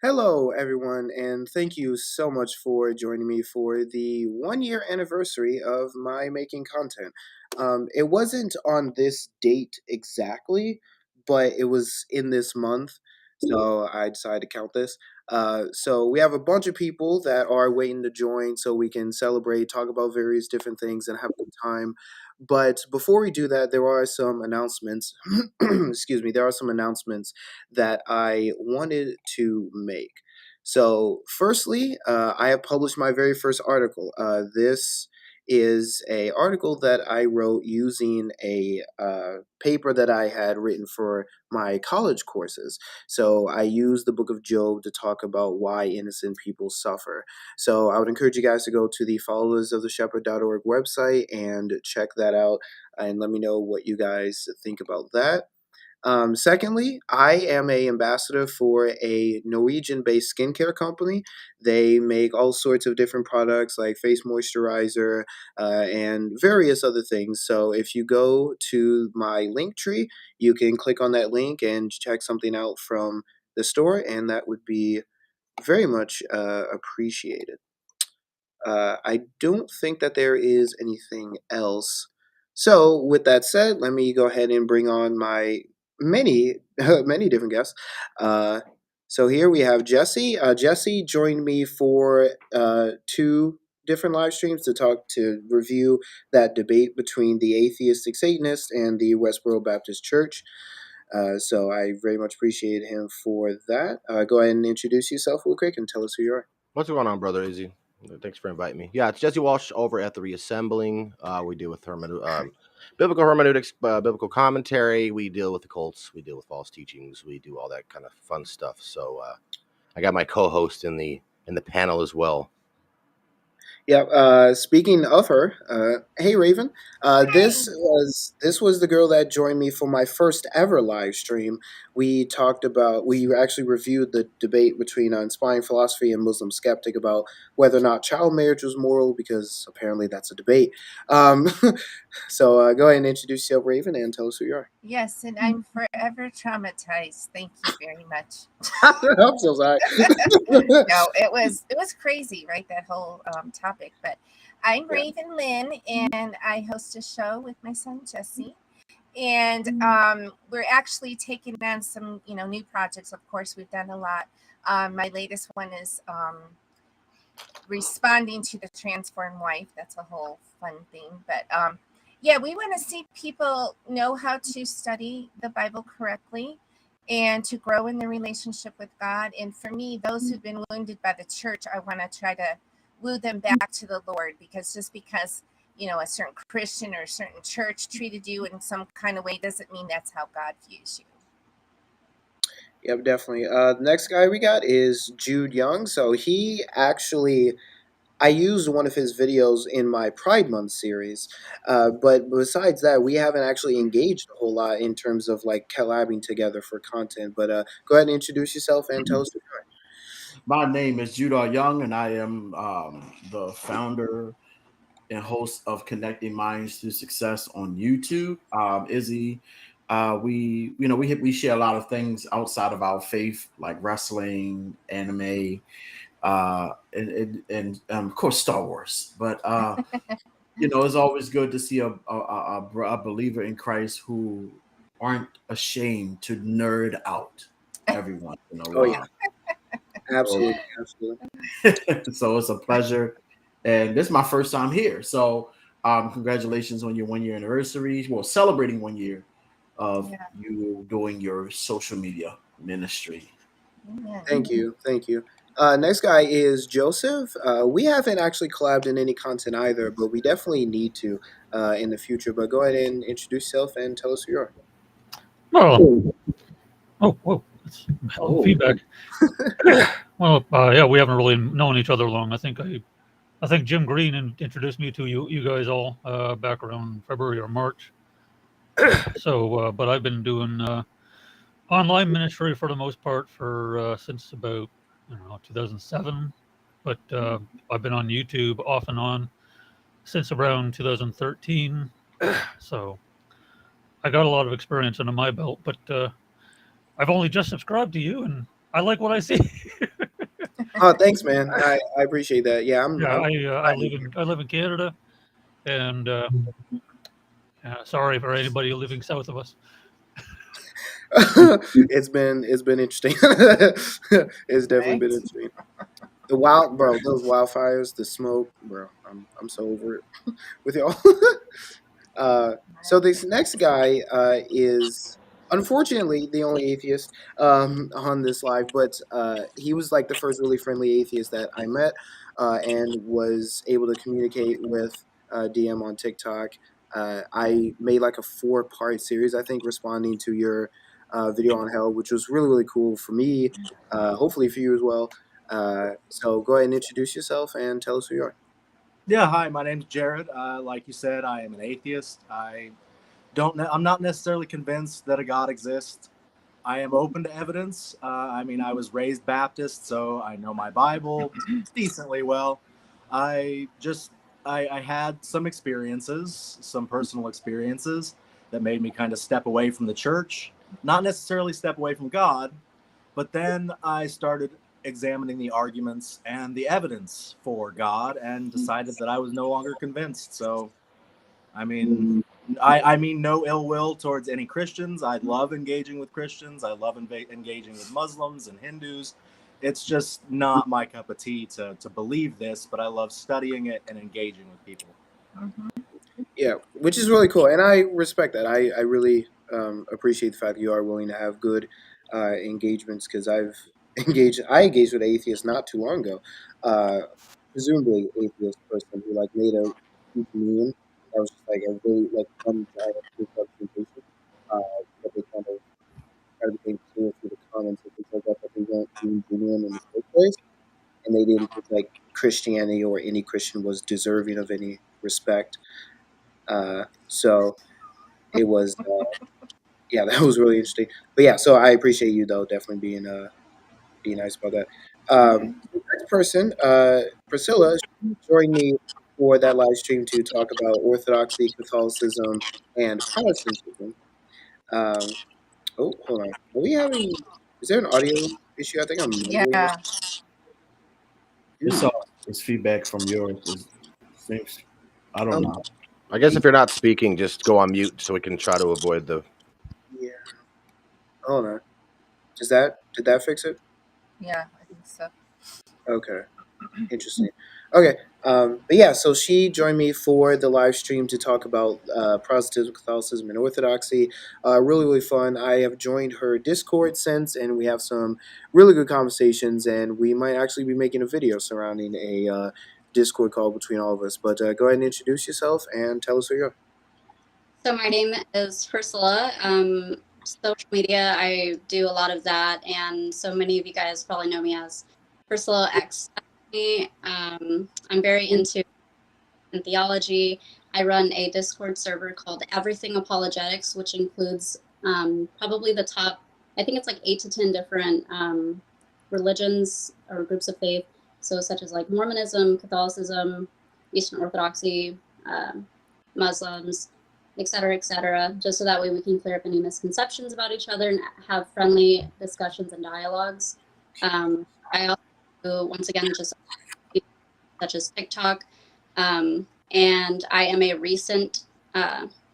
Hello, everyone, and thank you so much for joining me for the 1 year anniversary of my making content. It wasn't on this date exactly, but it was in this month, so I decided to count this. So we have a bunch of people that are waiting to join so we can celebrate, talk about various different things, and have a good time. But before we do that, there are some announcements. Excuse me, there are some announcements that I wanted to make. So, firstly, I have published my very first article. This is a article that I wrote using a paper that I had written for my college courses. So I used the book of Job to talk about why innocent people suffer. So I would encourage you guys to go to the followersoftheshepherd.org website and check that out and let me know what you guys think about that. Secondly, I am a ambassador for a Norwegian-based skincare company. They make all sorts of different products like face moisturizer and various other things. So if you go to my link tree, you can click on that link and check something out from the store, and that would be very much appreciated. I don't think that there is anything else. So, with that said, let me go ahead and bring on my many, many different guests. Uh, so here we have Jesse. Jesse joined me for two different live streams to review that debate between the atheistic Satanist and the Westboro Baptist Church. So I very much appreciate him for that. Go ahead and introduce yourself real quick and tell us who you are. What's going on, brother Izzy? Thanks for inviting me. Yeah, it's Jesse Walsh over at the Reassembling. We deal with biblical hermeneutics, biblical commentary. We deal with the cults. We deal with false teachings. We do all that kind of fun stuff. So I got my co-host in the panel as well. Yeah. Speaking of her, hey Raven. This was the girl that joined me for my first ever live stream. We actually reviewed the debate between inspiring philosophy and Muslim skeptic about whether or not child marriage was moral, because apparently that's a debate. Um, so go ahead and introduce yourself, Raven, and tell us who you are. Yes, and I'm forever traumatized. Thank you very much. I'm so sorry. No, it was crazy, right? That whole topic. But I'm Yeah. Raven Lynn, and I host a show with my son Jesse. And we're actually taking on some, new projects. Of course, we've done a lot. My latest one is responding to the transformed wife. That's a whole fun thing. But yeah, we want to see people know how to study the Bible correctly and to grow in their relationship with God. And for me, those who've been wounded by the church, I want to try to woo them back to the Lord, because just because a certain Christian or a certain church treated you in some kind of way doesn't mean that's how God views you. Yep, definitely. The next guy we got is Jude Young. So he actually, I used one of his videos in my Pride Month series, but besides that, we haven't actually engaged a whole lot in terms of like collabing together for content. But go ahead and introduce yourself and tell us who you are. My name is Judah Young, and I am the founder and host of Connecting Minds to Success on YouTube. Izzy, we share a lot of things outside of our faith, like wrestling, anime, and of course Star Wars. But it's always good to see a believer in Christ who aren't ashamed to nerd out every once in a Oh yeah, while. So, absolutely, absolutely. so it's a pleasure, and this is my first time here. So congratulations on your 1 year anniversary. Well, celebrating 1 year of Yeah. you doing your social media ministry. Amen. Thank you, thank you. Next guy is Joseph. We haven't actually collabed in any content either, but we definitely need to in the future. But go ahead and introduce yourself and tell us who you are. Well, whoa, that's hell of Oh, feedback. Well, yeah, we haven't really known each other long. I think Jim Green introduced me to you guys all back around February or March. So, but I've been doing online ministry for the most part for since about 2007. But I've been on YouTube off and on since around 2013. So I got a lot of experience under my belt. But I've only just subscribed to you, and I like what I see. Oh, thanks, man. I appreciate that. Yeah, Yeah, I'm I live in Canada, and sorry for anybody living south of us. It's been interesting. It's definitely Right? been interesting. Those wildfires, the smoke, bro. I'm so over it with y'all. So this next guy is unfortunately the only atheist on this live, but he was like the first really friendly atheist that I met and was able to communicate with DM on TikTok. I made like a 4-part series, I think, responding to your video on hell, which was really, really cool for me, hopefully for you as well. So go ahead and introduce yourself and tell us who you are. Yeah, hi, my name's Jared. Like you said, I am an atheist. I'm not necessarily convinced that a God exists. I am open to evidence. I mean, I was raised Baptist, so I know my Bible decently well. I just, I had some experiences, some personal experiences that made me kind of step away from the church. Not necessarily step away from God, but then I started examining the arguments and the evidence for God and decided that I was no longer convinced. So, I mean, I mean no ill will towards any Christians. I love engaging with Christians. I love engaging with Muslims and Hindus. It's just not my cup of tea to believe this, but I love studying it and engaging with people. Mhm. Yeah, which is really cool, and I respect that. I really appreciate the fact that you are willing to have good engagements because I engaged with an atheist not too long ago, uh, presumably atheist person who like made a huge meme that was just like a really like one giant misrepresentation, but they kind of kind of became clear through the comments and things like that they weren't being genuine in the first place, and they didn't think like Christianity or any Christian was deserving of any respect. So it was, yeah, that was really interesting. But yeah, so I appreciate you though, definitely being nice about that. The next person, Priscilla, she joined me for that live stream to talk about Orthodoxy, Catholicism, and Protestantism. Um, oh, hold on. Are we having? Is there an audio issue? I think I'm mumbling. Yeah. It's it's feedback from yours. Seems I don't know. I guess if you're not speaking, just go on mute so we can try to avoid the. Yeah. Hold on. Did that fix it? Yeah, I think so. Okay. Interesting. Okay. But yeah, so she joined me for the live stream to talk about Protestantism, Catholicism, and Orthodoxy. Really, really fun. I have joined her Discord since, and we have some really good conversations. And we might actually be making a video surrounding a Discord call between all of us. But go ahead and introduce yourself and tell us who you are. So my name is Priscilla. Social media, I do a lot of that, and so many of you guys probably know me as Priscilla X. I'm very into theology. I run a Discord server called Everything Apologetics, which includes probably the top, I think it's like 8 to 10 different religions or groups of faith. So such as like Mormonism, Catholicism, Eastern Orthodoxy, Muslims, et cetera, just so that way we can clear up any misconceptions about each other and have friendly discussions and dialogues. I also do, once again, just such as TikTok. And I am a recent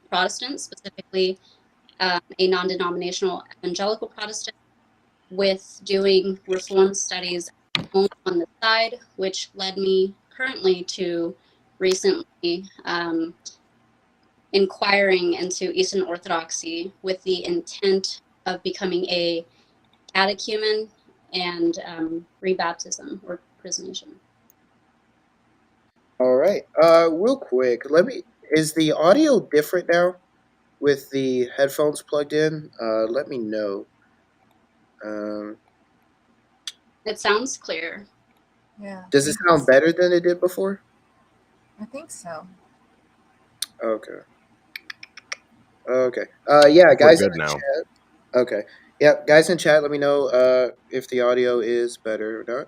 Protestant, specifically a non-denominational evangelical Protestant, with doing Reformed studies on the side, which led me currently to recently inquiring into Eastern Orthodoxy with the intent of becoming a catechumen and rebaptism or chrismation. All right. Real quick, is the audio different now with the headphones plugged in? Let me know. It sounds clear. Yeah. Does it sound better than it did before? I think so. Okay. Okay. Yeah, We're guys in good the now. chat. Okay. Yeah, guys in chat, let me know if the audio is better or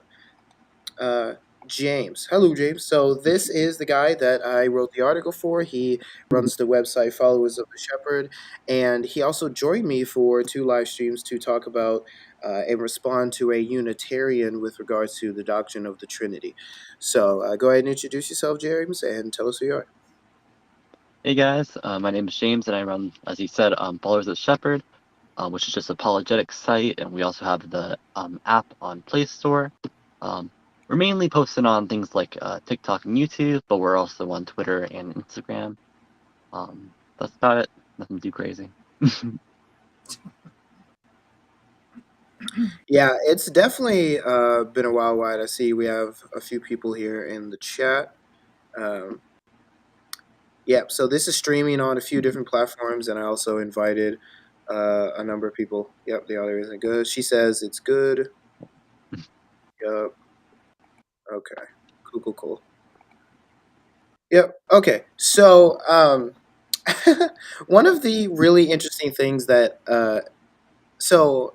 not. James. Hello, James. So this is the guy that I wrote the article for. He runs the website Followers of the Shepherd, and he also joined me for 2 live streams to talk about and respond to a Unitarian with regards to the doctrine of the Trinity. So go ahead and introduce yourself, James, and tell us who you are. Hey guys, my name is James, and I run, as he said, Followers of the Shepherd, which is just an apologetic site, and we also have the app on Play Store. We're mainly posting on things like TikTok and YouTube, but we're also on Twitter and Instagram. That's about it. Nothing too crazy. Yeah, it's definitely been a while. Wide. I see we have a few people here in the chat. Yeah, so this is streaming on a few different platforms, and I also invited a number of people. Yep, the audio isn't good. She says it's good. Yep. Okay. Cool. Yep. Okay. So, one of the really interesting things that so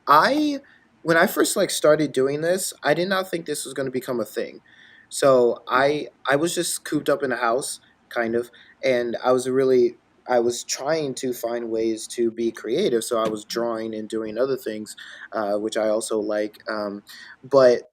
when I first started doing this, I did not think this was going to become a thing. So I was just cooped up in a house, kind of, and I was trying to find ways to be creative. So I was drawing and doing other things, which I also like. But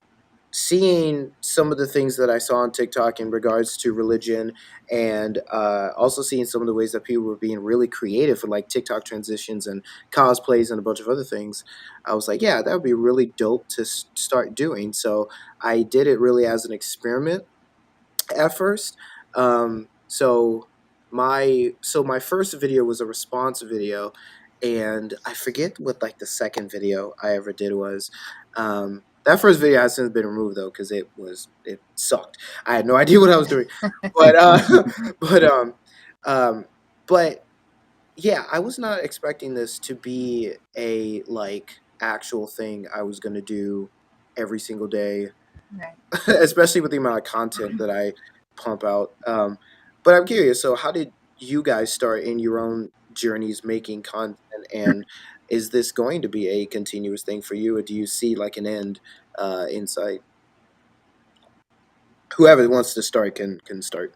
seeing some of the things that I saw on TikTok in regards to religion, and also seeing some of the ways that people were being really creative for TikTok transitions and cosplays and a bunch of other things, I was like, yeah, that would be really dope to start doing. So I did it really as an experiment at first. So my first video was a response video, and I forget what the second video I ever did was. That first video has since been removed though because it sucked. I had no idea what I was doing, but but yeah, I was not expecting this to be a actual thing I was gonna do every single day, Right. especially with the amount of content that I pump out. But I'm curious. So, how did you guys start in your own journeys making content, and is this going to be a continuous thing for you, or do you see an end in sight? Whoever wants to start can start.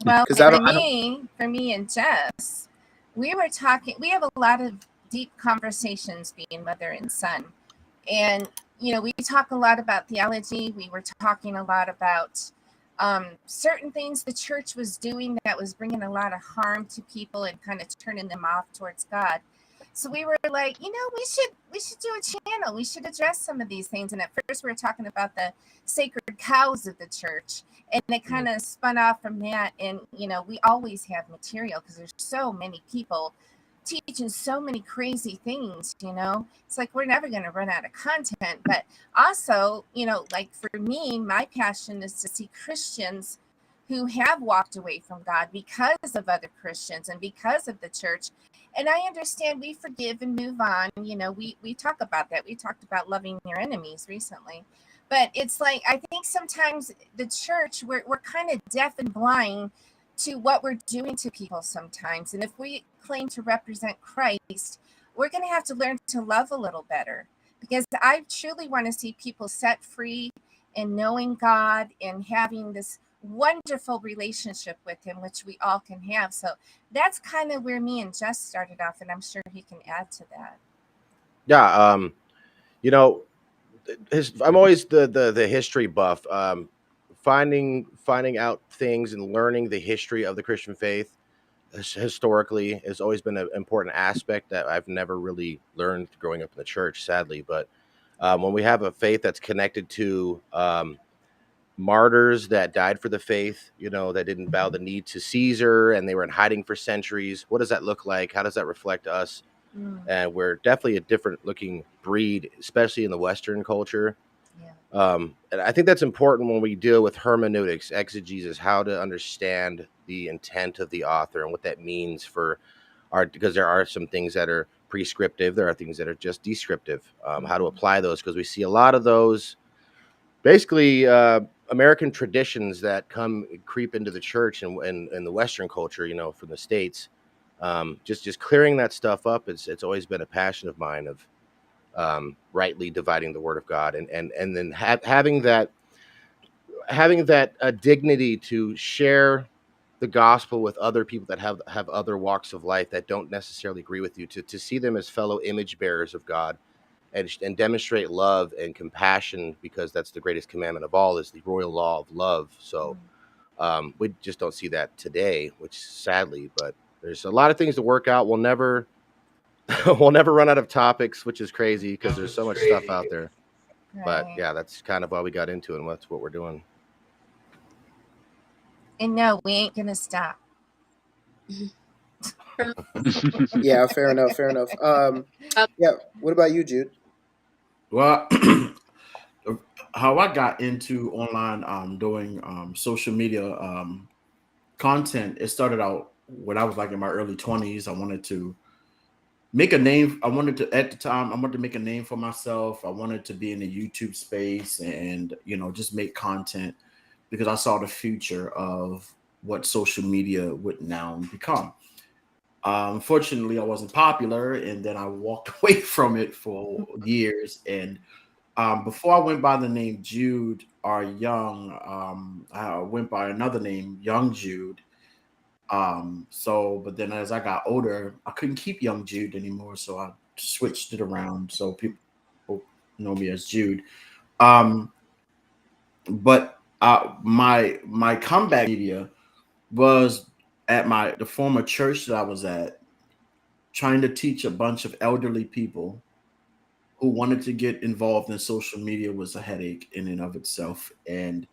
Well, 'Cause I don't. for me and Jess, we were talking. We have a lot of deep conversations being mother and son, and we talk a lot about theology. We were talking a lot about certain things the church was doing that was bringing a lot of harm to people and kind of turning them off towards God. So we were like, we should do a channel. We should address some of these things. And at first we were talking about the sacred cows of the church, and it kind of spun off from that. And we always have material because there's so many people teaching so many crazy things. It's like we're never going to run out of content. But also, for me, my passion is to see Christians who have walked away from God because of other Christians and because of the church. And I understand we forgive and move on. We talk about that. We talked about loving your enemies recently. But it's like, I think sometimes the church, we're kind of deaf and blind to what we're doing to people sometimes. And if we claim to represent Christ, we're going to have to learn to love a little better, because I truly want to see people set free and knowing God and having this wonderful relationship with him, which we all can have. So that's kind of where me and Jess started off, and I'm sure he can add to that. Yeah, I'm always the history buff. Finding out things and learning the history of the Christian faith historically has always been an important aspect that I've never really learned growing up in the church, sadly. But when we have a faith that's connected to martyrs that died for the faith, that didn't bow the knee to Caesar, and they were in hiding for centuries, what does that look like? How does that reflect us? And we're definitely a different looking breed, especially in the Western culture. And I think that's important when we deal with hermeneutics, exegesis, how to understand the intent of the author and what that means for because there are some things that are prescriptive, there are things that are just descriptive, how to apply those, because we see a lot of those basically American traditions that creep into the church and the Western culture, from the States. Just clearing that stuff up, it's always been a passion of mine, of rightly dividing the word of God, and then having that having that dignity to share the gospel with other people that have other walks of life that don't necessarily agree with you, to see them as fellow image bearers of God, and demonstrate love and compassion, because that's the greatest commandment of all, is the royal law of love. So we just don't see that today, which sadly, but there's a lot of things to work out. We'll never we'll never run out of topics, which is crazy because there's so much stuff out there. But Right. yeah, that's kind of why we got into it, and that's what we're doing. And no, we ain't gonna stop. Yeah, fair enough. Fair enough. Yeah. What about you, Jude? Well, how I got into online doing social media content, it started out when I was like in my early 20s. I wanted to make a name. I wanted to make a name for myself. I wanted to be in the YouTube space and, just make content, because I saw the future of what social media would now become. Unfortunately, I wasn't popular, and then I walked away from it for years. And before I went by the name Jude or Young, I went by another name, Young Jude. But then as I got older, I couldn't keep Young Jude anymore, so I switched it around so people know me as Jude. But my comeback media was at the former church that I was at, trying to teach a bunch of elderly people who wanted to get involved in social media was a headache in and of itself. And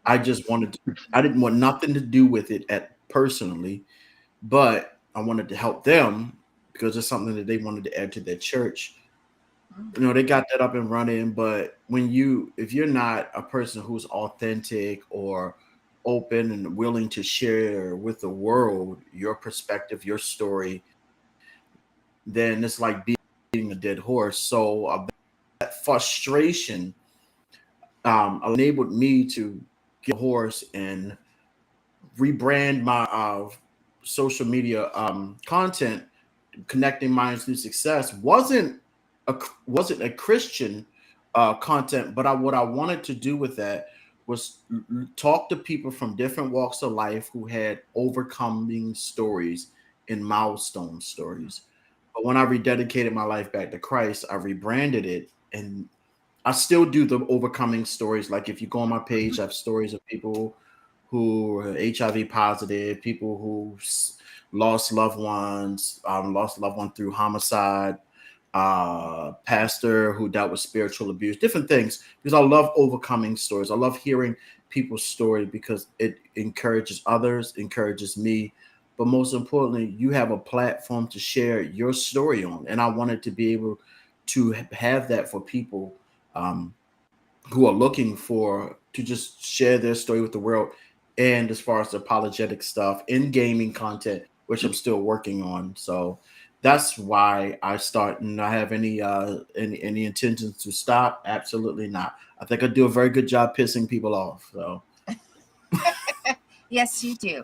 I didn't want nothing to do with it personally, but I wanted to help them because it's something that they wanted to add to their church. They got that up and running, but if you're not a person who's authentic or open and willing to share with the world your perspective, your story, then it's like beating a dead horse. So that frustration enabled me to get a horse and rebrand my social media content. Connecting Minds Through Success wasn't a Christian content, but what I wanted to do with that was talk to people from different walks of life who had overcoming stories and milestone stories. But when I rededicated my life back to Christ, I rebranded it, and I still do the overcoming stories. Like if you go on my page, I have stories of people who are HIV positive, people who lost loved ones through homicide, pastor who dealt with spiritual abuse, different things, because I love overcoming stories. I love hearing people's story because it encourages others, encourages me. But most importantly, you have a platform to share your story on. And I wanted to be able to have that for people who are looking to just share their story with the world. And as far as the apologetic stuff in gaming content, which I'm still working on. So that's why I start, and I have any intentions to stop. Absolutely not. I think I do a very good job pissing people off. So Yes, you do.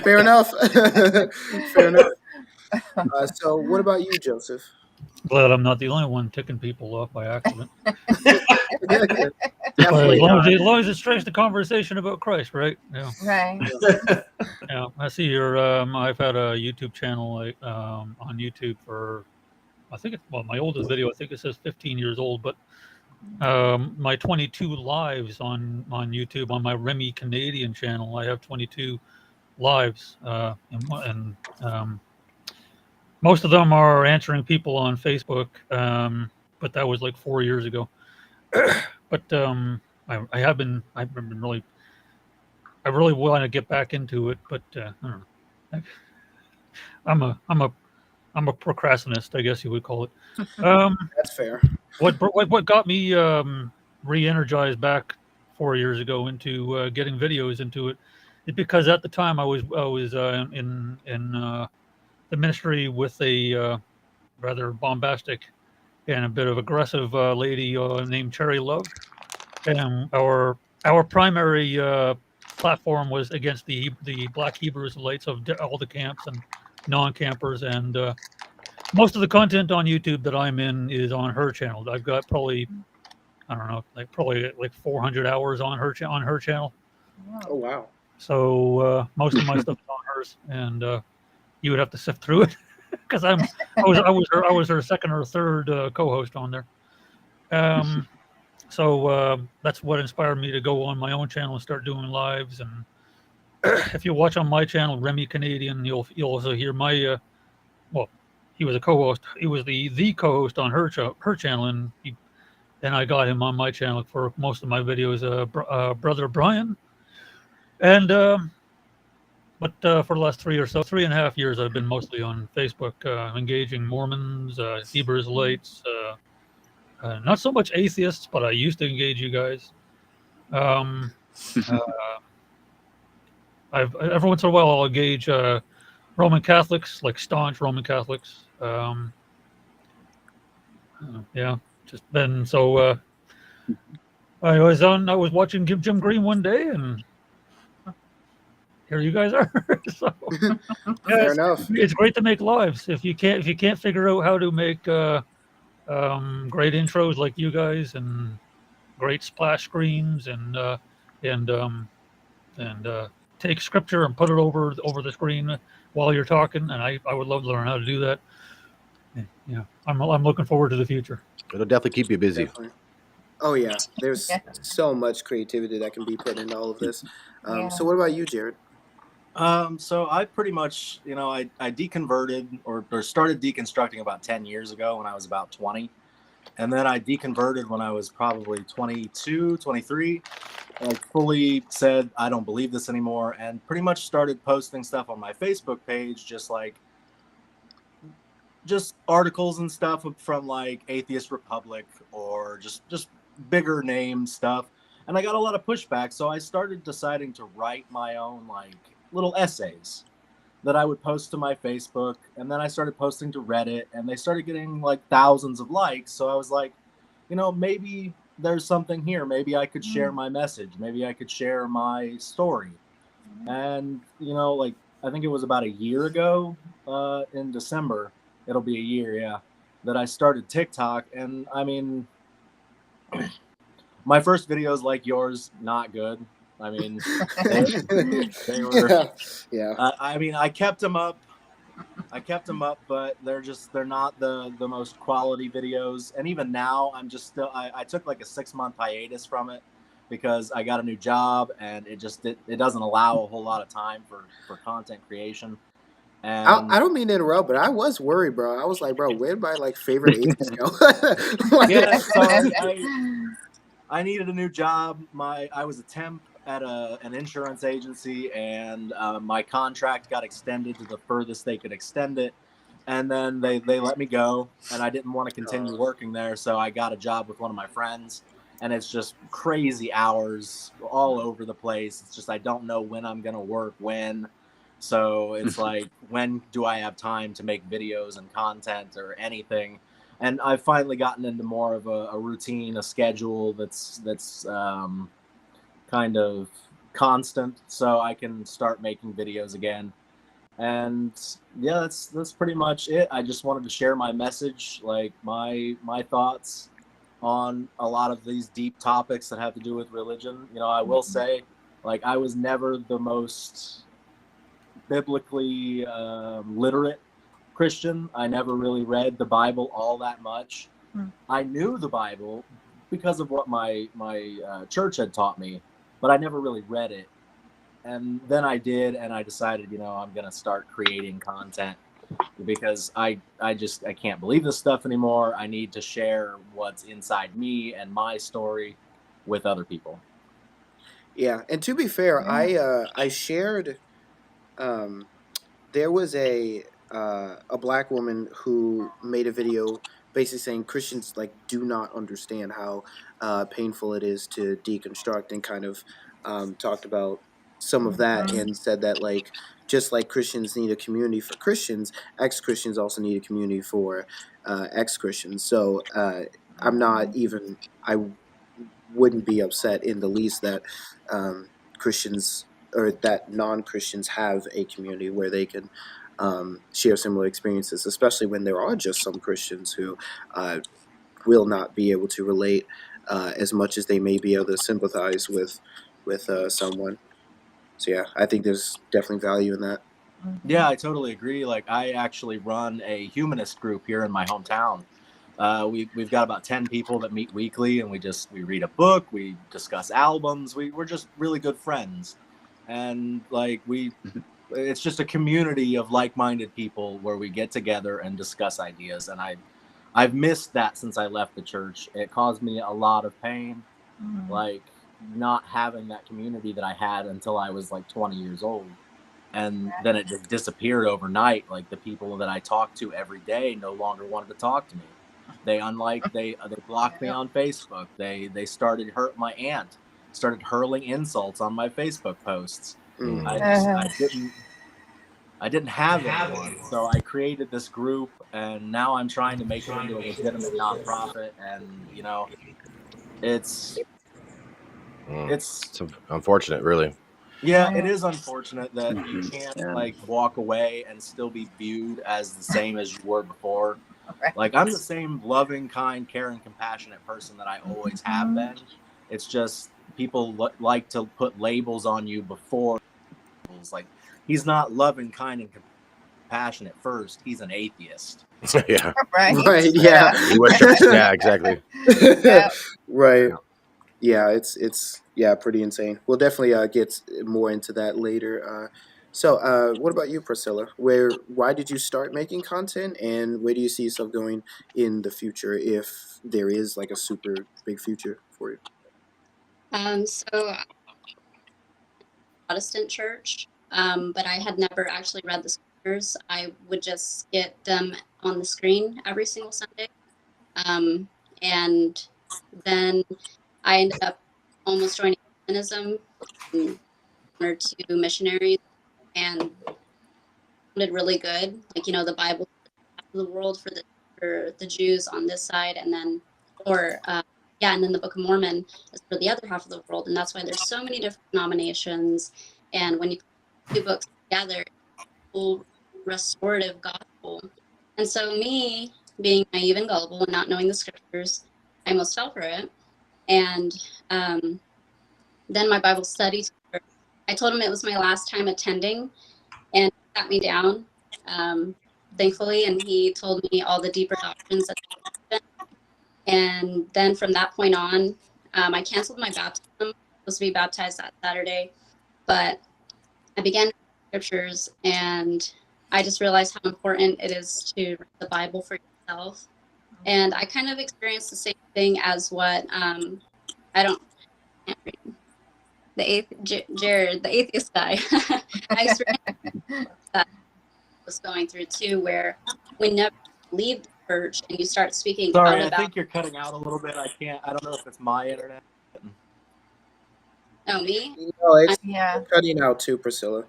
Fair enough. Fair enough. So what about you, Joseph? Glad I'm not the only one ticking people off by accident. Definitely As long as it strays the conversation about Christ, right? Yeah. Right. Yeah. I see your. I've had a YouTube channel on YouTube for, I think my oldest video, I think it says 15 years old, but my 22 lives on YouTube on my Remy Canadian channel, I have 22 lives, and most of them are answering people on Facebook, but that was like 4 years ago. But I've been really, I really want to get back into it, but I don't know. I'm a procrastinist, I guess you would call it. That's fair. What got me re-energized back 4 years ago into getting videos into it is because at the time I was in the ministry with a rather bombastic and a bit of aggressive lady named Cherry Love, and our primary platform was against the Black Hebrew Israelites of all the camps and non-campers, and most of the content on YouTube that I'm in is on her channel. I've got probably I don't know, like probably like 400 hours on her channel. Oh wow. So most of my stuff is on hers, and you would have to sift through it because I was her second or third co-host on there. So that's what inspired me to go on my own channel and start doing lives. And if you watch on my channel, Remy Canadian, you'll also hear my well, he was a co-host. He was the co-host on her channel, and then I got him on my channel for most of my videos. Brother Brian, and but for the last 3.5 years, I've been mostly on Facebook, engaging Mormons, Hebrew Israelites, not so much atheists, but I used to engage you guys. Um, uh, every once in a while I'll engage Roman Catholics, like staunch Roman Catholics. Yeah, just been so. I was watching Jim Green one day, and here you guys are. So Fair enough. it's great to make lives. If you can't figure out how to make great intros like you guys, and great splash screens, and take scripture and put it over the screen while you're talking, and I would love to learn how to do that. Yeah, I'm looking forward to the future. It'll definitely keep you busy. Definitely. Oh yeah, there's so much creativity that can be put into all of this. So what about you, Jared? So I pretty much, I deconverted or started deconstructing about 10 years ago when I was about 20. And then I deconverted when I was probably 22, 23. I fully said, I don't believe this anymore. And pretty much started posting stuff on my Facebook page, just articles and stuff from like Atheist Republic or just bigger name stuff. And I got a lot of pushback. So I started deciding to write my own like little essays that I would post to my Facebook. And then I started posting to Reddit, and they started getting like thousands of likes. So I was like, maybe there's something here. Maybe I could share my message. Maybe I could share my story. And, like, I think it was about a year ago in December. It'll be a year, yeah, that I started TikTok. And I mean, my first videos like yours, not good. I mean, they were, yeah. I mean, I kept them up, but they're not the most quality videos. And even now I'm just still, I took like a 6-month hiatus from it because I got a new job, and it doesn't allow a whole lot of time for content creation. And I don't mean to interrupt, but I was worried, bro. I was like, bro, where did my like favorite atheist go? yeah, so I needed a new job. I was a temp at an insurance agency, and my contract got extended to the furthest they could extend it. And then they let me go, and I didn't want to continue working there. So I got a job with one of my friends, and it's just crazy hours all over the place. It's just, I don't know when I'm going to work when. So it's like, when do I have time to make videos and content or anything? And I've finally gotten into more of a routine, a schedule that's kind of constant, so I can start making videos again. And yeah, that's pretty much it. I just wanted to share my message, like my thoughts on a lot of these deep topics that have to do with religion. I will say, like, I was never the most biblically literate Christian. I never really read the Bible all that much. I knew the Bible because of what my church had taught me, but I never really read it. And then I did, and I decided, I'm going to start creating content because I can't believe this stuff anymore. I need to share what's inside me and my story with other people. Yeah, and to be fair, I shared. There was a black woman who made a video basically saying Christians like do not understand how painful it is to deconstruct, and kind of talked about some of that, and said that like just like Christians need a community for Christians, ex-Christians also need a community for ex-Christians. So I'm not even, I wouldn't be upset in the least that Christians or that non-Christians have a community where they can share similar experiences, especially when there are just some Christians who will not be able to relate as much as they may be able to sympathize with someone. So yeah, I think there's definitely value in that. Yeah, I totally agree. Like, I actually run a humanist group here in my hometown. We've got about 10 people that meet weekly, and we read a book, we discuss albums, we're just really good friends, and like it's just a community of like-minded people where we get together and discuss ideas. And I've missed that since I left the church. It caused me a lot of pain, like not having that community that I had until I was like 20 years old. And then it just disappeared overnight. Like, the people that I talked to every day no longer wanted to talk to me. They blocked me on Facebook. They started my aunt started hurling insults on my Facebook posts. I didn't have anyone, so I created this group, and now I'm trying to make it into a legitimate nonprofit. And it's unfortunate, really. Yeah, it is unfortunate that you can't like walk away and still be viewed as the same as you were before. Like, I'm the same loving, kind, caring, compassionate person that I always have been. It's just people like to put labels on you before. Like, he's not loving, kind, and compassionate first. He's an atheist. Yeah. Right. Yeah. Yeah. Exactly. Right. Yeah, it's pretty insane. We'll definitely get more into that later. So what about you, Priscilla? Why did you start making content, and where do you see yourself going in the future, if there is like a super big future for you? So Protestant church, but I had never actually read the scriptures. I would just get them on the screen every single Sunday. And then I ended up almost joining Mormonism, one or two missionaries, and it sounded really good. Like, the Bible the world for the Jews on this side, and then and then the Book of Mormon is for the other half of the world. And that's why there's so many different denominations. And when you put two books together, full restorative gospel. And so, me being naive and gullible and not knowing the scriptures, I almost fell for it. And then my Bible study teacher, I told him it was my last time attending, and he sat me down, thankfully, and he told me all the deeper doctrines that I had. And then from that point on, I canceled my baptism. I was supposed to be baptized that Saturday, but I began scriptures, and I just realized how important it is to read the Bible for yourself. And I kind of experienced the same thing as what Jared, the atheist guy. I experienced that was going through too, where we never leave the church and you start speaking. Sorry, I think you're cutting out a little bit. I don't know if it's my internet. Oh, me? No, it's cutting out too, Priscilla.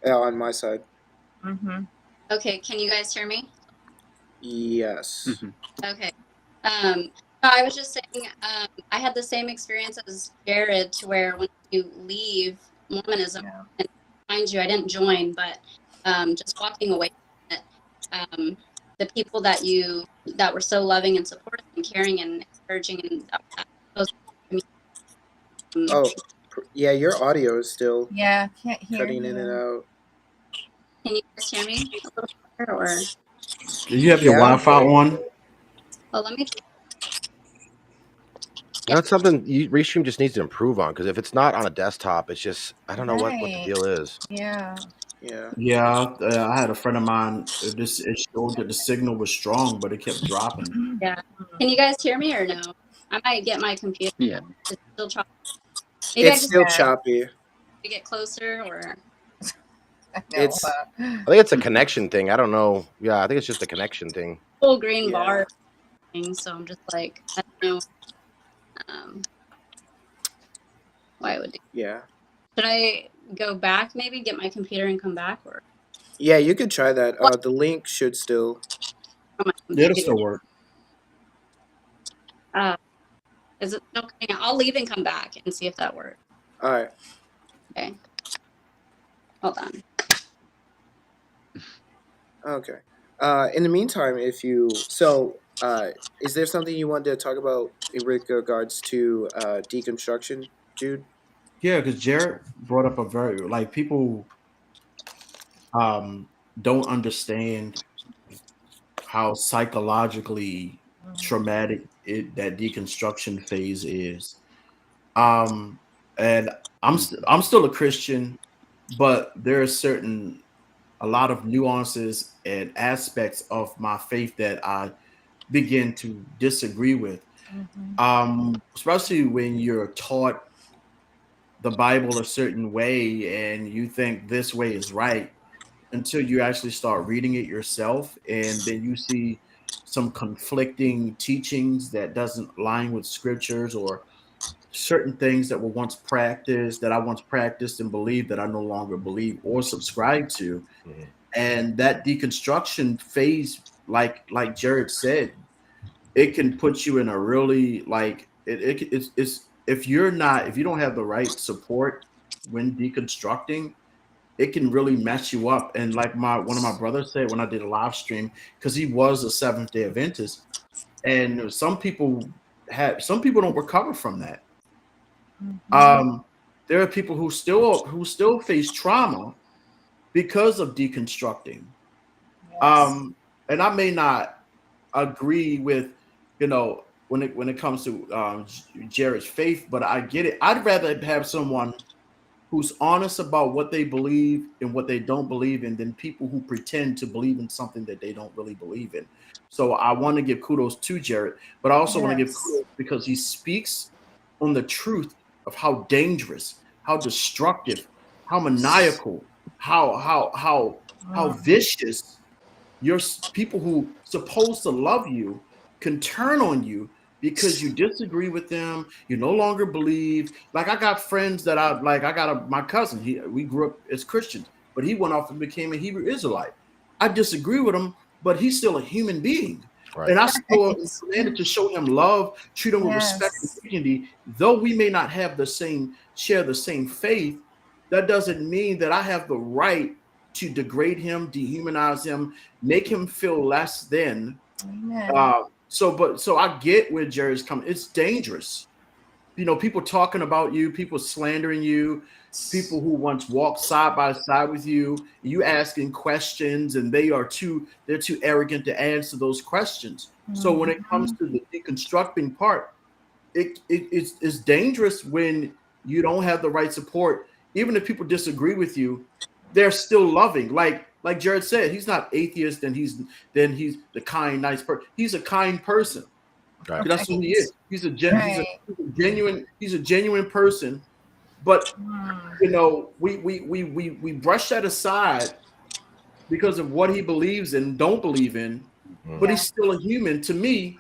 On my side. Okay, can you guys hear me? Yes. Okay. I was just saying, I had the same experience as Jared, to where when you leave Mormonism, and mind you, I didn't join, but just walking away from it, the people that were so loving and supportive and caring and encouraging, and yeah, your audio is still can't hear cutting in and out. Can you guys hear me a little better, or? Do you have your Wi-Fi on? Well, let me. That's something Restream just needs to improve on, because if it's not on a desktop, it's just, I don't know what the deal is. Yeah. I had a friend of mine. It showed that the signal was strong, but it kept dropping. Yeah. Can you guys hear me or no? I might get my computer. Yeah. It's still choppy. It's still choppy. To get closer, or. I think it's a connection thing. I don't know. Yeah, I think it's just a connection thing. Full green bar thing, so I'm just like, I don't know. Why would yeah. Should I go back, maybe get my computer and come back, or? Yeah, you could try that. The link should still. It'll still work. Is it okay? I'll leave and come back and see if that works. All right. Okay. Hold on. Okay. In the meantime, Is there something you wanted to talk about in regards to deconstruction, Jude? Yeah, because Jared brought up a very like people don't understand how psychologically traumatic that deconstruction phase is. And I'm still a Christian, but there are a lot of nuances and aspects of my faith that I begin to disagree with. Especially when you're taught the Bible a certain way and you think this way is right until you actually start reading it yourself, and then you see some conflicting teachings that doesn't align with scriptures, or certain things that were once practiced that I once practiced and believed that I no longer believe or subscribe to. And that deconstruction phase, like Jared said, it can put you in a really like it's if you don't have the right support when deconstructing, it can really mess you up. And like one of my brothers said when I did a live stream, because he was a Seventh-day Adventist, and some people don't recover from that. There are people who still face trauma because of deconstructing. And I may not agree with, when it comes to Jared's faith, but I get it. I'd rather have someone who's honest about what they believe and what they don't believe in than people who pretend to believe in something that they don't really believe in. So I want to give kudos to Jared, but I also want to give kudos because he speaks on the truth of how dangerous, how destructive, how maniacal, how vicious your people who supposed to love you can turn on you because you disagree with them, you no longer believe. Like I got friends that my cousin, we grew up as Christians, but he went off and became a Hebrew Israelite. I disagree with him, but he's still a human being. Right. And I still commanded to show him love, treat him with respect and dignity. Though we may not share the same faith, that doesn't mean that I have the right to degrade him, dehumanize him, make him feel less than. So I get where Jerry's coming. It's dangerous. People talking about you, people slandering you, people who once walked side by side with you, you asking questions, and they're too arrogant to answer those questions. So when it comes to the deconstructing part, it's dangerous when you don't have the right support. Even if people disagree with you, they're still loving. Like Jared said, he's not atheist and he's the kind, nice person. He's a kind person. Right. That's who he is. He's a genuine person. But we brush that aside because of what he believes and don't believe in. But he's still a human. To me,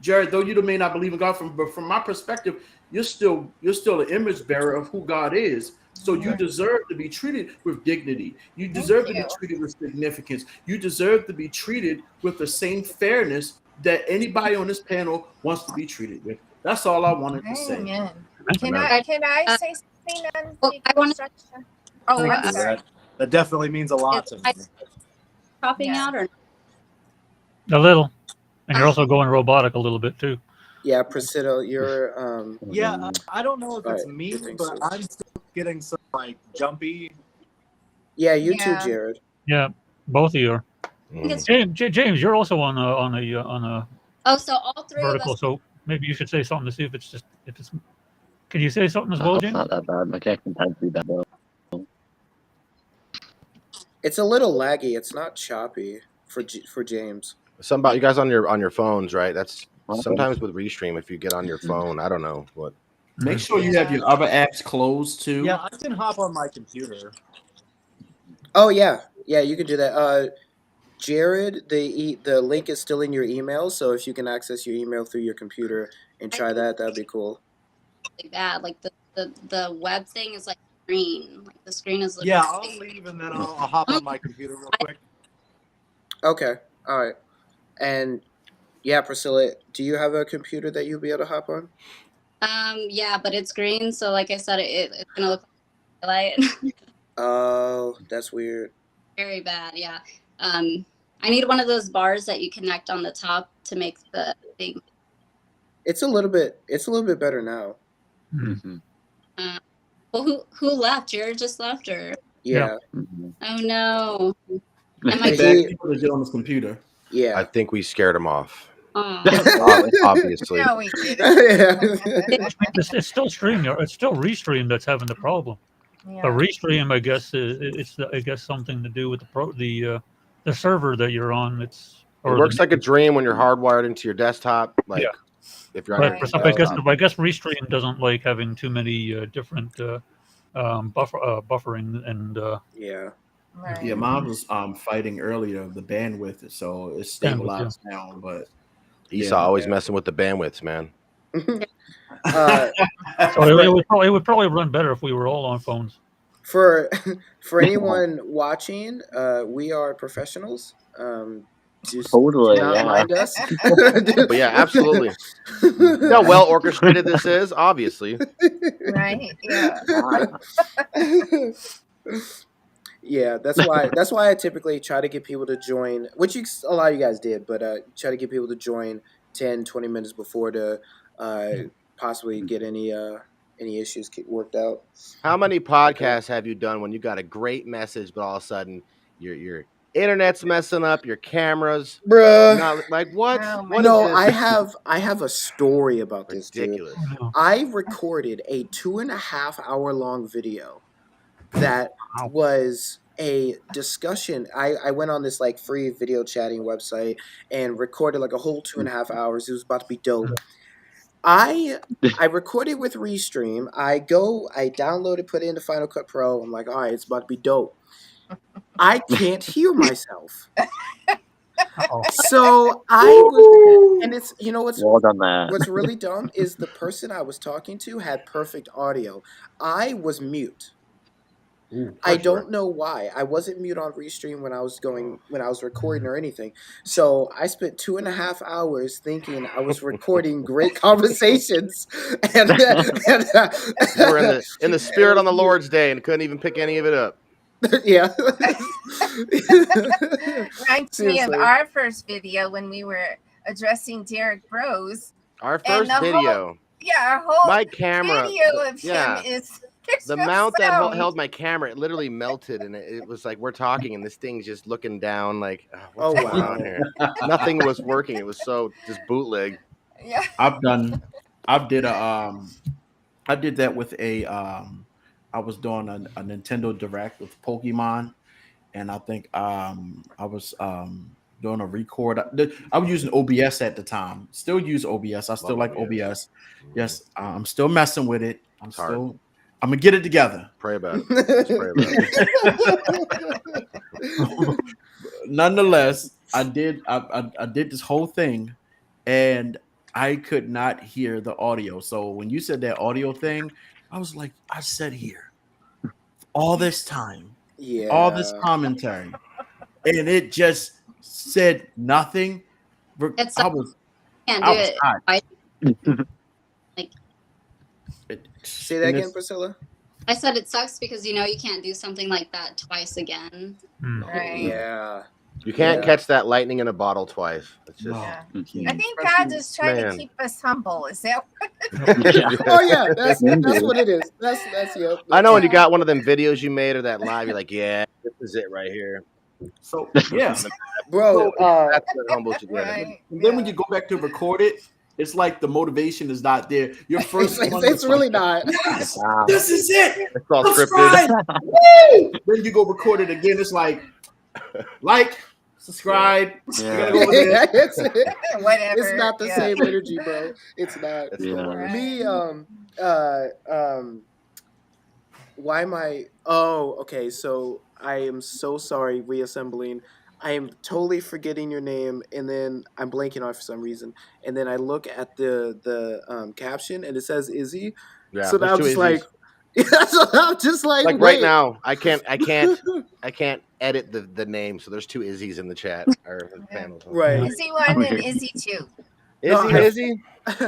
Jared, though you may not believe in God, but from my perspective, you're still an image bearer of who God is. So you deserve to be treated with dignity. You deserve to be treated with significance. You deserve to be treated with the same fairness that anybody on this panel wants to be treated with. That's all I wanted to say. Can I say something on deconstruction? I'm sorry. That definitely means a lot to me. Popping out or a little, and you're also going robotic a little bit too. Yeah, Priscilla, you're I don't know if it's me, but I'm still getting some jumpy. Yeah, you too, Jared. Yeah, both of you are. James, you're also on a. Oh, so all three vertical. of us. So maybe you should say something to see if it's. Can you say something as well, James? It's not that bad. My connection tends to be bad though. It's a little laggy. It's not choppy for James. Something about you guys on your phones, right? That's sometimes with Restream. If you get on your phone, I don't know what. Make sure you have your other apps closed too. Yeah, I can hop on my computer. Oh yeah, you can do that. Jared, the link is still in your email, so if you can access your email through your computer and try that'd be cool. Bad, like the web thing is like green, like the screen is. Yeah, I'll leave and then I'll hop on my computer real quick. Okay, all right, and yeah, Priscilla, do you have a computer that you'll be able to hop on? Yeah, but it's green, so like I said, it's gonna look like a light. Oh, that's weird. Very bad, yeah. I need one of those bars that you connect on the top to make the thing. It's a little bit better now. Mhm. Well, who left? Jared just left, or? Yeah. Mhm. Oh no. Am He I? He- people to get on his computer. I Yeah. think we scared him off. Aw. Obviously. No, we didn't. Yeah. It's still streaming. It's still Restream that's having the problem. Yeah. But Restream, I guess, it's something to do with the server that you're on. It works like a dream when you're hardwired into your desktop. Like Yeah. if you're But on for some, your I guess Restream doesn't like having too many different buffering and Yeah. Right. Yeah, mine was fighting earlier the bandwidth, so it's stabilized now. But Esau always messing with the bandwidths, man. so it would probably run better if we were all on phones. For anyone watching, we are professionals. Just Totally, do not yeah. mind us. But yeah, absolutely. You know how well orchestrated this is, obviously. Right. Yeah. Yeah, that's why I typically try to get people to join, which a lot of you guys did, but try to get people to join 10, 20 minutes before to possibly get any issues worked out. How many podcasts have you done when you got a great message, but all of a sudden your internet's messing up, your cameras, Bruh. not like what? Oh, What No, is this? I have a story about this, dude. Ridiculous. I recorded a 2.5 hour long video that was a discussion. I went on this like free video chatting website and recorded like a whole 2.5 hours. It was about to be dope. I recorded with Restream. I downloaded, put it into Final Cut Pro. I'm like, all right, it's about to be dope. I can't hear myself. So I was, and it's, you know what's Well done, man. what's really dumb is the person I was talking to had perfect audio. I was mute. I don't know why. I wasn't mute on Restream when I was recording or anything. So I spent 2.5 hours thinking I was recording great conversations, and You were in the spirit on the Lord's Day and couldn't even pick any of it up. yeah. Reminds me of Seriously. our first video when we were addressing Derek Bros. Our And first the whole- video, Yeah, our whole my camera, video of yeah. him is there's The no mount that sound. held my camera, it literally melted, and it was like we're talking, and this thing's just looking down, like, Oh, what's going wow. on here? Nothing was working. It was so just bootleg. Yeah. I did that with I was doing a Nintendo Direct with Pokemon, and I think I was doing a record. I was using OBS at the time. Still use OBS. I still like OBS. Yes, I'm still messing with it. I'm gonna get it together. Pray about it. Just pray about it. Nonetheless, I did this whole thing, and I could not hear the audio. So when you said that audio thing, I was like, I sat here all this time, Yeah. all this commentary, and it just said nothing. It's I was Can't I do was it. hot. Say that again, Priscilla. I said it sucks because you can't do something like that twice again. Right. Yeah. You can't Yeah. catch that lightning in a bottle twice. It's just Yeah. Mhm. I think God is trying Man. to keep us humble. Is that Oh yeah, that's what it is. That's yep. I know when you got one of them videos you made or that live, you're like, yeah, this is it right here. So yeah, bro? That's what humbles you. right? and then when you go back to record it, it's like the motivation is not there. Your first one It's is really like, not. Yes, Wow. this is it. It's all scripted. Subscribe. Woo! Then you go record it again. It's like subscribe. Yeah. You gotta go over there. Whatever. It's not the yeah. same energy, bro. It's not. It's the Yeah. worst. Me, why am I? Oh, okay. So I am so sorry. Reassembling. I am totally forgetting your name, and then I'm blanking on it for some reason. And then I look at the caption, and it says Izzy. Yeah, So now there's I'm two just Izzy's. like, so I'm just like, Like wait. right now, I can't edit the name, so there's two Izzy's in the chat or the panel. Right. Izzy 1 and Izzy 2. Izzy, No, Izzy.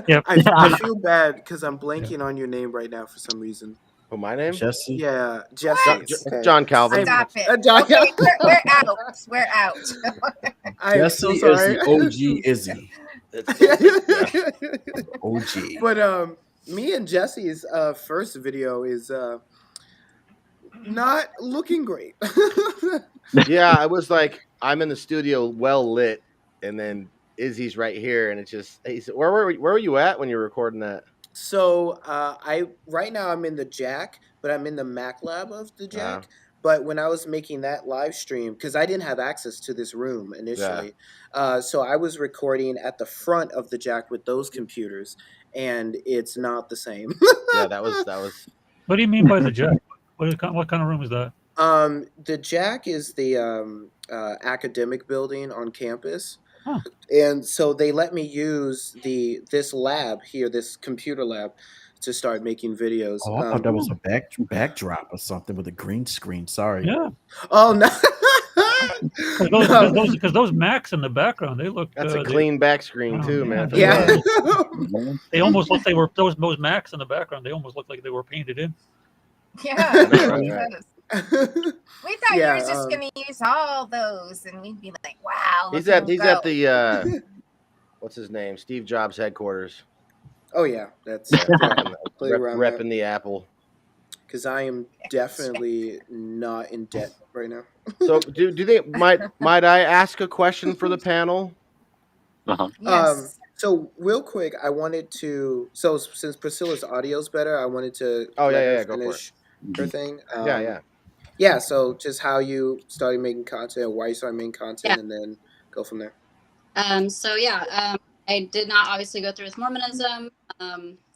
Yep. I feel bad because I'm blanking on your name right now for some reason. Oh, my name? Jesse. Yeah, What? Jesse. Okay. John Calvin. Stop it. John- Okay, we're out. We're out. I'm so Jesse is sorry. the OG Izzy. OG. But me and Jesse's first video is not looking great. Yeah, I was like, I'm in the studio, well lit, and then Izzy's right here, and it's just. He said, where were you at when you were recording that? So right now I'm in the Jack, but I'm in the Mac lab of the Jack. Uh-huh. But when I was making that live stream, because I didn't have access to this room initially, so I was recording at the front of the Jack with those computers, and it's not the same. Yeah, that was. What do you mean by the Jack? What kind of room is that? The Jack is the academic building on campus. Huh. And so they let me use this lab here, this computer lab, to start making videos. Oh, I thought that was a backdrop or something with a green screen. Sorry. Yeah. Oh no! Because those Macs in the background, they look. That's a clean back screen Oh, too, man. Yeah. They almost look they were those Macs in the background. They almost look like they were painted in. Yeah. Right. We thought Yeah, you were just gonna use all those, and we'd be like, "Wow." He's look at him he's go. at the what's his name? Steve Jobs headquarters. Oh yeah, that's play around Repping the Apple. because I am definitely not in debt right now. So do they might I ask a question for the panel? Uh-huh. Yes. So real quick, I wanted to. So since Priscilla's audio's better, I wanted to. Oh, let yeah, her yeah, go for finish her thing. Yeah. Yeah. So just how you started making content, why you started making content, and then go from there. I did not obviously go through with Mormonism.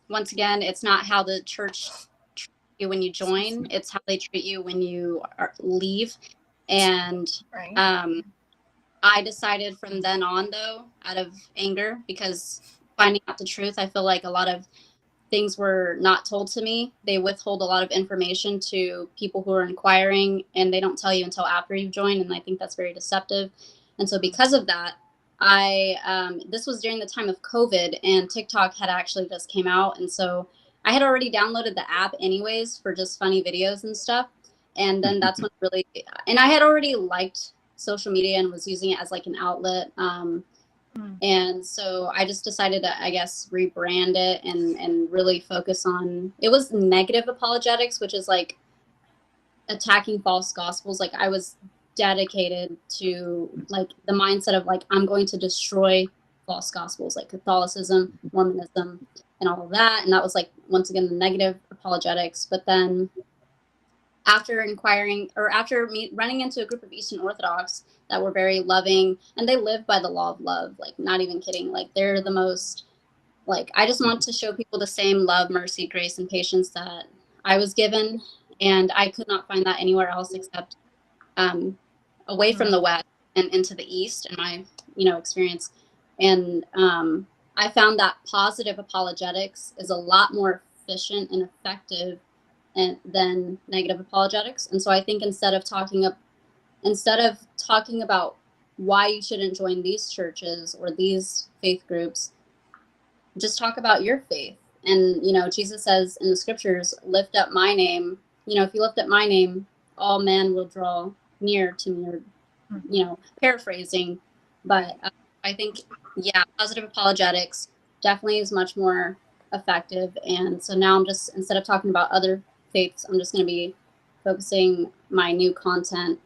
Once again, it's not how the church treats you when you join; it's how they treat you when you leave. And Right. I decided from then on, though, out of anger, because finding out the truth, I feel like a lot of things were not told to me. They withhold a lot of information to people who are inquiring, and they don't tell you until after you've joined. And I think that's very deceptive. And so because of that, this was during the time of COVID, and TikTok had actually just came out. And so I had already downloaded the app anyways for just funny videos and stuff. And then that's when and I had already liked social media and was using it as like an outlet. And so I just decided to, I guess, rebrand it and really focus on, it was negative apologetics, which is like attacking false gospels. Like I was dedicated to like the mindset of like, I'm going to destroy false gospels, like Catholicism, Mormonism, and all of that. And that was like, once again, the negative apologetics. But then after inquiring, or after me running into a group of Eastern Orthodox that were very loving, and they live by the law of love, like not even kidding, like they're the most, like, I just want to show people the same love, mercy, grace, and patience that I was given. And I could not find that anywhere else except away from the West and into the East in my, experience. And I found that positive apologetics is a lot more efficient and effective than negative apologetics. And so I think instead of talking about why you shouldn't join these churches or these faith groups, just talk about your faith. And, Jesus says in the scriptures, lift up my name. If you lift up my name, all men will draw near to me, or, paraphrasing. But I think, positive apologetics definitely is much more effective. And so now I'm just, instead of talking about other faiths, I'm just going to be focusing my new content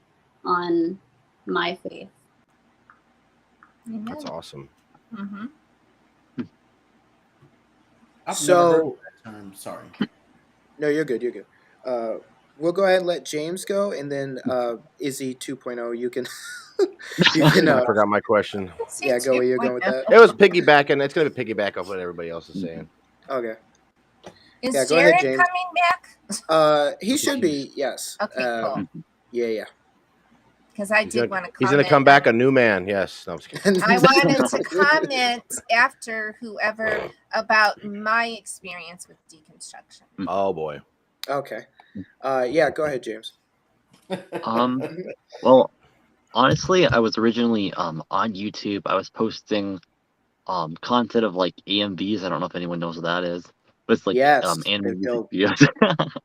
on my faith. That's awesome. Mm-hmm. I've never heard that term. Sorry. No, you're good. You're good. We'll go ahead and let James go, and then Izzy 2.0. You can. I forgot my question. Yeah, go where you're going with that. It was piggybacking. It's going to piggyback off what everybody else is saying. Okay. Is Yeah, go ahead, Jared James. coming back? He should be. Yes. Okay, cool. Yeah. Because I did want to comment. He's going to come back a new man. Yes. No, I'm just kidding. I wanted to comment after whoever about my experience with deconstruction. Oh boy. Okay. Yeah. Go ahead, James. Well, honestly, I was originally on YouTube. I was posting content of like AMVs. I don't know if anyone knows what that is, but it's like Yes, anime they're music dope. videos.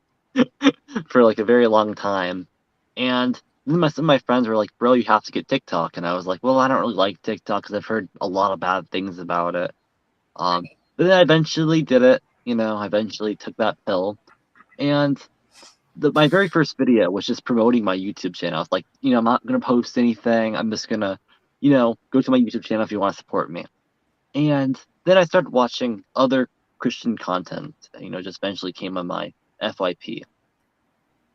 for like a very long time. And then some of my friends were like, "Bro, you have to get TikTok." And I was like, "Well, I don't really like TikTok because I've heard a lot of bad things about it." Right. But then I eventually did it. I eventually took that pill. And my very first video was just promoting my YouTube channel. I was like, I'm not gonna post anything. I'm just gonna, go to my YouTube channel if you want to support me. And then I started watching other Christian content. Just eventually came on my FYP.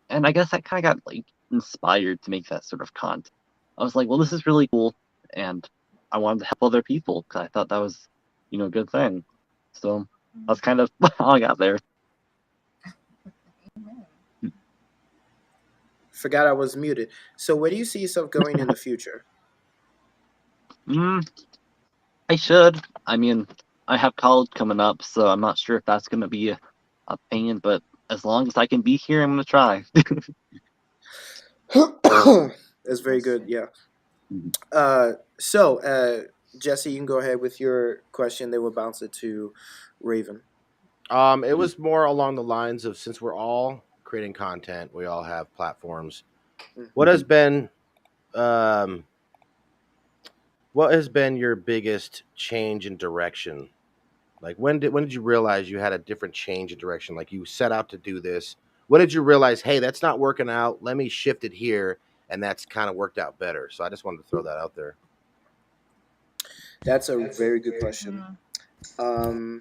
And I guess I kind of got like inspired to make that sort of content. I was like, well, this is really cool, and I wanted to help other people because I thought that was, a good thing. So that's kind of how I got there. Amen. Forgot I was muted. So where do you see yourself going in the future? I should. I mean, I have college coming up, so I'm not sure if that's going to be a pain, but as long as I can be here, I'm going to try. That's very good. Yeah. Mhm. So, Jesse, you can go ahead with your question. They will bounce it to Raven. It was more along the lines of, since we're all creating content, we all have platforms. What has been your biggest change in direction? Like when did you realize you had a different change in direction? Like you set out to do this. When did you realize, hey, that's not working out? Let me shift it here, and that's kind of worked out better. So I just wanted to throw that out there. That's a very good question. Mm.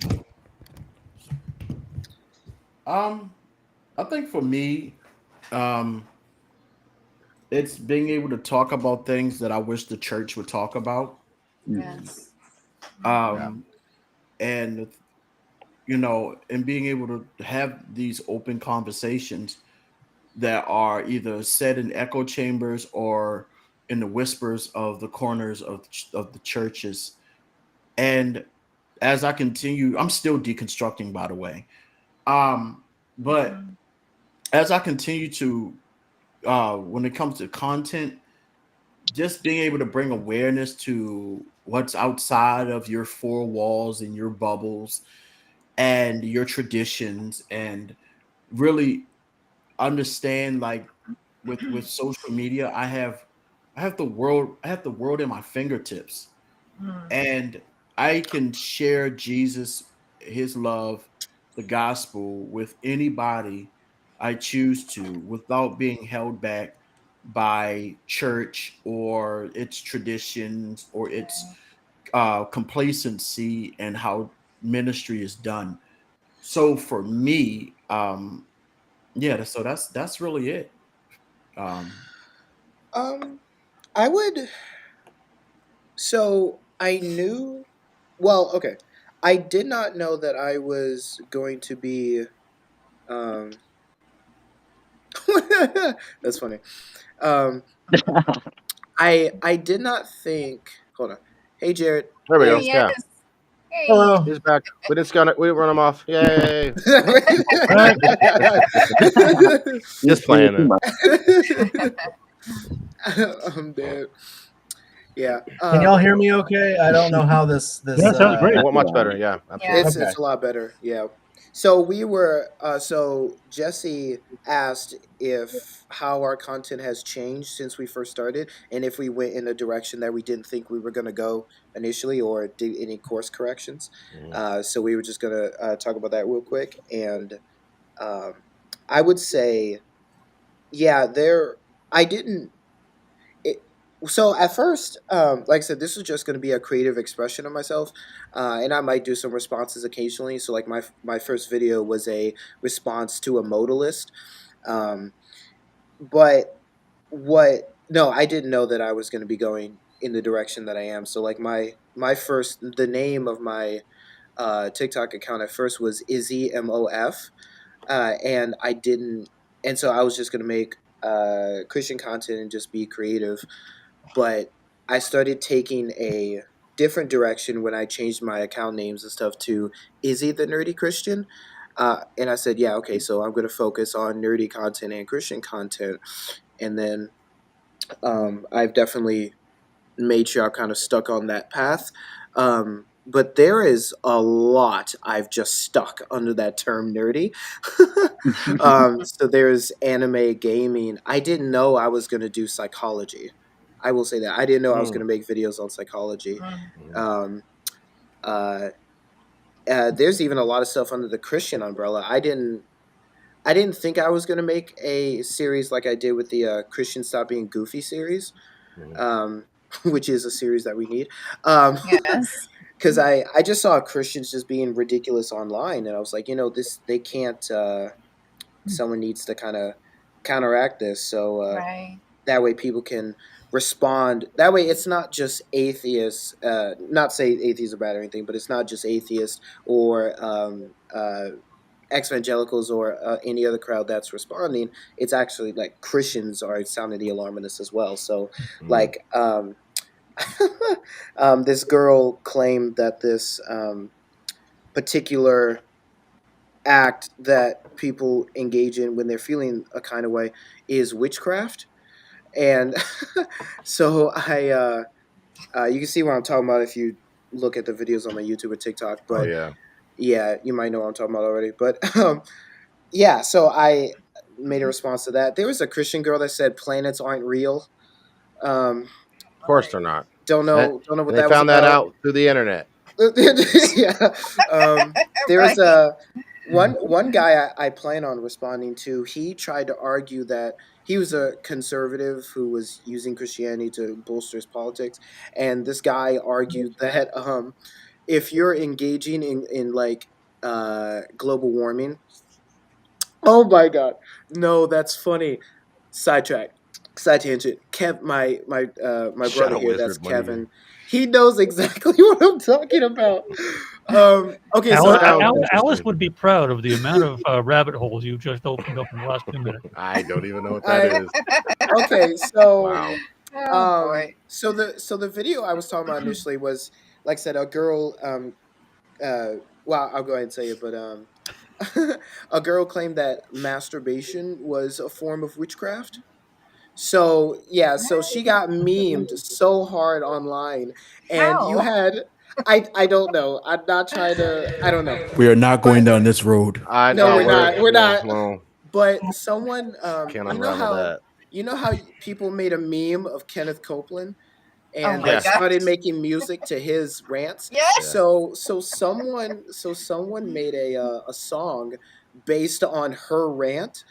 I think for me, it's being able to talk about things that I wish the church would talk about. Yes. And and being able to have these open conversations that are either said in echo chambers or in the whispers of the corners of the churches. And as I continue, I'm still deconstructing, by the way. But Mhm. as I continue to, when it comes to content, just being able to bring awareness to what's outside of your four walls and your bubbles and your traditions, and really understand, like, with social media, I have the world in my fingertips, Mm. and I can share Jesus, his love, the gospel with anybody I choose to without being held back by church or its traditions or its complacency and how ministry is done. So for me, yeah, so that's really it. Um, I would. So I knew. Well, okay. I did not know that I was going to be. Um, that's funny. Um, I did not think. Hold on. Hey, Jared. There we There go. he Yeah, is. Hey. Hello. he's back. We didn't scan it. We run him off. Yay! Just playing it. I'm dead. Yeah. Can y'all hear me okay? I don't know how this Yeah, sounds great. Well, much better. Yeah, absolutely. It's Okay. it's a lot better. Yeah. So we were so Jesse asked if how our content has changed since we first started, and if we went in a direction that we didn't think we were going to go initially, or do any course corrections. So we were just going to talk about that real quick, and um, I would say, yeah, there. I didn't. It, so at first, like I said, this is just going to be a creative expression of myself, and I might do some responses occasionally. So like my first video was a response to a modalist, um, but what? No, I didn't know that I was going to be going in the direction that I am. So like the name of my TikTok account at first was Izzy MOF, and I didn't, and so I was just going to make Christian content and just be creative, but I started taking a different direction when I changed my account names and stuff to Izzy the Nerdy Christian. And I said, yeah, okay, so I'm going to focus on nerdy content and Christian content. And then I've definitely made sure I've kind of stuck on that path. but there is a lot I've just stuck under that term nerdy. So there's anime, gaming. I didn't know I was going to do psychology. I will say that I didn't know I was going to make videos on psychology. Mm. Um, uh, there's even a lot of stuff under the Christian umbrella. I didn't think I was going to make a series like I did with the Christian Stop Being Goofy series, um, which is a series that we need. Yes. Because I just saw Christians just being ridiculous online, and I was like, they can't. Someone needs to kind of counteract this, so Right. that way people can respond. That way, it's not just atheists. Not say atheists are bad or anything, but it's not just atheists or evangelicals or any other crowd that's responding. It's actually like Christians are sounding the alarm in this as well. So, like, this girl claimed that this particular act that people engage in when they're feeling a kind of way is witchcraft. And so you can see what I'm talking about if you look at the videos on my YouTube or TikTok. But yeah, you might know what I'm talking about already. But yeah, so I made a response to that. There was a Christian girl that said planets aren't real. Of course they're not. Don't know what and that they was found that about. out through the internet. Yeah. There's Right. one guy I plan on responding to. He tried to argue that he was a conservative who was using Christianity to bolster his politics, and this guy argued that if you're engaging in like global warming, oh my god, no, that's funny. Sidetrack, side tangent. My Shadow brother here, that's Wizard money. Kevin. He knows exactly what I'm talking about. Okay, so Alice would be proud of the amount of rabbit holes you just opened up in the last 2 minutes. I don't even know what that is. Okay, so Wow. Oh boy. so the video I was talking about initially was, like I said, a girl. Well, I'll go ahead and say it, but a girl claimed that masturbation was a form of witchcraft. So yeah, so she got memed so hard online, and you How? had I don't know. I'm not trying to. I don't know. We are not going down this road. No, we're not. We're not. No, But someone, can't unravel that. you know how people made a meme of Kenneth Copeland and Oh my like gosh. started making music to his rants. Yes. So someone made a song based on her rant.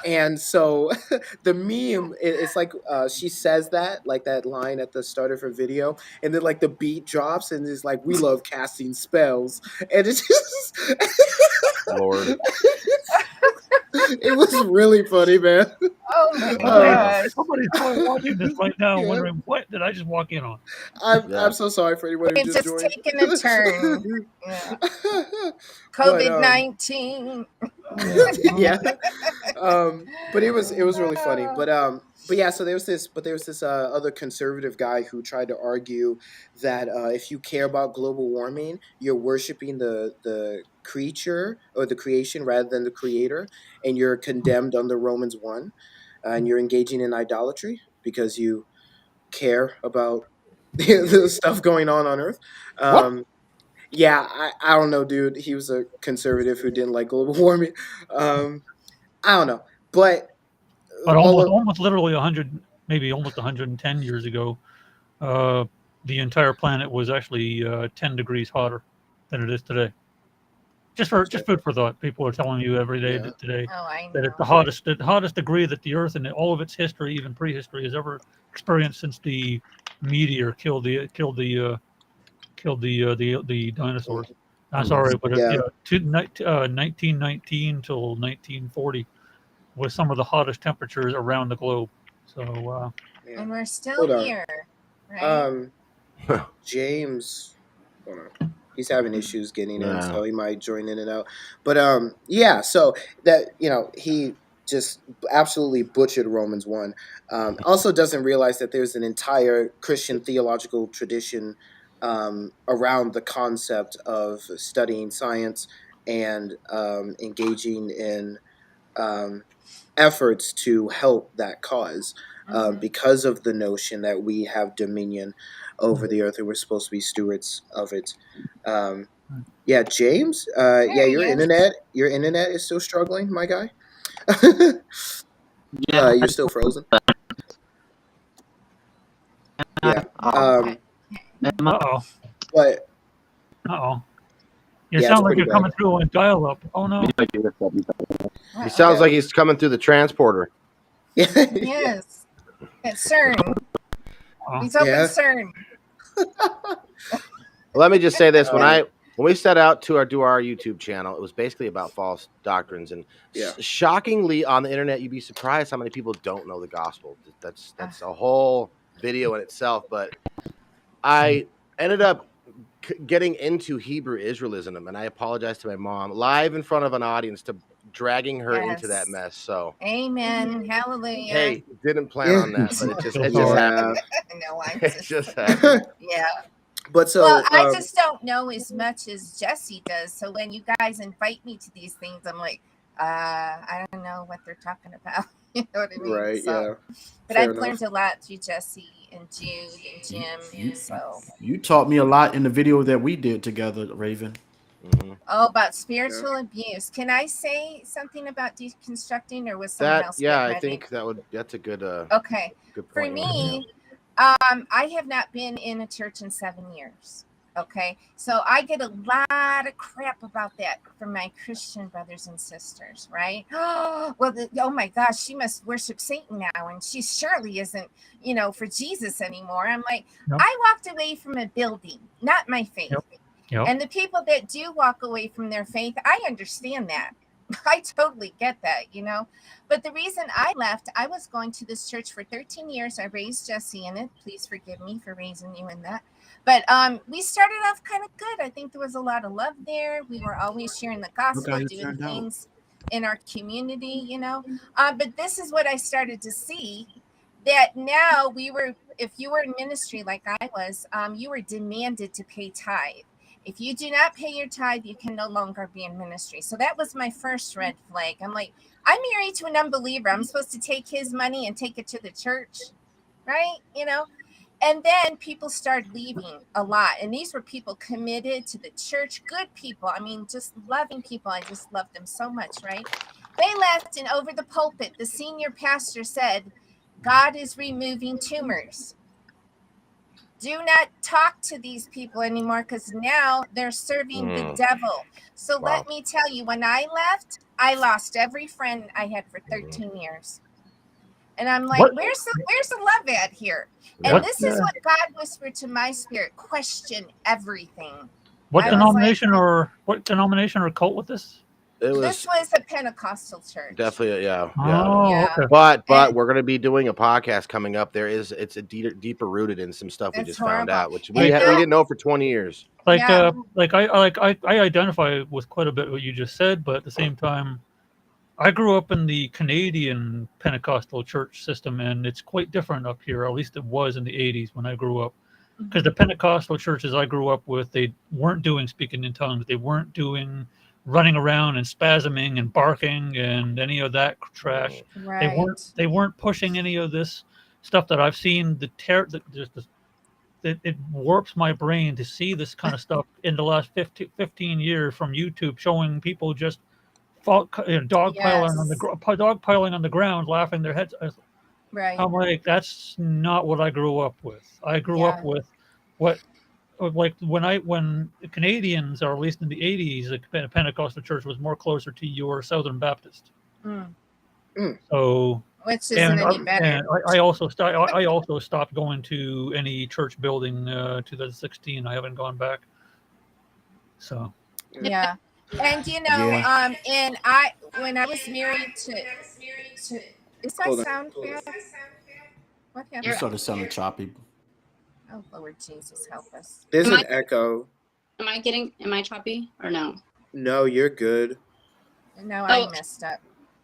And so the meme, it's like she says that, like that line at the start of her video, and then like the beat drops, and it's like, "We love casting spells," and it's just Lord. it was really funny, man. Oh my gosh. Somebody's probably watching this right now, Yeah. wondering what did I just walk in on? I'm so sorry for anyone who It's just just joined. taking a turn. Yeah. But, COVID-19. yeah. But it was really funny. But yeah, so there was this other conservative guy who tried to argue that if you care about global warming, you're worshiping the creature or the creation rather than the creator, and you're condemned under Romans 1, and you're engaging in idolatry because you care about the stuff going on Earth. Yeah, I don't know, dude. He was a conservative who didn't like global warming. I don't know, but But all of- almost literally 100, maybe almost 110 years ago, the entire planet was actually 10 degrees hotter than it is today. Just food for thought. People are telling you every day that today Oh, I that it's know. the hottest degree that the Earth in all of its history, even prehistory, has ever experienced since the meteor killed the dinosaurs. I'm sorry, but Yeah. 1919 till 1940 was some of the hottest temperatures around the globe. So yeah. And we're still Hold on. here. Right? James, hold on. He's having issues getting in, Yeah. so he might join in and out. But yeah, so that he just absolutely butchered Romans 1. Also doesn't realize that there's an entire Christian theological tradition around the concept of studying science and engaging in efforts to help that cause. Mhm. because of the notion that we have dominion over the earth and we're supposed to be stewards of it. Um, yeah, James. There Yeah, he is. your internet is still struggling, my guy. Yeah. You're still frozen. Yeah. Um, am I- Uh-oh. But Uh-oh. You yeah, it's sound like pretty you're bad. coming through on dial-up. Oh, no. maybe I do this, that'll be better. He sounds Yeah. like he's coming through the transporter. Yeah. Yes. At CERN. Oh. He's up Yeah. at CERN. Let me just say this: when Um, we set out to do our YouTube channel, it was basically about false doctrines, and Yeah. shockingly, on the internet, you'd be surprised how many people don't know the gospel. That's a whole video in itself. But I ended up getting into Hebrew Israelism, and I apologize to my mom live in front of an audience to dragging her into that Yes. mess. So Amen. Hallelujah. hey, didn't plan Yeah. on that, but it just Yeah. happened. No, I'm It just just happened. yeah. But so Well, I just don't know as much as Jesse does. So when you guys invite me to these things, I'm like, I don't know what they're talking about. You know what I mean? right, So, yeah. but Fair I've learned enough. a lot through Jesse and Jude and Jim. So, You taught me a lot in the video that we did together, Raven. Mhm. oh, about spiritual abuse. Can I say something about deconstructing, or was someone That else? yeah, getting I ready? think that's a good Okay. good For point. you bring me, I have not been in a church in 7 years. Okay. So I get a lot of crap about that from my Christian brothers and sisters, right? Oh, well, oh my gosh, she must worship Satan now, and she surely isn't, for Jesus anymore. I'm like, Yep. I walked away from a building, not my faith. Yep. Yep. And the people that do walk away from their faith, I understand that. I totally get that, But the reason I left, I was going to this church for 13 years. I raised Jesse in it. Please forgive me for raising you in that. But we started off kind of good. I think there was a lot of love there. We were always sharing the gospel, you doing turned out. things in our community, But this is what I started to see, that now if you were in ministry like I was, you were demanded to pay tithe. If you do not pay your tithe, you can no longer be in ministry. So that was my first red flag. I'm like, I'm married to an unbeliever. I'm supposed to take his money and take it to the church, right? And then people started leaving a lot. And these were people committed to the church, good people. I mean, just loving people. I just loved them so much, right? They left, and over the pulpit, the senior pastor said, God is removing tumors. Do not talk to these people anymore, because now they're serving the devil. So Wow. let me tell you, when I left, I lost every friend I had for 13 years. And I'm like, What- where's the love at here? And What, this is what God whispered to my spirit: question everything. what I was denomination or cult was this? It was This was a Pentecostal church. definitely yeah. Oh, Yeah. okay. But And- we're going to be doing a podcast coming up. It's deeper rooted in some stuff we It's just found horrible. out, which And we that- didn't know for 20 years. Yeah. I identify with quite a bit what you just said, but at the same time, I grew up in the Canadian Pentecostal church system, and it's quite different up here. At least it was in the 80s when I grew up. Because the Pentecostal churches I grew up with, they weren't doing speaking in tongues. They weren't doing running around and spasming and barking and any of that trash. Right. They weren't pushing any of this stuff that I've seen. It warps my brain to see this kind of stuff in the last 15 years from YouTube, showing people just dogpiling on the ground, laughing their heads. Right. I'm like, that's not what I grew up with. I grew up with what, like when the Canadians, or at least in the 80s, the Pentecostal church was more closer to your Southern Baptist. So, which isn't any better. And I also stopped going to any church building 2016. I haven't gone back. So. Yeah. And and when I was married to is my sound bad? What happened? You started sounding choppy. Oh Lord Jesus, help us. There's an echo. Am I choppy or no? No, you're good. No, I messed up.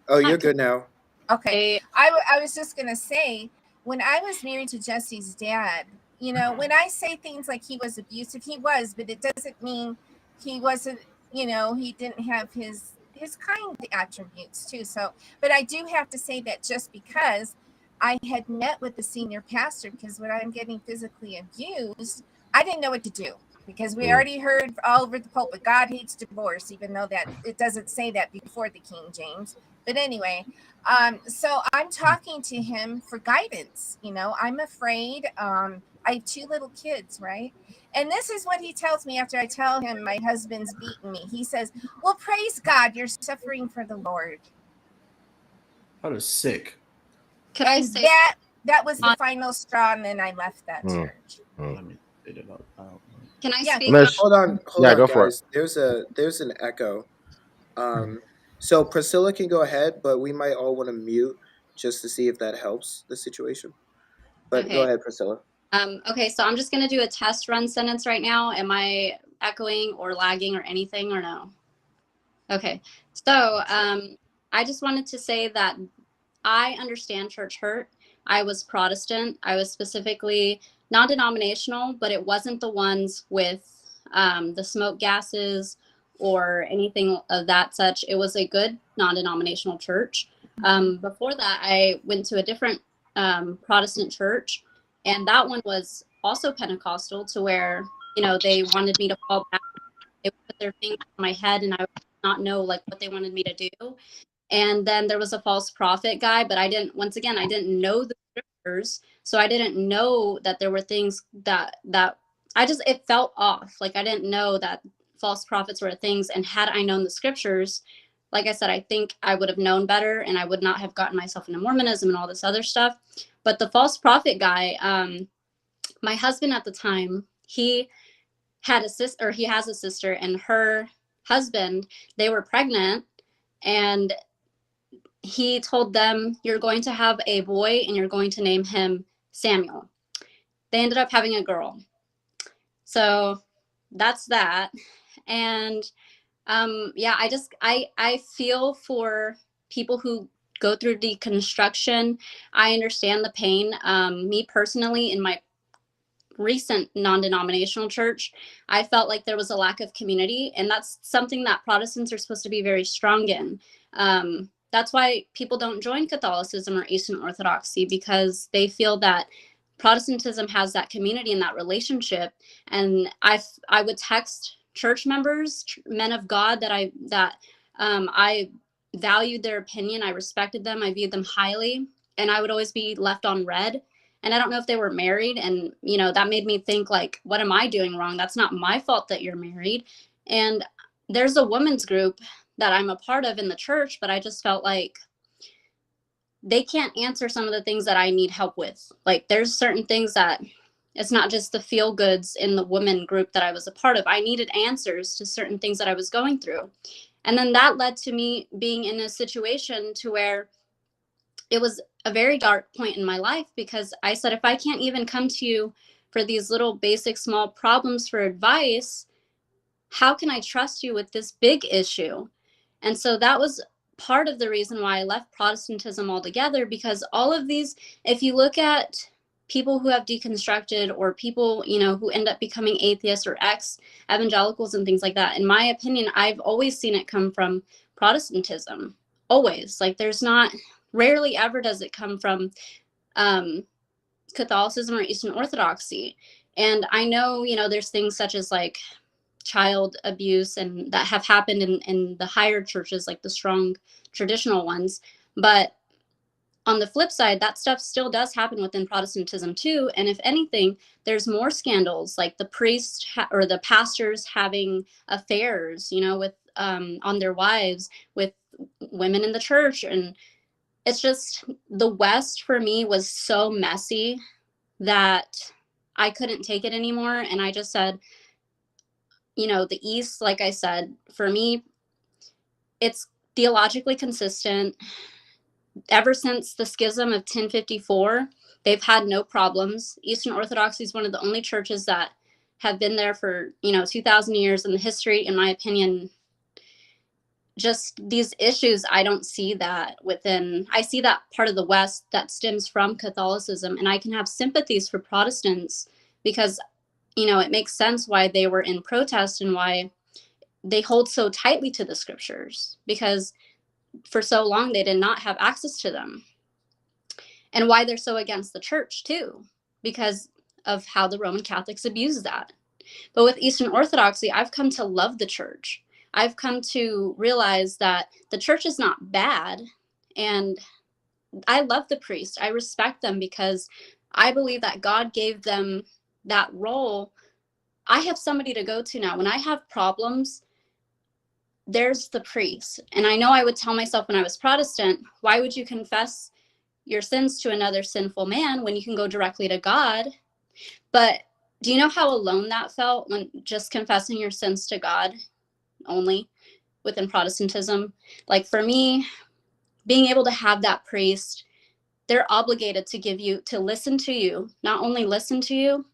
Oh, you're good now. Okay. I was just gonna say, when I was married to Jesse's dad, when I say things like he was abusive, he was, but it doesn't mean he wasn't, he didn't have his kind attributes too. So, but I do have to say that just because I had met with the senior pastor, because when I'm getting physically abused, I didn't know what to do, because we already heard all over the pulpit, God hates divorce, even though that it doesn't say that before the King James. But anyway, so I'm talking to him for guidance. I'm afraid. I have 2 little kids, right? And this is what he tells me after I tell him my husband's beaten me. He says, well, praise God, you're suffering for the Lord. That is sick. Could I And say that was the final straw, and then I left that church. Let me fade it up. Can I Yeah. speak? Hold on, go for guys. There's an echo. So Priscilla can go ahead, but we might all want to mute just to see if that helps the situation. But go Okay. ahead, Priscilla. Okay, so I'm just going to do a test run sentence right now. Am I echoing or lagging or anything, or no? Okay, so I just wanted to say that I understand church hurt. I was Protestant. I was specifically non-denominational, but it wasn't the ones with the smoke gases or anything of that such. It was a good non-denominational church. Before that, I went to a different Protestant church, and that one was also Pentecostal, to where, they wanted me to fall back. They would put their finger on my head, and I would not know like what they wanted me to do. And then there was a false prophet guy, but I didn't know the scriptures. So I didn't know that there were things that it felt off. Like, I didn't know that false prophets were things. And had I known the scriptures, like I said, I think I would have known better, and I would not have gotten myself into Mormonism and all this other stuff. But the false prophet guy, my husband at the time, he has a sister, and her husband, they were pregnant, and he told them, you're going to have a boy and you're going to name him Samuel. They ended up having a girl. So that's that. And I feel for people who go through deconstruction. I understand the pain. Me personally, in my recent non-denominational church, I felt like there was a lack of community, and that's something that Protestants are supposed to be very strong in. That's why people don't join Catholicism or Eastern Orthodoxy, because they feel that Protestantism has that community and that relationship. And I would text church members, men of God, that I valued their opinion, I respected them, I viewed them highly, and I would always be left on red. And I don't know if they were married, and that made me think, like, what am I doing wrong? That's not my fault that you're married. And there's a women's group that I'm a part of in the church, but I just felt like they can't answer some of the things that I need help with. Like, there's certain things that it's not just the feel goods in the women group that I was a part of. I needed answers to certain things that I was going through. And then that led to me being in a situation to where it was a very dark point in my life, because I said, if I can't even come to you for these little basic small problems for advice, how can I trust you with this big issue? And so that was part of the reason why I left Protestantism altogether, because all of these, if you look at people who have deconstructed, or people, who end up becoming atheists or ex-evangelicals and things like that, in my opinion, I've always seen it come from Protestantism. Always. Like, rarely ever does it come from Catholicism or Eastern Orthodoxy. And I know, there's things such as like child abuse and that have happened in the higher churches, like the strong traditional ones. But on the flip side, that stuff still does happen within Protestantism too. And if anything, there's more scandals, like the priests or the pastors having affairs, with on their wives, with women in the church. And it's just, the West for me was so messy that I couldn't take it anymore. And I just said, the East, like I said, for me, it's theologically consistent. Ever since the schism of 1054, they've had no problems. Eastern Orthodoxy is one of the only churches that have been there for, 2,000 years in the history, in my opinion. Just these issues, I don't see that I see that part of the West that stems from Catholicism, and I can have sympathies for Protestants, because, it makes sense why they were in protest and why they hold so tightly to the scriptures, because for so long they did not have access to them. and why they're so against the church too, because of how the Roman Catholics abuse that. But with Eastern Orthodoxy, I've come to love the church. I've come to realize that the church is not bad. And I love the priest. I respect them because I believe that God gave them that role. I have somebody to go to now. When I have problems, there's the priest. And I know I would tell myself when I was Protestant, why would you confess your sins to another sinful man when you can go directly to God? But do you know how alone that felt when just confessing your sins to God only within Protestantism? Like for me, being able to have that priest, they're obligated to give you, to listen to you, not only listen to you,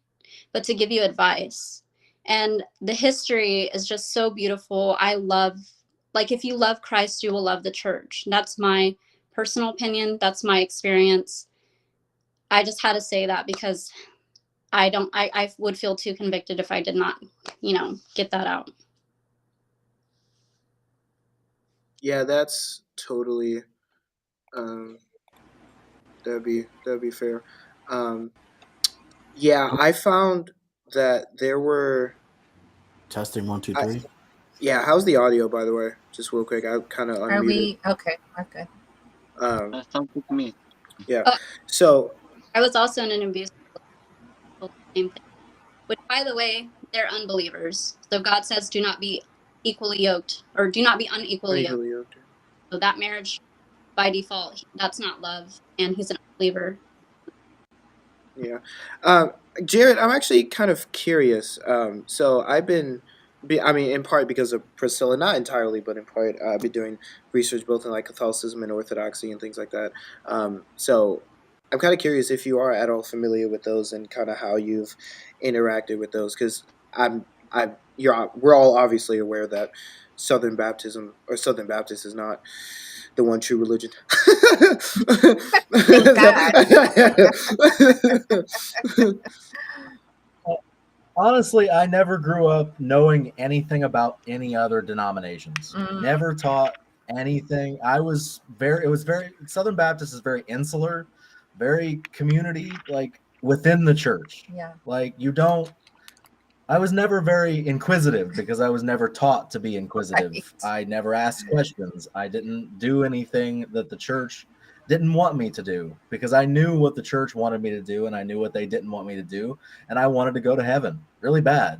but to give you advice. And the history is just so beautiful. I love, like, if you love Christ, you will love the church. That's my personal opinion. That's my experience. I just had to say that because I would feel too convicted if I did not, get that out. Yeah, that's totally, that'd be fair. Yeah, I found that there were. Testing 1, 2, I, 3. yeah, how's the audio, by the way? Just real quick, I kind of Are unmuted. we okay? Okay. That sounds good to me. Yeah. So I was also in an abusive relationship, same thing. Which, by the way, they're unbelievers. So God says, do not be equally yoked, or do not be unequally yoked. unequally yoked. So that marriage, by default, that's not love, and he's an unbeliever. Yeah. Jared, I'm actually kind of curious. So I've been, I mean, in part because of Priscilla, not entirely, but in part, I've been doing research both in like Catholicism and Orthodoxy and things like that. So I'm kind of curious if you are at all familiar with those and kind of how you've interacted with those, because we're all obviously aware that Southern Baptist is not the one true religion. Honestly, I never grew up knowing anything about any other denominations. Never taught anything. Southern Baptist is very insular, very community, like within the church. Yeah. Like I was never very inquisitive because I was never taught to be inquisitive. Right. I never asked questions. I didn't do anything that the church didn't want me to do because I knew what the church wanted me to do and I knew what they didn't want me to do. And I wanted to go to heaven really bad.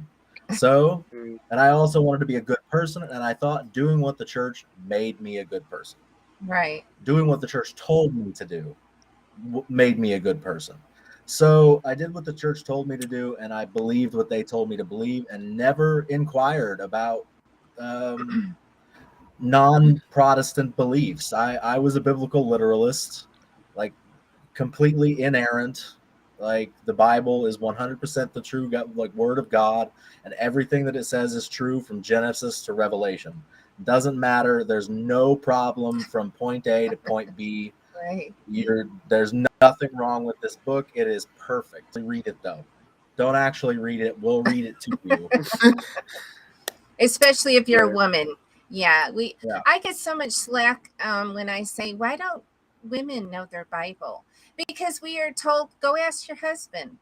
So, and I also wanted to be a good person. And I thought doing what the church made me a good person. Right. Doing what the church told me to do made me a good person. So I did what the church told me to do, and I believed what they told me to believe, and never inquired about non-Protestant beliefs. I was a biblical literalist, like completely inerrant. Like the Bible is 100% the true word of God, and everything that it says is true from Genesis to Revelation. Doesn't matter. There's no problem from point A to point B. Right. There's nothing wrong with this book. It is perfect. Read it though. Don't actually read it. We'll read it to you. Especially if you're a woman. Yeah. Yeah. I get so much slack when I say, why don't women know their Bible? Because we are told, go ask your husband.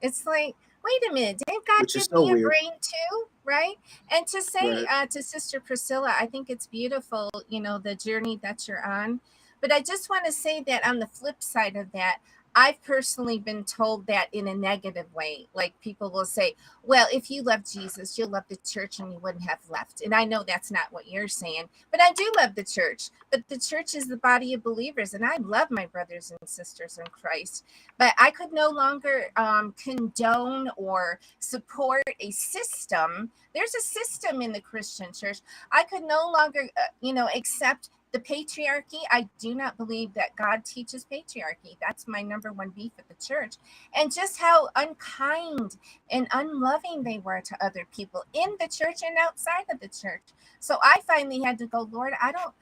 It's like, wait a minute, didn't God give me a brain too? Right? And to say to Sister Priscilla, I think it's beautiful, the journey that you're on. But I just want to say that on the flip side of that, I've personally been told that in a negative way. Like people will say, well, if you love Jesus, you'll love the church and you wouldn't have left. And I know that's not what you're saying, but I do love the church. But the church is the body of believers. And I love my brothers and sisters in Christ. But I could no longer condone or support a system. There's a system in the Christian church. I could no longer, accept the patriarchy. I do not believe that God teaches patriarchy. That's my number one beef at the church. And just how unkind and unloving they were to other people in the church and outside of the church. So I finally had to go, Lord, I don't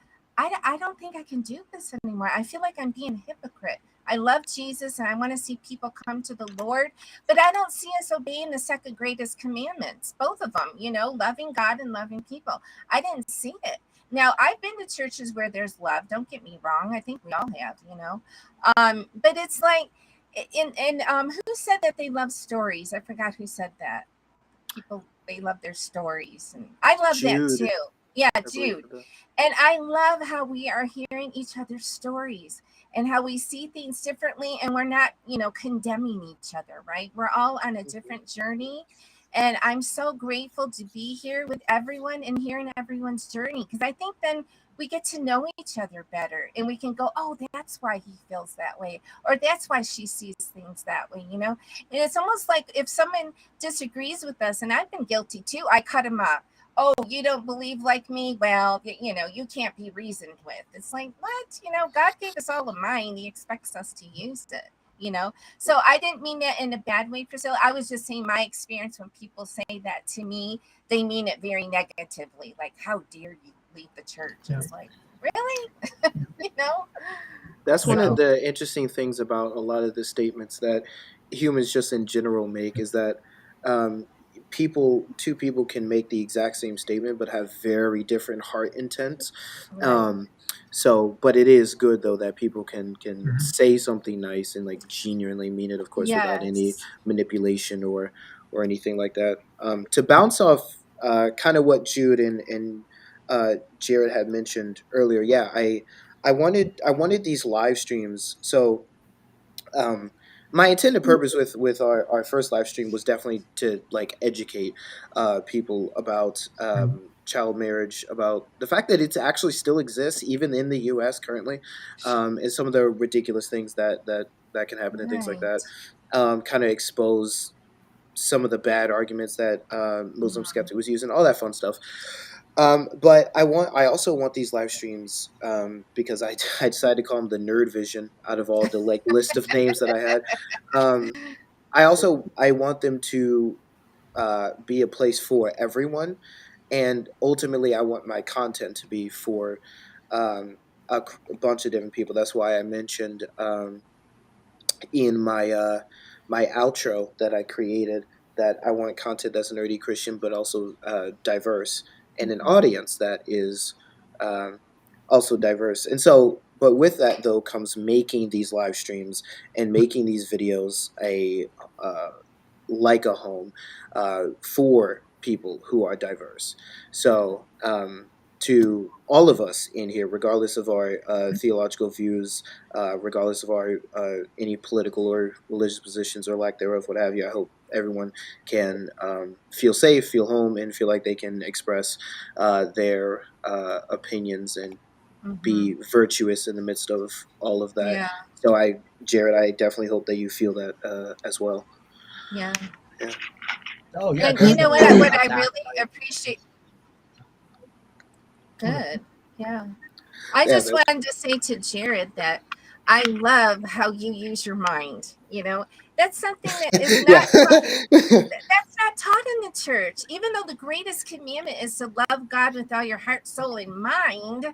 think I can do this anymore. I feel like I'm being a hypocrite. I love Jesus and I want to see people come to the Lord, but I don't see us obeying the second greatest commandments, both of them, loving God and loving people. I didn't see it. Now, I've been to churches where there's love. Don't get me wrong. I think we all have, but it's like, who said that they love stories? I forgot who said that. People, they love their stories, and I love that Jude, too. Yeah, I believe. Jude. And I love how we are hearing each other's stories and how we see things differently, and we're not, condemning each other, right? We're all on a different journey. And I'm so grateful to be here with everyone and hearing everyone's journey, because I think then we get to know each other better, and we can go, oh, that's why he feels that way, or that's why she sees things that way, And it's almost like if someone disagrees with us, and I've been guilty too, I cut them off. Oh, you don't believe like me? Well, you can't be reasoned with. It's like, what? God gave us all a mind. He expects us to use it, So I didn't mean that in a bad way, Priscilla. I was just saying my experience when people say that to me, they mean it very negatively. Like, how dare you leave the church? It's like, really? That's one So, of the interesting things about a lot of the statements that humans just in general make, is that um, two people can make the exact same statement but have very different heart intents. right. But it is good though that people can say something nice and like genuinely mean it, of course, without any Yes. manipulation or anything like that. To bounce off kind of what Jude and Jared had mentioned earlier, yeah, I wanted these live streams. So um, my intended purpose with our first live stream was definitely to like educate people about child marriage, about the fact that it actually still exists even in the U.S. currently, and some of the ridiculous things that can happen and things like that. Right. Kind of expose some of the bad arguments that Muslim skeptic was using, all that fun stuff. But I also want these live streams because I decided to call them the Nerd Vision out of all the like list of names that I had. Um, I want them to be a place for everyone, and ultimately I want my content to be for um, a bunch of different people. That's why I mentioned in my outro that I created that I want content that's nerdy Christian but also diverse, and an audience that is um, also diverse. And so, but with that though comes making these live streams and making these videos a uh, like a home for people who are diverse. So, to all of us in here, regardless of our theological views, regardless of our any political or religious positions or lack thereof, what have you, I hope everyone can feel safe, feel home, and feel like they can express their opinions and be virtuous in the midst of all of that. Yeah. So, Jared, I definitely hope that you feel that as well. Yeah. Yeah. Oh yeah, And you know what? What I That- really appreciate. Good. Yeah. I Yeah, just wanted to say to Jared that I love how you use your mind. That's something that is yeah. that's not taught in the church. Even though the greatest commandment is to love God with all your heart, soul, and mind,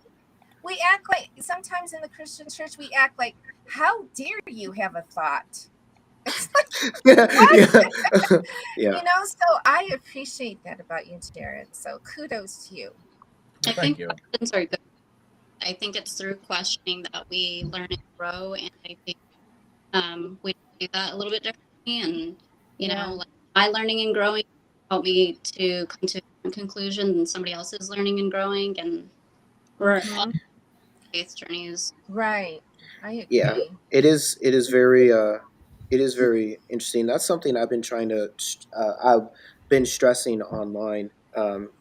we act like sometimes in the Christian church we act like, how dare you have a thought? It's like, what? Yeah. So I appreciate that about you, Jared. So kudos to you. I Thank think you. questions are good. I think it's through questioning that we learn and grow, and I think we do that a little bit differently. And like my learning and growing helped me to come to a different conclusion than somebody else's learning and growing, and we're all faith journeys. Right. I agree. Yeah. It is very interesting. That's something I've been trying to I've been stressing online.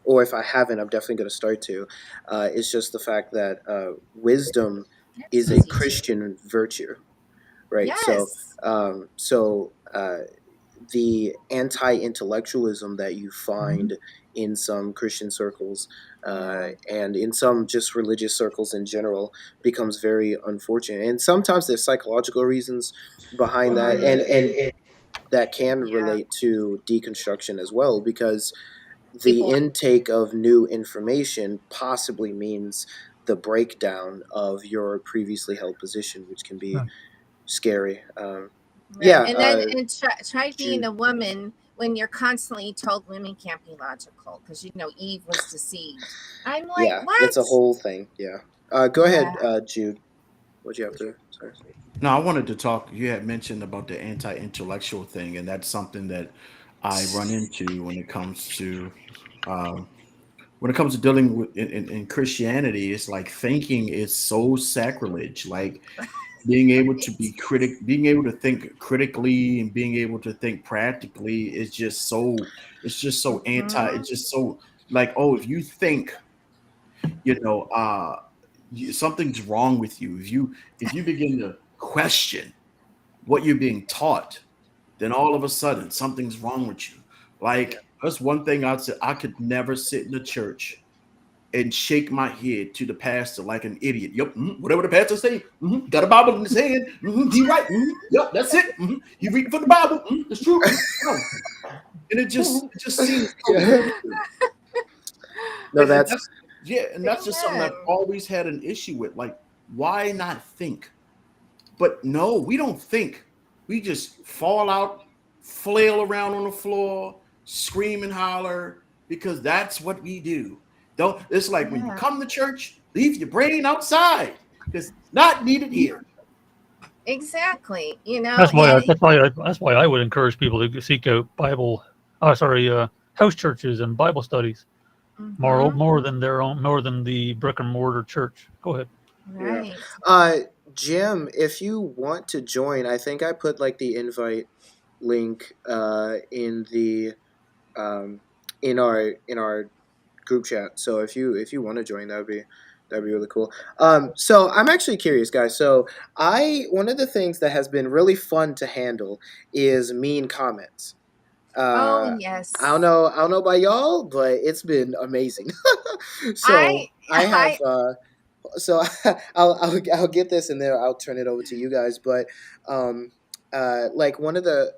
Or if I haven't, I'm definitely going to start to. It's just the fact that wisdom That's is a easy too. Christian virtue, right? So, Yes. the anti-intellectualism that you find in some Christian circles and in some just religious circles in general becomes very unfortunate. And sometimes there's psychological reasons behind that, and that can relate to deconstruction as well, because the People intake of new information possibly means the breakdown of your previously held position, which can be scary. Right. Yeah, And then try being Jude. a woman when you're constantly told women can't be logical because Eve was deceived. I'm like, Yeah, what? it's a whole thing. Yeah. Go ahead, Yeah. Jude. What'd you have to say? No, I wanted to talk. You had mentioned about the anti-intellectual thing, and that's something that I run into when it comes to dealing with in Christianity. It's like thinking is so sacrilege. Like being able to being able to think critically and being able to think practically is just so. It's just so anti. It's just so like, oh, if you think, you know, something's wrong with you. If you begin to question what you're being taught, then all of a sudden something's wrong with you. Like that's one thing I'd say. I could never sit in a church and shake my head to the pastor like an idiot. Yep, whatever the pastor say. Got a Bible in his hand. He right. Yep, that's it. He reading from the Bible. It's true. No. And it just seems so weird. No, And that's that's just something I've always had an issue with. Like, why not think? But no, we don't think. We just fall out, flail around on the floor, scream and holler, because that's what we do. Don't. It's like when you come to church, leave your brain outside because it's not needed here. Exactly. That's why I would encourage people to seek out house churches and Bible studies more than the brick and mortar church. Go ahead. Right. Jim, if you want to join, I think I put like the invite link in the in our group chat. So if you want to join, that'd be really cool. So I'm actually curious, guys. So one of the things that has been really fun to handle is mean comments. Oh yes. I don't know about y'all, but it's been amazing. So I have so I'll get this and then I'll turn it over to you guys. But like one of the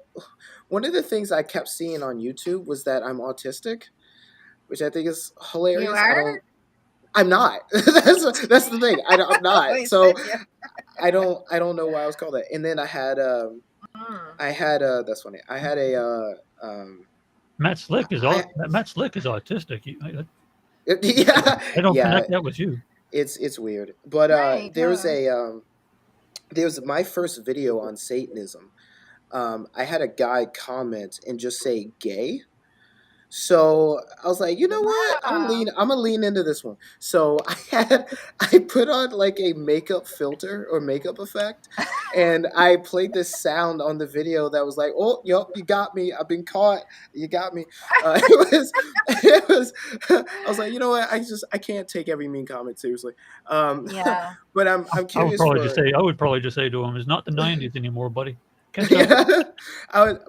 things I kept seeing on YouTube was that I'm autistic, which I think is hilarious. You are? I'm not. that's the thing. I'm not. So I don't know why I was called that. And then I had that's funny. I had a Matt Slick is autistic. yeah. I don't connect that with you. It's weird. But there's my first video on Satanism. I had a guy comment and just say gay. So I was like, you know what? I'm gonna lean into this one. So I put on like a makeup filter or makeup effect, and I played this sound on the video that was like, "Oh, yep, you got me. I've been caught. You got me." It was. I was like, you know what? I can't take every mean comment seriously. Yeah. But I'm curious. I would probably just say to him, "It's not the '90s anymore, buddy." Yeah,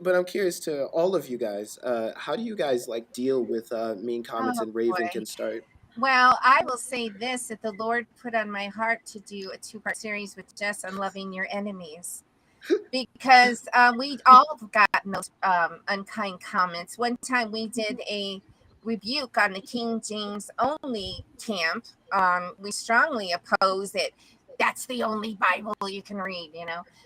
but I'm curious to all of you guys. How do you guys like deal with mean comments? And Raven can start. Well, I will say this: that the Lord put on my heart to do a 2-part series with Jess on loving your enemies, because we all have gotten those unkind comments. One time we did a rebuke on the King James only camp. We strongly oppose it. That's the only Bible you can read,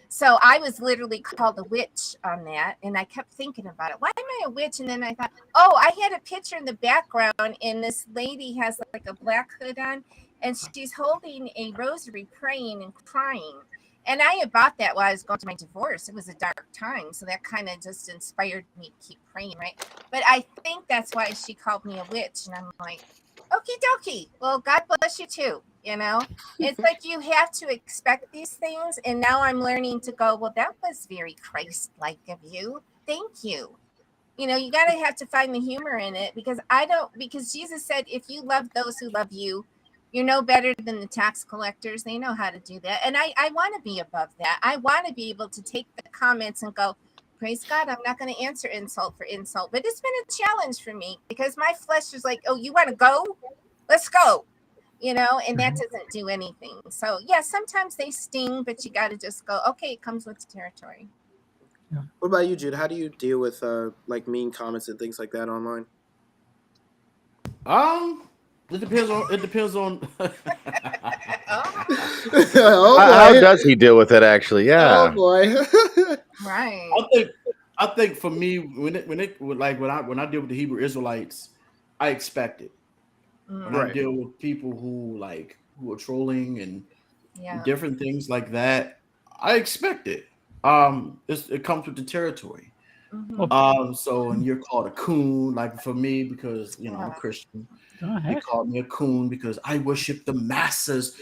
So I was literally called a witch on that. And I kept thinking about it. Why am I a witch? And then I thought, I had a picture in the background. And this lady has like a black hood on. And she's holding a rosary, praying and crying. And I had bought that while I was going to my divorce. It was a dark time. So that kind of just inspired me to keep praying, right? But I think that's why she called me a witch. And I'm like, okie dokie. Well, God bless you too. It's like you have to expect these things. And now I'm learning to go, well, that was very Christ-like of you. Thank you. You got to have to find the humor in it because Jesus said, if you love those who love you, you're no better than the tax collectors. They know how to do that. And I want to be above that. I want to be able to take the comments and go, praise God, I'm not going to answer insult for insult. But it's been a challenge for me because my flesh is like, oh, you want to go? Let's go. And that doesn't do anything. So, yeah, sometimes they sting, but you got to just go, okay, it comes with the territory. Yeah. What about you, Jude? How do you deal with like mean comments and things like that online? It depends on How does he deal with it actually? Yeah. Oh boy. Right. I think I think for me, when I deal with the Hebrew Israelites, I expect it. When I Right. deal with people who are trolling and Yeah. different things like that, I expect it. It comes with the territory. Mhm. So and you're called a coon, like for me, because I'm a Yeah. Christian. The They heck? called me a coon because I worship the masses,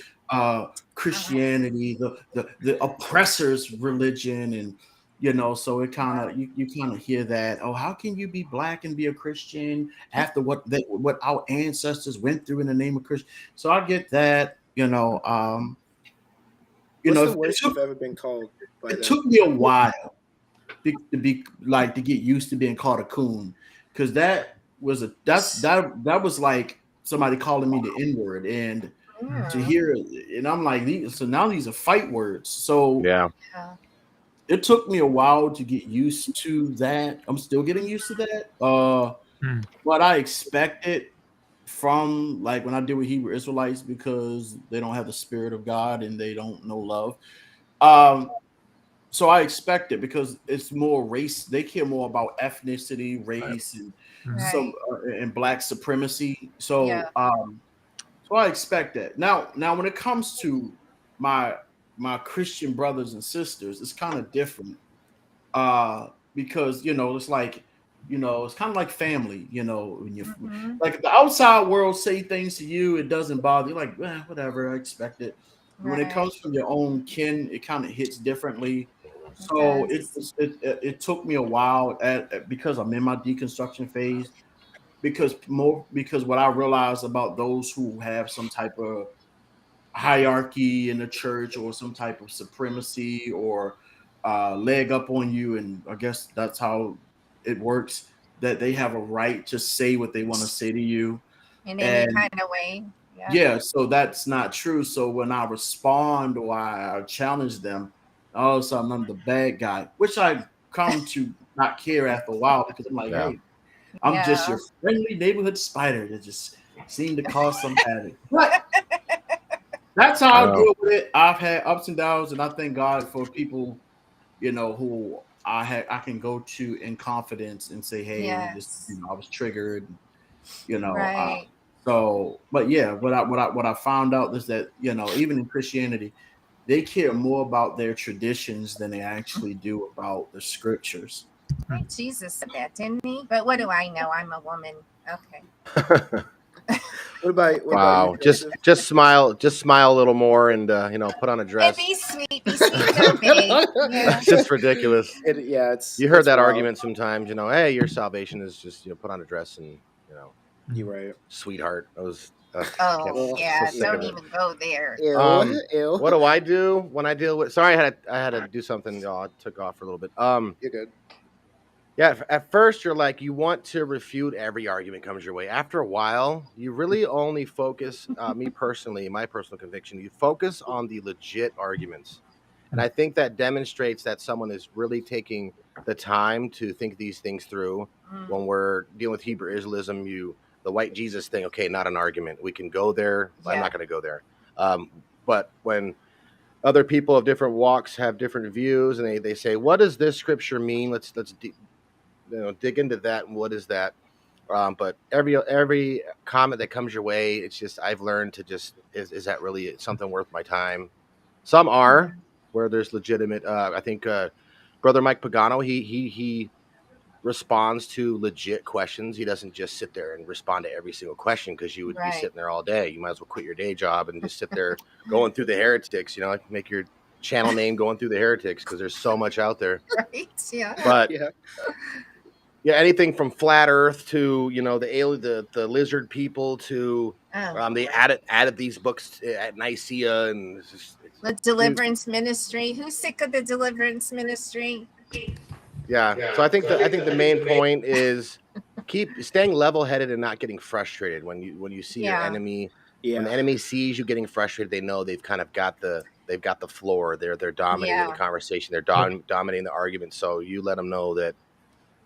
Christianity, the oppressors' religion, and so it kind of you kind of hear that. Oh, how can you be black and be a Christian after what our ancestors went through in the name of Christian? So I get that. What's the It worst took you've ever been called by it them? took me a while to get used to being called a coon, because that was like somebody calling me the N word, and to Mm. hear it, and I'm like, so now these are fight words. So Yeah. Yeah. it took me a while to get used to that. I'm still getting used to that. Hmm. But I expect it from like when I deal with Hebrew Israelites, because they don't have the spirit of God and they don't know love. Um, so I expect it because it's more race. They care more about ethnicity, race, and Right. and black supremacy. Yeah. So I expect that. Now when it comes to my my Christian brothers and sisters, it's kind of different. Because it's like it's kind of like family. When you Mhm. like the outside world say things to you, it doesn't bother you. Like whatever, I expect it. When it Right. comes from your own kin, it kind of hits differently. It So does. it took me a while because I'm in my deconstruction phase, because what I realized about those who have some type of hierarchy in the church or some type of supremacy or leg up on you, and I guess that's how it works, that they have a right to say what they want to say to you. In any And kind of way. Yeah. yeah, so that's not true. So when I respond or I challenge them, all of a sudden I'm the bad guy, which I come to not care after a while, because I'm like, Yeah. hey, I'm just Yeah. your friendly neighborhood spider that just seemed to cause some havoc. But that's how I I know. deal with it. I've had ups and downs, and I thank God for people, who I can go to in confidence and say, hey, this, Yes. I was triggered, you know. Right. But yeah, what I found out is that even in Christianity, they care more about their traditions than they actually do about the scriptures. I think Jesus said that, didn't he? But what do I know? I'm a woman. Okay. What about you, Wow. Just Joseph? just smile. Just smile a little more, and put on a And dress. be sweet. Be sweet and obey. Yeah. It's just ridiculous. Yeah, it's You heard it's that wild. argument sometimes. Hey, your salvation is just put on a dress and You're right. sweetheart. I was Oh, Oh, so yeah. sick of Don't it. even go there. Ew, ew. What do I do when I deal with? Sorry, I had to do something. Y'all, I took off for a little bit. You're good. Yeah. At first, you're like you want to refute every argument comes your way. After a while, you really only focus. Me personally, my personal conviction, you focus on the legit arguments, and I think that demonstrates that someone is really taking the time to think these things through. Mm. When we're dealing with Hebrew Israelism, the white Jesus thing. Okay, not an argument. We can go there. I'm Yeah. not going to go there. But when other people of different walks have different views, and they say, what does this scripture mean? Let's dig into that, and what is that. But every comment that comes your way, it's just I've learned to just is that really something worth my time? Some are, where there's legitimate. I think brother Mike Pagano, he responds to legit questions. He doesn't just sit there and respond to every single question, because you would be Right. sitting there all day. You might as well quit your day job and just sit there going through the heretics. Like make your channel name going through the heretics, because there's so much out there. Right. Yeah. But Yeah. yeah, anything from flat Earth to the alien, the lizard people to Oh, they added these books at Nicaea, and the deliverance ministry. Who's sick of the deliverance ministry? yeah. So I think the main point is keep staying level headed and not getting frustrated when you see your Yeah. enemy. Yeah. When the enemy sees you getting frustrated, they know they've kind of got the floor. They're dominating the Yeah. conversation. They're dominating the argument. So you let them know that,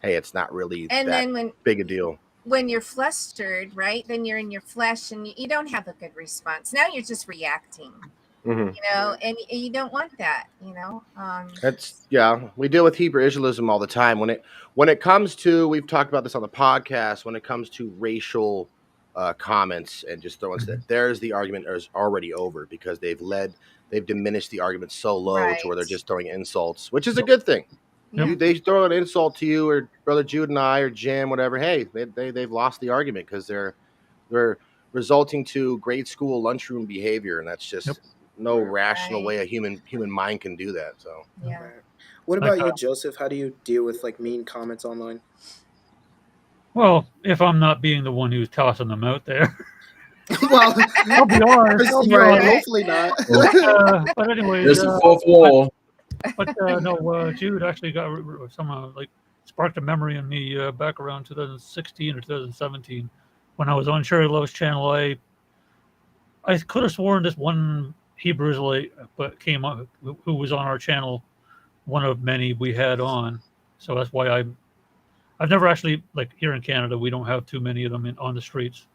hey, it's not really And that then big a deal. when you're flustered, right? Then you're in your flesh and you don't have a good response. Now you're just reacting. Mhm. you know, and you don't want that, you know. That's yeah. We deal with Hebrew Israelism all the time. When it comes to, we've talked about this on the podcast. When it comes to racial comments and just throwing stuff, there's the argument is already over because they've diminished the argument so low to where they're Right. just throwing insults, which is a good thing. Yeah. They throw an insult to you or Brother Jude and I or Jim, whatever. Hey, they've lost the argument because they're resulting to grade school lunchroom behavior, and that's just no rational way a human mind can do that. So Yeah. Right. What Like, about you, Joseph? How do you deal with like mean comments online? Well, if I'm not being the one who's tossing them out there, Well, I'll be honest. I'll be right, honest. hopefully not. But anyways, There's a fourth wall. but no, Jude actually got some like sparked a memory in me back around 2016 or 2017 when I was on Sherry Lowe's channel. I could have sworn this one Hebrew Israelite but came up who was on our channel, one of many we had on. So that's why I've never actually, like here in Canada, we don't have too many of them on the streets.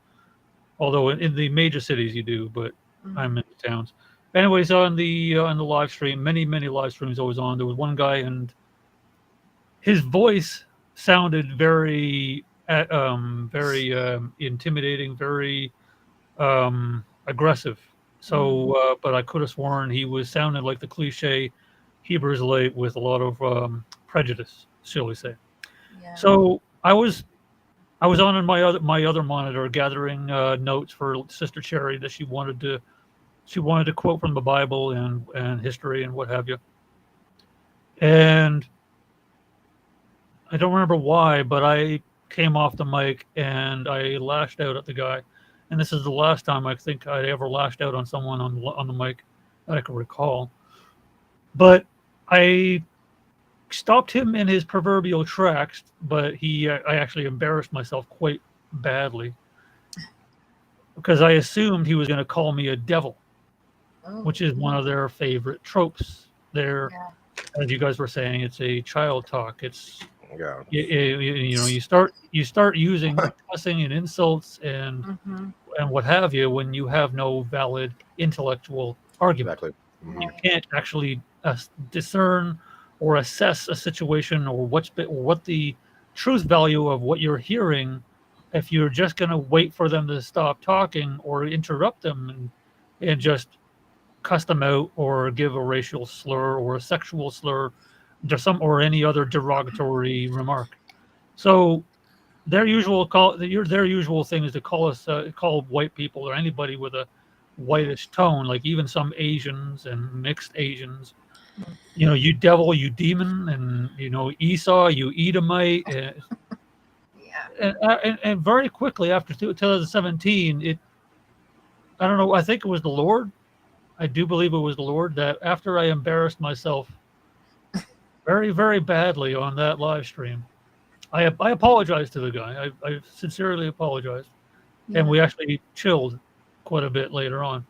Although in the major cities you do, but I'm in the towns. Anyways, on the live stream, many live streams I was on, there was one guy and his voice sounded very intimidating, very aggressive. So, but I could have sworn he was sounded like the cliche Hebrew Israelite with a lot of prejudice, shall we say? Yeah. So I was on my other monitor gathering notes for Sister Cherry that she wanted to quote from the Bible and history and what have you. And I don't remember why, but I came off the mic and I lashed out at the guy. And this is the last time I think I ever lashed out on someone on the mic that I can recall. But I stopped him in his proverbial tracks, but I actually embarrassed myself quite badly because I assumed he was going to call me a devil, which is one of their favorite tropes. As you guys were saying, it's a child talk. It's you start using cussing and insults and what have you when you have no valid intellectual argument. Exactly. You can't actually discern or assess a situation or what the truth value of what you're hearing if you're just going to wait for them to stop talking or interrupt them and just cuss them out or give a racial slur or a sexual slur or any other derogatory remark. So their usual thing is to call white people or anybody with a whitish tone, like even some Asians and mixed Asians, you devil, you demon, and Esau, you Edomite. And very quickly after 2017, I don't know, I think it was the Lord. I do believe it was the Lord that after I embarrassed myself very, very badly on that live stream, I apologized to the guy. I sincerely apologized. And we actually chilled quite a bit later on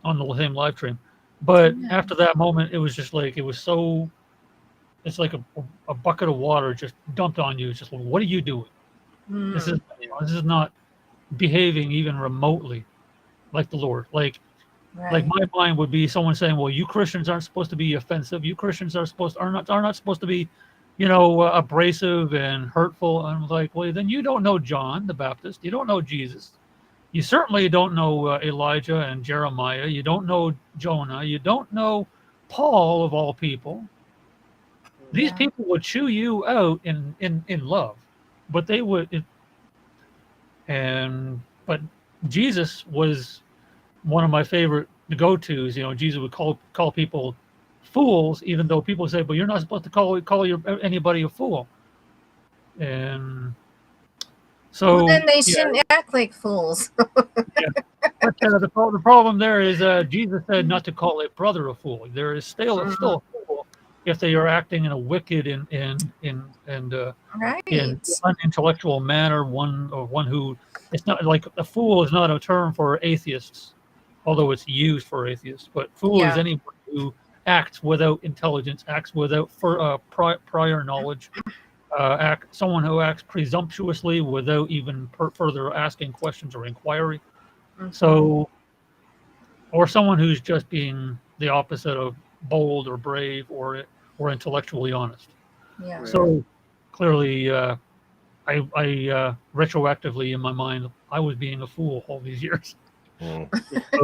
the same live stream. But after that moment, it was just like, it's like a bucket of water just dumped on you. It's just like, what are you doing? This is not behaving even remotely like the Lord. Like my mind would be someone saying, well, you Christians aren't supposed to be offensive. You Christians are not supposed to be, abrasive and hurtful. And I'm like, well, then you don't know John the Baptist. You don't know Jesus. You certainly don't know Elijah and Jeremiah. You don't know Jonah. You don't know Paul, of all people. These people would chew you out in love, but they would. But Jesus was one of my favorite go-tos. Jesus would call people fools, even though people say, "But you're not supposed to call anybody a fool." And so then they shouldn't act like fools. But the problem there is Jesus said not to call a brother a fool. There is still a fool if they are acting in a wicked and unintellectual manner. One who, it's not like a fool is not a term for atheists, although it's used for atheists. But fool is anyone who acts without intelligence, acts without prior knowledge. Someone who acts presumptuously without even further asking questions or inquiry. So or someone who's just being the opposite of bold or brave or intellectually honest. Yeah. Right. So clearly, I retroactively in my mind, I was being a fool all these years. So,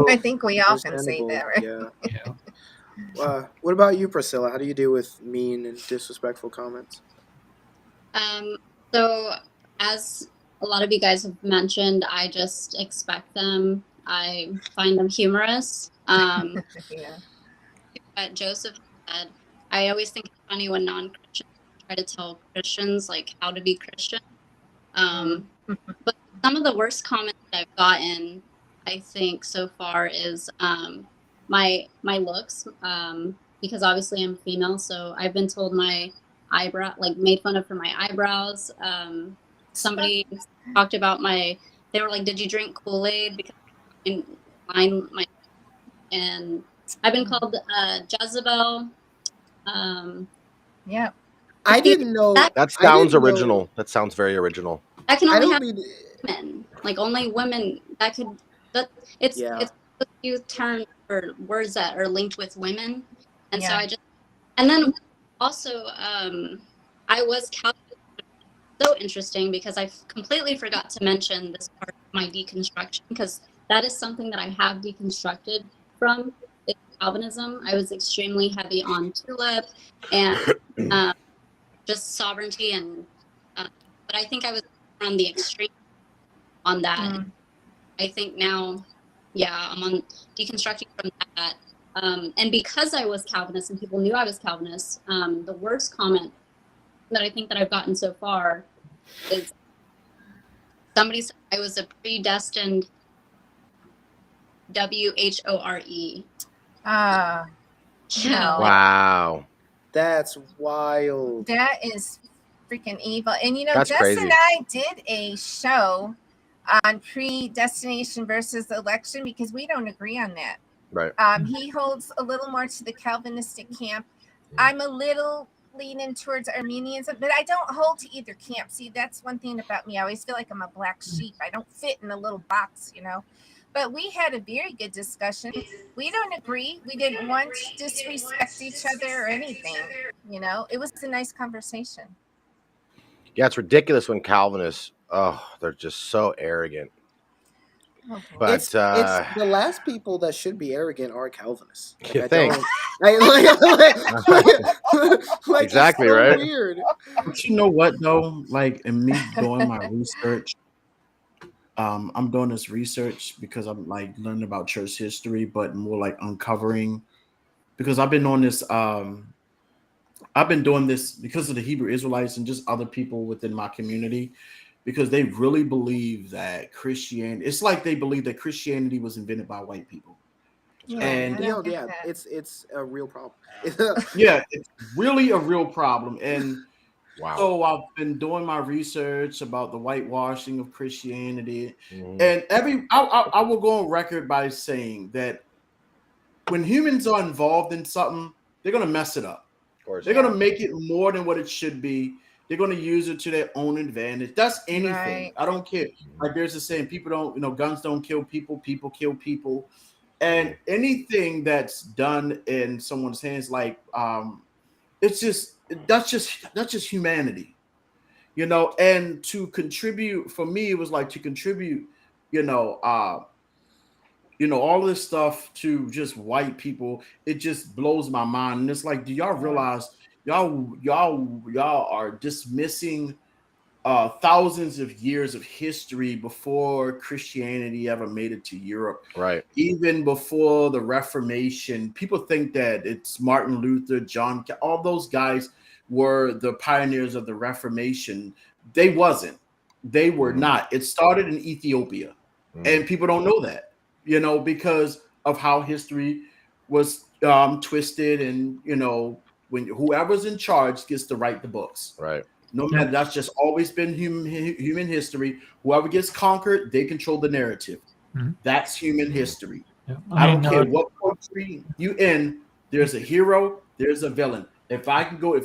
I think we all can say understandable. that, right? Yeah. Yeah. What about you, Priscilla? How do you deal with mean and disrespectful comments? So as a lot of you guys have mentioned, I just expect them. I find them humorous. Yeah. But Joseph said, I always think it's funny when non-Christians try to tell Christians like how to be Christian. But some of the worst comments that I've gotten, I think so far, is my looks. Because obviously I'm female, so I've been told my eyebrow, like made fun of for my eyebrows. Somebody talked about they were like, "Did you drink Kool-Aid?" Because and I've been called Jezebel. Yeah. I didn't know. That sounds original. That sounds very original. That can I only don't happen mean. to women. Like only women that could. That it's Yeah. it's a few terms or words that are linked with women, and so Yeah. and then also I was Calvinist. So interesting because I completely forgot to mention this part of my deconstruction, because that is something that I have deconstructed from is Calvinism. I was extremely heavy on tulip and just sovereignty, and but I think I was on the extreme on that. I think now, yeah, I'm on deconstructing from that. And because I was Calvinist and people knew I was Calvinist, the worst comment that I think that I've gotten so far is somebody said I was a predestined WHORE. No. Wow. That's wild. That is freaking evil. And That's Jess crazy. and I did a show on predestination versus election because we don't agree on that. Right. He holds a little more to the Calvinistic camp. I'm a little leaning towards Arminianism, but I don't hold to either camp. See, that's one thing about me. I always feel like I'm a black sheep. I don't fit in a little box, But we had a very good discussion. We don't agree. We didn't want to disrespect each other or anything. It was a nice conversation. Yeah, it's ridiculous when Calvinists, they're just so arrogant. Okay. But It's the last people that should be arrogant are Calvinists. You I think? like, Exactly, it's so right? Weird. But you know what though? Like in me doing my research, I'm doing this research because I'm like learning about church history, but more like uncovering, because I've been on this. I've been doing this because of the Hebrew Israelites and just other people within my community, because they really believe that Christianity. It's like they believe that Christianity was invented by white people. Yeah, And I don't get Yeah, that. it's a real problem. yeah, it's really a real problem. And Wow. so I've been doing my research about the whitewashing of Christianity, Mhm. and I will go on record by saying that when humans are involved in something, they're gonna mess it up. Of course. They're gonna make it more than what it should be. They're gonna use it to their own advantage. That's anything. Right. I don't care. Like there's a saying, people don't, guns don't kill people, people kill people. And anything that's done in someone's hands, like it's just that's just humanity, and to contribute for me, it was like to contribute, all this stuff to just white people. It just blows my mind. And it's like, do y'all realize y'all are dismissing thousands of years of history before Christianity ever made it to Europe? Right. Even before the Reformation, people think that it's Martin Luther, all those guys were the pioneers of the Reformation. They wasn't. They were not. It started in Ethiopia, and people don't know that, because of how history was twisted, and when whoever's in charge gets to write the books. Right. No matter, that's just always been human history. Whoever gets conquered, they control the narrative. That's human history. Yeah. I don't care what country you in. There's a hero. There's a villain. If I go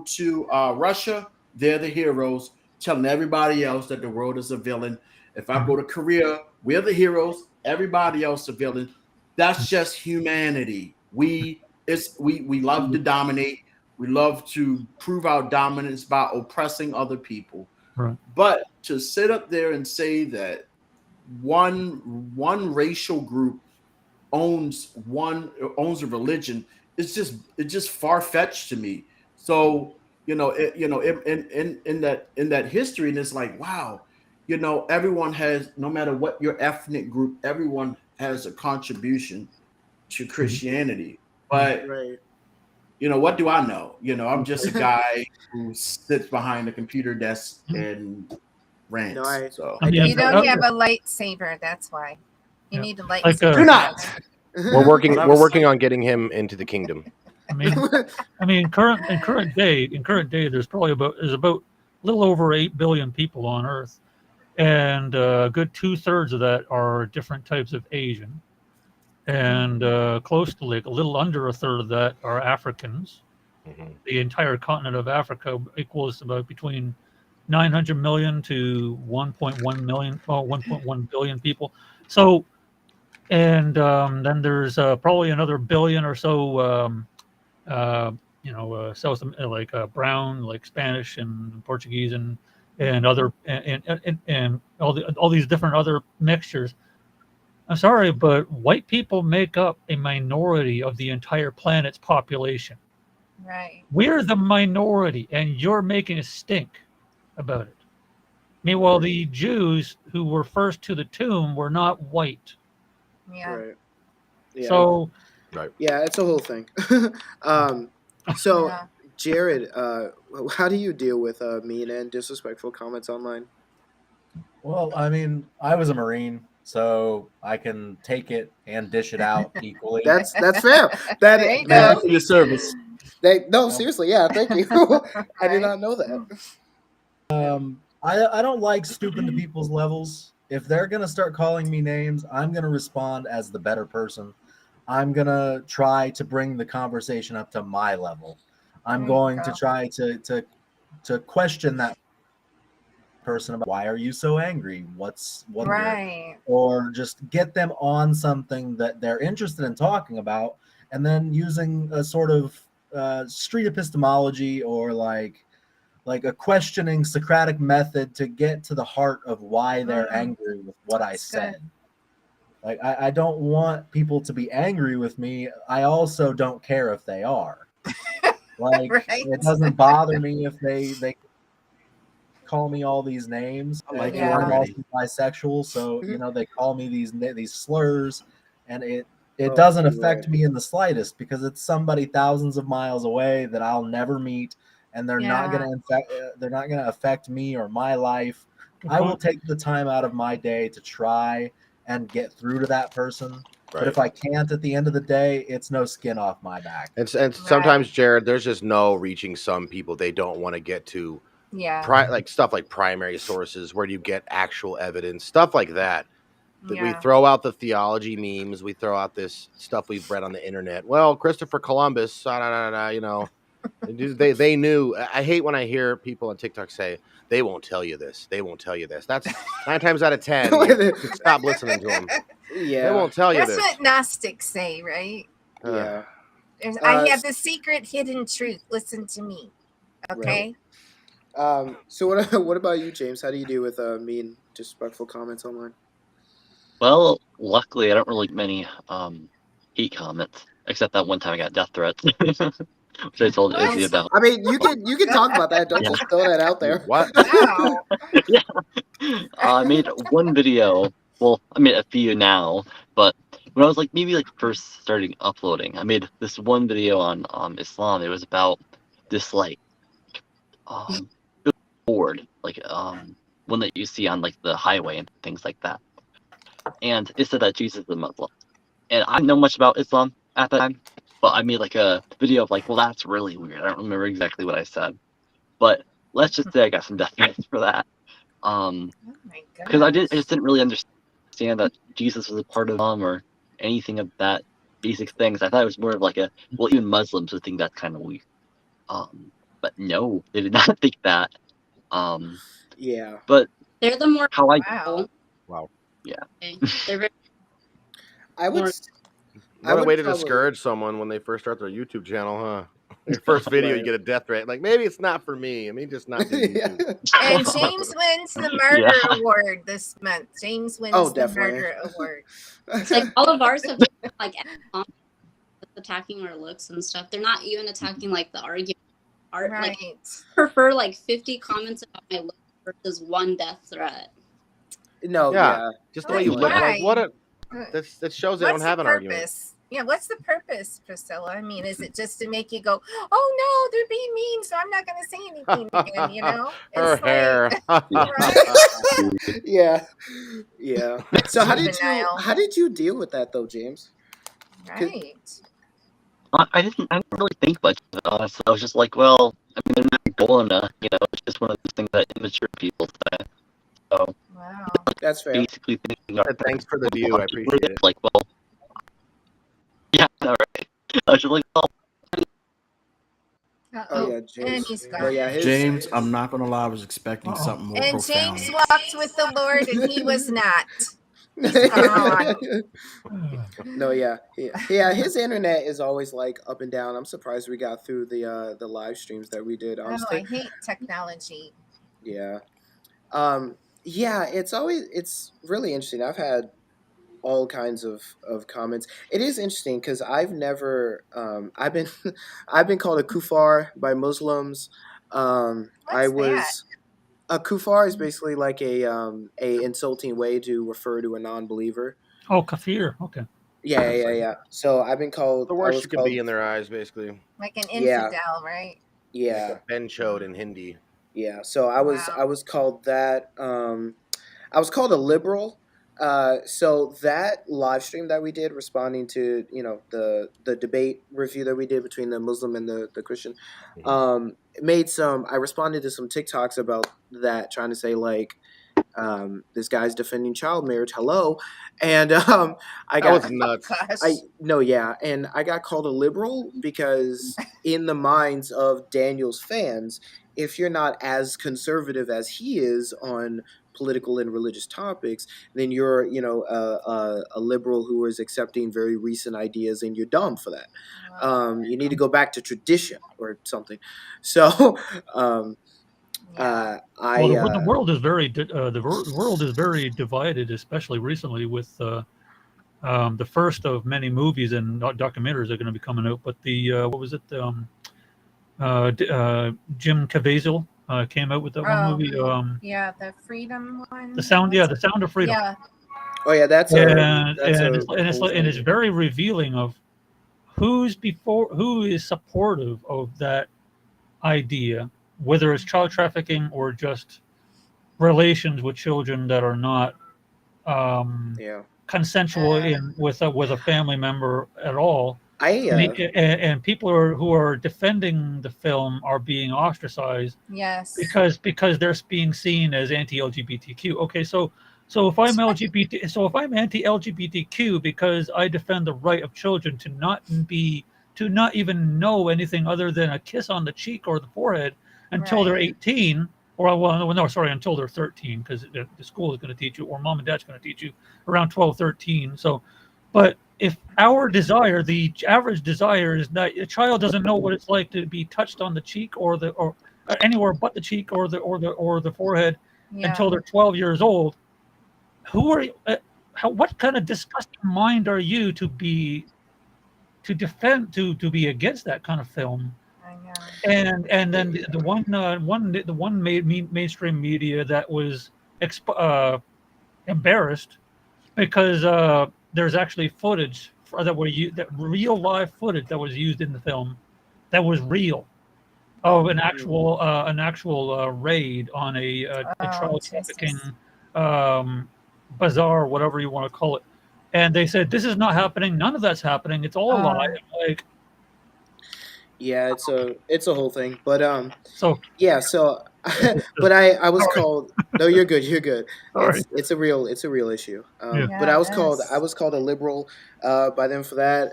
to Russia, they're the heroes, telling everybody else that the world is a villain. If I go to Korea, we're the heroes Everybody else a villain. That's just humanity. We love to dominate. We love to prove our dominance by oppressing other people. Right. But to sit up there and say that one racial group owns a religion, it's just far-fetched to me. So in that history, and it's like, wow, everyone has, no matter what your ethnic group, everyone has a contribution to Christianity. But Right. what do I know? I'm just a guy who sits behind a computer desk and rants. No, I You don't definitely- have a lightsaber. That's why. You Yeah. need a Like, lightsaber. Do not. We're working on getting him into the kingdom. I mean, in current day, there's probably about a little over 8 billion people on Earth, and a good 2/3 of that are different types of Asian, and close to like a little under a third of that are Africans. Mhm. The entire continent of Africa equals about between 900 million to 1.1 million, 1.1 billion people. So, and then there's probably another billion or so, South like brown, like Spanish and Portuguese and other and all these different other mixtures. I'm sorry, but white people make up a minority of the entire planet's population. Right. We're the minority, and you're making a stink about it. Meanwhile, the Jews who were first to the tomb were not white. Yeah. Right. Yeah. So, yeah, it's a whole thing. So, Yeah. Jared, how do you deal with mean and disrespectful comments online? Well, I mean, I was a Marine, so I can take it and dish it out equally. That's fair. There you go. Thank you for your service. No, seriously, yeah, thank you. I did Right. not know that. I don't like stooping to people's levels. If they're gonna start calling me names, I'm gonna respond as the better person. I'm gonna try to bring the conversation up to my level. I'm There you going go. to try to question that person about why are you so angry? What Right. or just get them on something that they're interested in talking about, and then using a sort of street epistemology or like a questioning Socratic method to get to the heart of why they're angry with what I That's said. good. Like I don't want people to be angry with me. I also don't care if they are. Like Right. it doesn't bother me if they call me all these names. I like And you I'm already. also bisexual, so they call me these slurs, and it Oh, doesn't affect right. me in the slightest because it's somebody thousands of miles away that I'll never meet, and they're not Yeah. gonna affect me or my life. Good I will point. take the time out of my day to try and get through to that person. But Right. if I can't at the end of the day, it's no skin off my back. And sometimes, Jared, there's just no reaching some people. They don't want to get to Yeah. like stuff like primary sources where you get actual evidence, stuff like that. We Yeah. throw out the theology memes. We throw out this stuff we've read on the internet. Well, Christopher Columbus, they knew. I hate when I hear people on TikTok say they won't tell you this. They won't tell you this. That's 9 times out of 10. You stop listening to them. They Yeah. won't tell you That's this. what Gnostics say, right? Yeah. I have the secret hidden truth. Listen to me. Okay? So what about you, James? How do you deal with mean, disrespectful comments online? Well, luckily, I don't really get many hate comments, except that one time I got death threats, which I told What? Izzy about. I mean, you can talk about that. Don't Yeah. just throw that out there. What? Wow. Yeah. I made one video. Well, I made a few now, but when I was maybe first starting uploading, I made this one video on Islam. It was about this board, one that you see on the highway and things like that. And it said that Jesus is a Muslim. And I didn't know much about Islam at that time, but I made a video of well, that's really weird. I don't remember exactly what I said, but let's just say I got some death threats for that. Oh my Because I goodness. just didn't really understand that Jesus was a part of Islam or anything of that basic things. I thought it was more of well, even Muslims would think that's kind of weird. But no, they did not think that. Yeah. But They're the more how I Wow. Wow. yeah. they're very I would. Or- I What a would way to probably- discourage someone when they first start their YouTube channel, huh? Their first video, you Right. get a death threat. Like, maybe it's not for me. I mean, just not do Yeah. YouTube. And James wins the murder Yeah. award this month. James wins Oh, the definitely. murder award. It's like all of ours have been, like attacking our looks and stuff. They're not even attacking like the argument. Art, Right. like prefer like 50 comments about my look versus one death threat. No, Yeah. yeah. Just the way you Like, look. Like, why? what a. That shows they What's don't have the an argument. purpose? Yeah, what's the purpose, Priscilla? I mean, is it just to make you go, "Oh no, they're being mean, so I'm not going to say anything again"? You know, Her It's hair. Right? Yeah. Yeah. So Denial. how did you deal with that though, James? Right. I didn't really think much of it, honestly. I was just like, well, I mean, they're not going to, it's just one of those things that immature people say. So Wow. That's fair. basically thinking, Thanks for the view. I appreciate it. Like, well, yeah, all right. I was just like, well, Oh yeah, And James. he's Oh gone. yeah, James, I'm not gonna lie, I was expecting something more And profound. James walked with the Lord, and he was not. gone. No, yeah, yeah. His internet is always like up and down. I'm surprised we got through the live streams that we did. Oh, Honestly, I hate technology. yeah, yeah. It's really interesting. I've had all kinds of comments. It is interesting because I've never I've been I've been called a kufar by Muslims. I What's was that? a kufar is basically like a insulting way to refer to a non-believer. Oh, kafir. Okay. Yeah. So I've been called The I worst was you can called, be in their eyes, basically. Like an Yeah. infidel, right? yeah. Ben Chode in Hindi. Yeah, so I was Wow. called that. I was called a liberal. So that live stream that we did, responding to the debate review that we did between the Muslim and the Christian, made some. I responded to some TikToks about that, trying to say like, this guy's defending child marriage. Hello, and I That got was nuts. Gosh. and I got called a liberal because in the minds of Daniel's fans, if you're not as conservative as he is on political and religious topics, then you're a liberal who is accepting very recent ideas, and you're dumb for that. You need to go back to tradition or something. So Yeah. I Well, the world is the world is very divided, especially recently with the first of many movies and documentaries that are going to be coming out. But the what was it? Jim Caviezel came out with that one Oh, movie. Yeah, the freedom one. The Sound of Freedom. Yeah. oh yeah, that's And a whole it's thing. very revealing of who is supportive of that idea, whether it's child trafficking or just relations with children that are not Yeah. consensual with a family member at all. And people who are defending the film are being ostracized Yes. because they're being seen as anti-LGBTQ. Okay, so if I'm anti-LGBTQ because I defend the right of children to not even know anything other than a kiss on the cheek or the forehead until they're Right. 18, until they're 13, because the school is going to teach you, or mom and dad's going to teach you around 12, 13. So, but if the average desire is that a child doesn't know what it's like to be touched on the cheek or anywhere but the cheek or the forehead Yeah. until they're 12 years old, who are you? What kind of disgusting mind are you to be against that kind of film? I know. And then the one mainstream media that was embarrassed because there's actually footage that real live footage that was used in the film that was real of an actual raid on a child trafficking bazaar, whatever you want to call it. And they said, this is not happening. None of that's happening. It's all a lie. Like, yeah, it's a whole thing. But so yeah, so but I was called. No, you're good. You're good. Sorry. It's a real issue. Yeah. But I was Yes. called a liberal by them for that.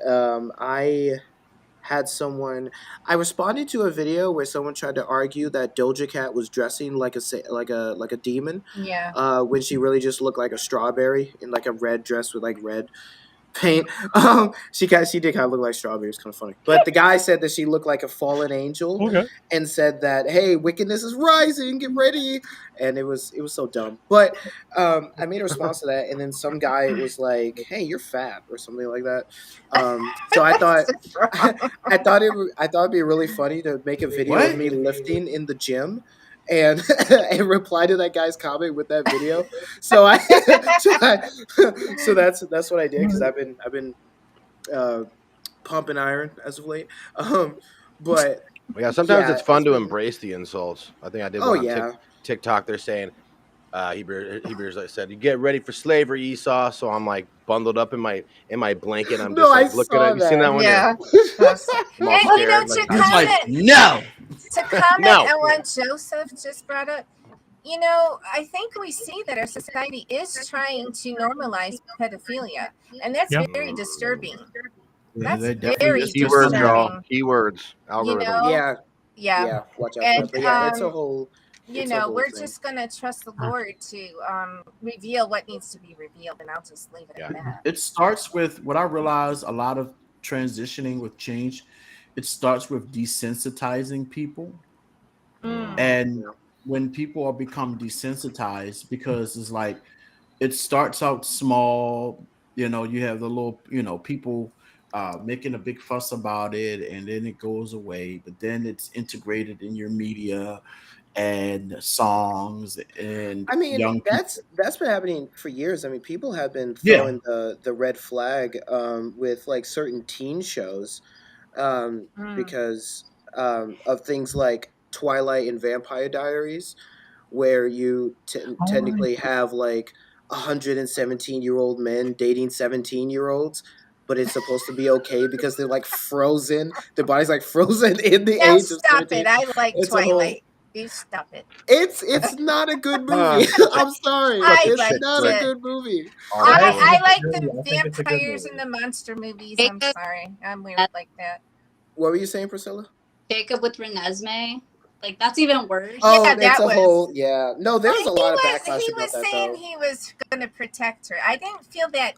I had someone. I responded to a video where someone tried to argue that Doja Cat was dressing like a demon Yeah. when she really just looked like a strawberry in like a red dress with like red paint. She did kind of look like Strawberry. It's kind of funny. But the guy said that she looked like a fallen angel, Okay. and said that, hey, wickedness is rising, get ready. And it was so dumb. But I made a response to that, and then some guy was like, hey, you're fat, or something like that. So I thought it'd be really funny to make a video of What? me lifting in the gym and and reply to that guy's comment with that video. So so that's what I did, because I've been pumping iron as of late. But Yeah, sometimes yeah, it's fun it's to been- embrace the insults. I think I did Oh one on yeah. TikTok. They're saying, Hebrews like said, "You get ready for slavery, Esau." So I'm like bundled up in my blanket. I'm No, just like I looking saw at. You seen that one? Yeah. I'm all And you know, scared. to Like, He's like, comment no. No. on what Joseph just brought up, you know, I think we see that our society is trying to normalize pedophilia, and that's Yeah. very disturbing. Yeah, That's they definitely very just keywords, disturbing. y'all. Keywords. You Algorithm. know? Yeah, Yeah. watch out for And, that. But yeah, it's a um, whole You it's a know, whole we're thing. just gonna trust the Lord to reveal what needs to be revealed, and I'll just leave it Yeah. at that. It starts with what I realize a lot of transitioning with change. It starts with desensitizing people. Mm. And Yeah. when people are become desensitized, because it's like it starts out small, you know, you have the little, you know, people making a big fuss about it, and then it goes away, but then it's integrated in your media and songs and I mean, young people. that's been happening for years. I mean, people have been Yeah. throwing the red flag with like certain teen shows because of things like Twilight and Vampire Diaries, where you technically have like 117-year-old men dating 17-year-olds, but it's supposed to be okay because they're like frozen. Their body's like frozen in the Now age of stop 17. it. I like It's a whole. Twilight. You stop it. It's not a good movie. I'm sorry. I It's liked not a it. good movie. I like I the think it's a good vampires movie. and the monster movies. I'm Jacob- sorry. I'm weird like that. What were you saying, Priscilla? Jacob with Renesmee. Like that's even worse. Oh, Yeah, it's that a was- whole No, there was a lot of backlash He about was that saying though. he was going to protect her. I didn't feel that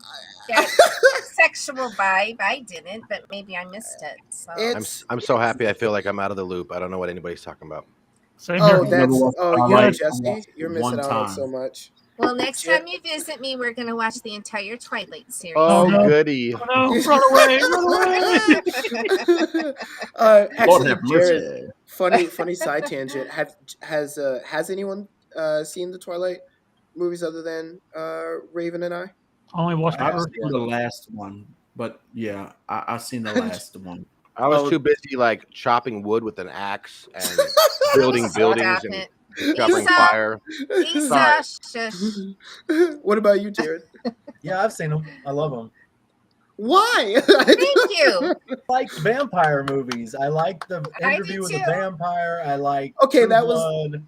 sexual vibe. I didn't, but maybe I missed it. So I'm so happy. I feel like I'm out of the loop. I don't know what anybody's talking about. Same Oh, here. that's Never you Twilight. and Jesse. You're missing One out on time. so much. well, next Jen- time you visit me, we're going to watch the entire Twilight series. Oh, no. goody. Oh, no, run away, run away. Lord Actually, have Jared, mercy. funny side tangent. Has anyone seen the Twilight movies other than Raven and I? I only watched the I've first seen one. the last one, but yeah, I've seen the last one. I was Oh. too busy like chopping wood with an axe and building buildings Stop and it. discovering Esau. fire. Esau, shush. What about you, Jared? Yeah, I've seen them. I love them. Why? Thank you. I like vampire movies. I like the I Interview do with the too. Vampire. I like Okay, True that was- Blood.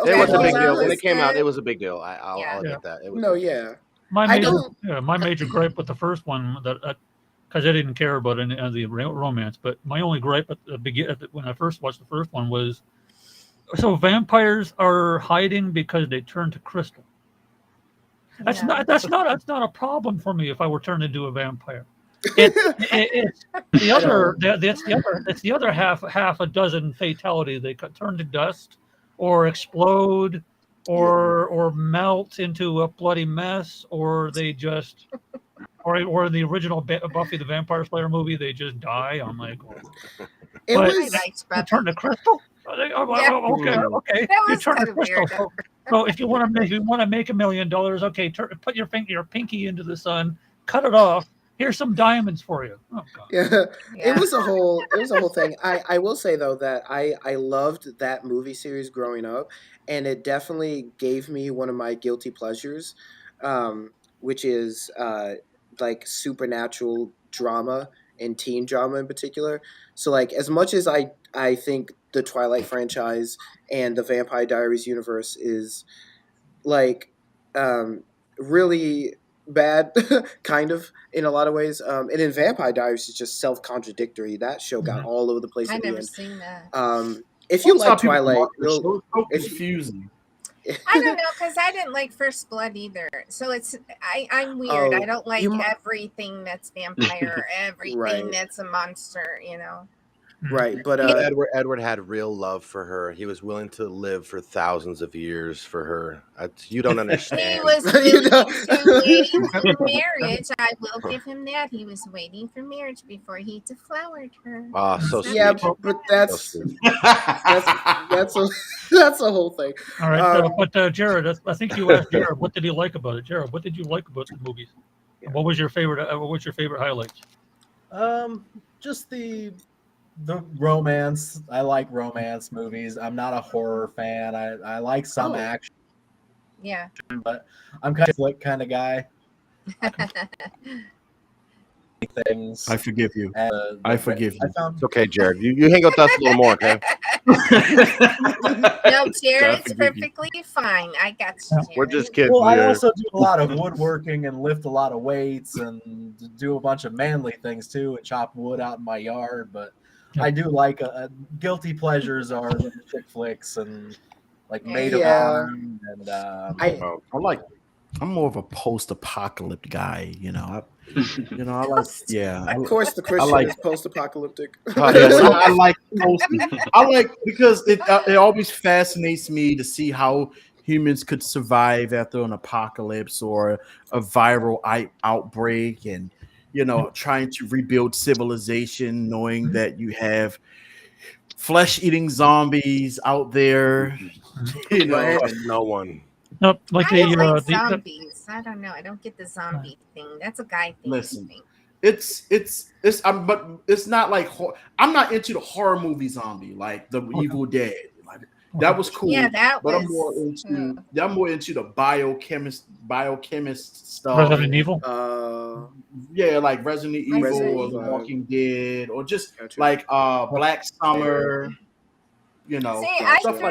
Okay, It was a Dracula big deal when was it came out. good. It was a big deal. I'll Yeah. admit that. It was No, big. yeah. My I major, don't- my major gripe with the first one that because I didn't care about any of the romance, but my only gripe at when I first watched the first one was, so vampires are hiding because they turn to crystal. That's Yeah. not a problem for me if I were turned into a vampire. It's the other that's the other half a dozen fatality. They could turn to dust or explode or melt into a bloody mess, or they just or in the original Buffy the Vampire Slayer movie they just die. I'm like, It But- was I liked you Buffy. turn to crystal? Yeah. Okay. That You was turn to kind of crystal. weird. So if you want to make $1 million, okay, put your pinky into the sun, cut it off. Here's some diamonds for you. Oh God. yeah. Yeah. It was a whole thing. I will say though that I loved that movie series growing up, and it definitely gave me one of my guilty pleasures, which is like supernatural drama and teen drama in particular. So like as much as I think the Twilight franchise and the Vampire Diaries universe is like really bad kind of in a lot of ways, and in Vampire Diaries is just self-contradictory. That show got all over the place I've at the never end. seen that. If you Some like people Twilight, love the you'll show. It's so if you- confusing. I don't know, because I didn't like First Blood either. So I'm weird. I Oh, don't like you mu- everything that's vampire, everything right, that's a monster, you know. right. But But Edward had real love for her. He was willing to live for thousands of years for her. You don't He understand. was you willing know, to wait for marriage. I will give him that. He was waiting for marriage before he deflowered her. Ah, so yeah, sweet. but So that's sweet. that's a that's a whole thing. All right, Um, but Jared, I think you asked Jared, what did he like about it? Jared, what did you like about the movies? Yeah. And what was your favorite? What was your favorite highlights? Just the romance. I like romance movies. I'm not a horror fan. I like some Oh. action, Yeah. but I'm kind of flick kind of guy. Things. I forgive you. And, I forgive I you. found It's okay, Jared. You hang with us a little more, okay? No, Jared's forgive you. perfectly fine. I got you, Jared. We're just kidding. Well, I Jared. also do a lot of woodworking and lift a lot of weights and do a bunch of manly things too, and chop wood out in my yard. But I do like guilty pleasures are the chick flicks and like Maid of Yeah. Honor and I'm more of a post-apocalyptic guy, you know. I like, yeah. of course, the Christian like- is post-apocalyptic. Yes, I like because it always fascinates me to see how humans could survive after an apocalypse or a viral outbreak, and trying to rebuild civilization, knowing that you have flesh-eating zombies out there, Right. Trust no one. No, like I don't like the zombies. I don't know. I don't get the zombie thing. That's a guy thing. Listen. I think. It's but it's not like I'm not into the horror movie zombie like the Evil Dead. Like that was cool. Yeah, that but was. I'm more into the biochemist stuff. Resident Evil. Yeah, like Resident Evil Resident or The Evil. Walking Dead or just Gotcha. like Black Summer. See, stuff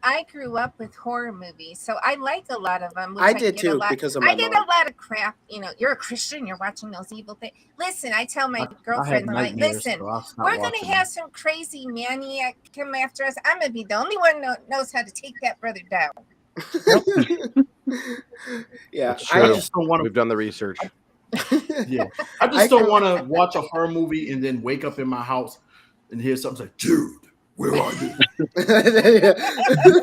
I grew up with horror movies, so I like a lot of them. Which I did get too a lot, because of I my get mom. a lot of crap. You're a Christian. You're watching those evil things. Listen, I tell my girlfriend, I'm like, listen, we're gonna have some crazy maniac come after us. I'm gonna be the only one knows how to take that brother down. Yeah, That's I true. just don't want to. We've done the research. Yeah, I just don't want to watch a horror movie and then wake up in my house and hear something like, "Dude, where are you?"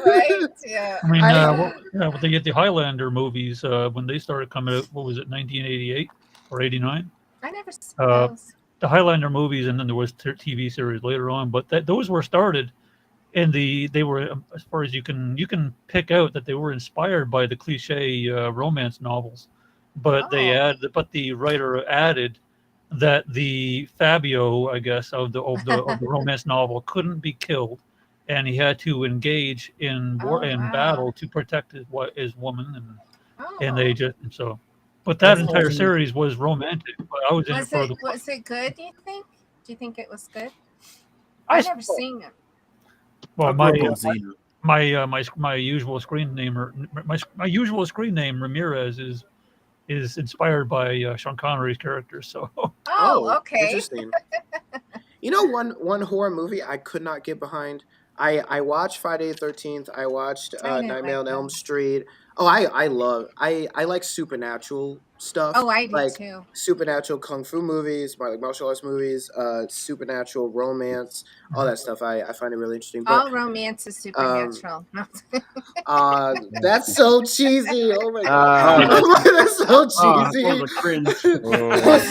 Right? Yeah. I mean, I- with the Highlander movies, when they started coming out, what was it, 1988 or 89? I never saw those. The Highlander movies, and then there was TV series later on. But those were started, and they were, as far as you can pick out that they were inspired by the cliche romance novels. But the writer added that the Fabio, I guess, of the romance novel couldn't be killed, and he had to engage in battle to protect his woman, and they just so. But that entire series was romantic. But I was in it for the. Was it good? Do you think? Do you think it was good? I I've never seen it. Well, I grew up on Xena. my usual screen name my usual screen name Ramirez is inspired by Sean Connery's character. So Oh, okay. Interesting. One horror movie I could not get behind. I watched Friday the 13th. I watched I didn't Nightmare on like Elm that. Street. Oh, I like supernatural stuff. Oh, I do like too. supernatural kung fu movies, like martial arts movies, supernatural romance, all that stuff. I find it really interesting. All But romance is supernatural. that's so cheesy. Oh my Ah. god, that's so Ah, cheesy. that was a cringe. That's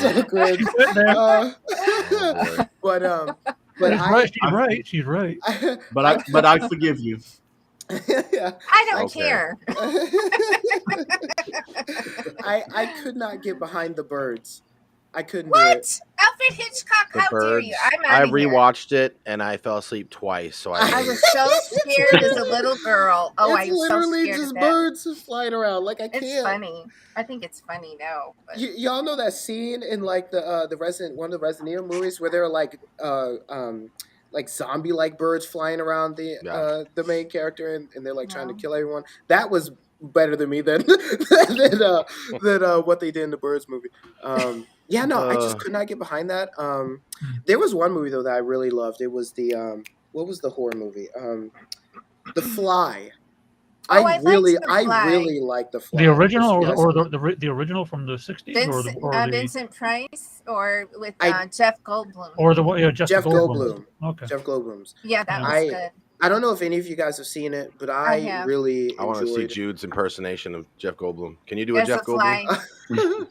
so cringe. But she's right. But I forgive you. Yeah. I don't Okay. care. I could not get behind The Birds. I couldn't do What? it. Alfred Hitchcock, The how dare Birds. you? I'm I out of here. rewatched it and I fell asleep twice. So I was so scared as a little girl. Oh, I It's was so literally scared just of that. birds flying around. Like I It's can't. funny. I think it's funny now. But Y'all know that scene in like one of the Resident Evil movies where there are like zombie like birds flying around the main character and they're like trying to No. kill everyone. That was better than me than what they did in the Birds movie. Yeah, no, I just could not get behind that. There was one movie though that I really loved. It was the what was the horror movie? The Fly. Oh, I liked The I Fly. really like The Fly. The original, If you or ask me. the original from the '60s, Vincent Price, or with I- Jeff Goldblum. or the one, yeah, Jeff Jeff Goldblum. Goldblum. Okay. Jeff Goldblum's. Yeah, that was I good. I don't know if any of you guys have seen it, but I I have. really I want to see enjoyed. Jude's impersonation of Jeff Goldblum. Can you do a As Jeff a fly. Goldblum?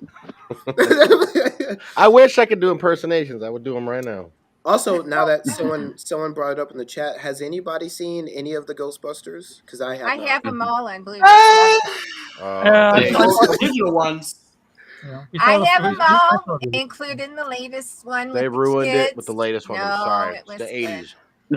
I wish I could do impersonations. I would do them right now. Also, now that someone brought it up in the chat, has anybody seen any of the Ghostbusters? Because I have. I not. have them all on Blu-ray. Yeah, Hey, those original ones. Yeah. I have them all, including the latest one. They with ruined the it kids. with the latest one. No, I'm sorry. it was The good. 80s.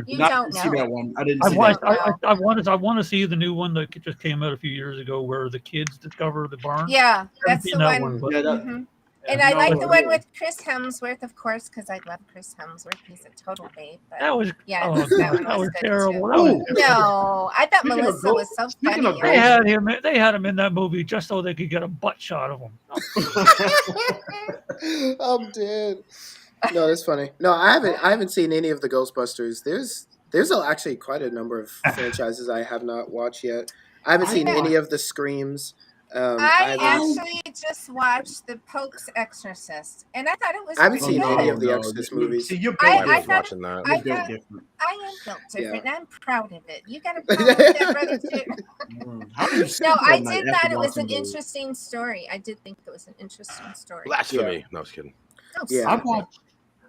You I don't didn't see know. that one. I didn't I see want, that. I want to see the new one that just came out a few years ago, where the kids discover the barn. Yeah, I haven't that's seen the that one. but Yeah, that, Mhm. yeah. And I No, like the yeah. one with Chris Hemsworth, of course, because I love Chris Hemsworth. He's a total babe. But that was yeah, oh, that one that was good terrible. too. That was Ooh. terrible. No, I thought Speaking of Melissa Ghost- was so speaking funny. of They had him. They had him in that movie just so they could get a butt shot of him. I'm dead. No, that's funny. No, I haven't seen any of the Ghostbusters. There's actually quite a number of franchises I have not watched yet. I haven't I seen know. any of the Screams. I haven't- actually just watched The Pope's Exorcist, and I thought it was I haven't pretty seen good. any of the Exorcist movies. See, you're I I built was thought it- watching that. I You're built thought- different. I am built different, and I'm proud of it. You got a Yeah. problem with that, brother? Too? How do you sleep No, I at night did after thought it was an watching those? interesting story. I did think it was an interesting story. Blasphemy. No, I was kidding. Oh, Yeah. stop it.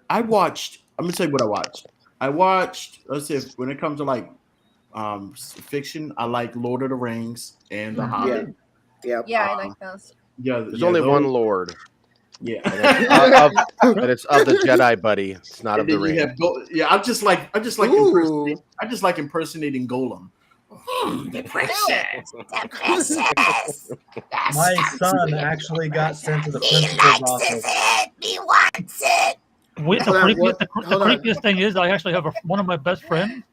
I watched. I'm gonna tell you what I watched. I watched. Let's see. When it comes to like fiction, I like Lord of the Rings and The Mhm. Hobbit. Yeah. Yeah, I like those. Yeah, There's only those- one Lord, Yeah. and it's of the Jedi, buddy. It's not of And the then you ring. have yeah, I'm just like Ooh. impersonating Golem. The precious. The precious. My son actually got sent to the principal's office. He wants it. The Hold on, what? Hold on. creepiest thing is, I actually have one of my best friends.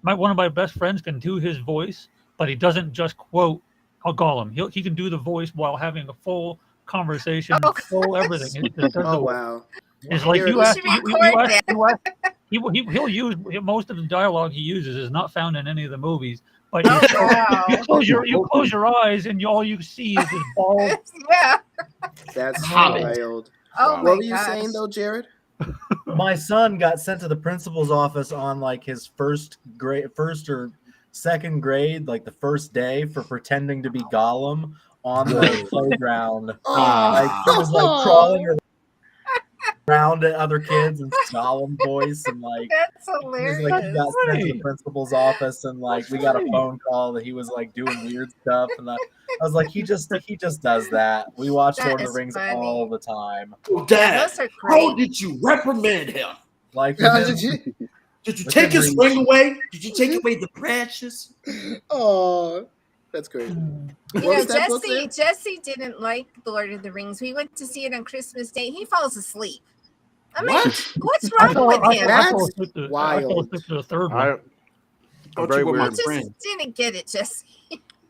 One of my best friends can do his voice, but he doesn't just quote a Gollum. He can do the voice while having a full conversation, Oh, full everything. He just does Oh the- wow. It's like Here- you You ask, should you record ask, he'll use most of the dialogue he uses is not found in any of the movies. But Oh, wow. you close your eyes and all you see is this bald. Yeah. That's Hobbit. wild. Oh, Wow. my What were you gosh. saying though, Jared? My son got sent to the principal's office on like his first or second grade, like the first day, for pretending to be Gollum on the playground. Like he was like crawling around at other kids in Gollum voice, and like That's he was hilarious. like he got sent to the Right. principal's office, and like we got a phone call that he was like doing weird stuff, and I was like, he just does that. We watch That Lord of is the Rings funny. all the time. Oh, Dad, Those are how great. did you reprimand him? Like How within- did you? Did you Within take his reach. ring away? Did you take away the precious? Oh, that's great. You What know, was that book Jesse didn't like The Lord of the Rings. We went to see it on Christmas Day. He falls asleep. I'm like, what's I wrong fell, with I, him? I fell That's asleep to, I fell wild. asleep to the third I, one. I'm Don't very you with my weird. Just friend? didn't get it, Jesse.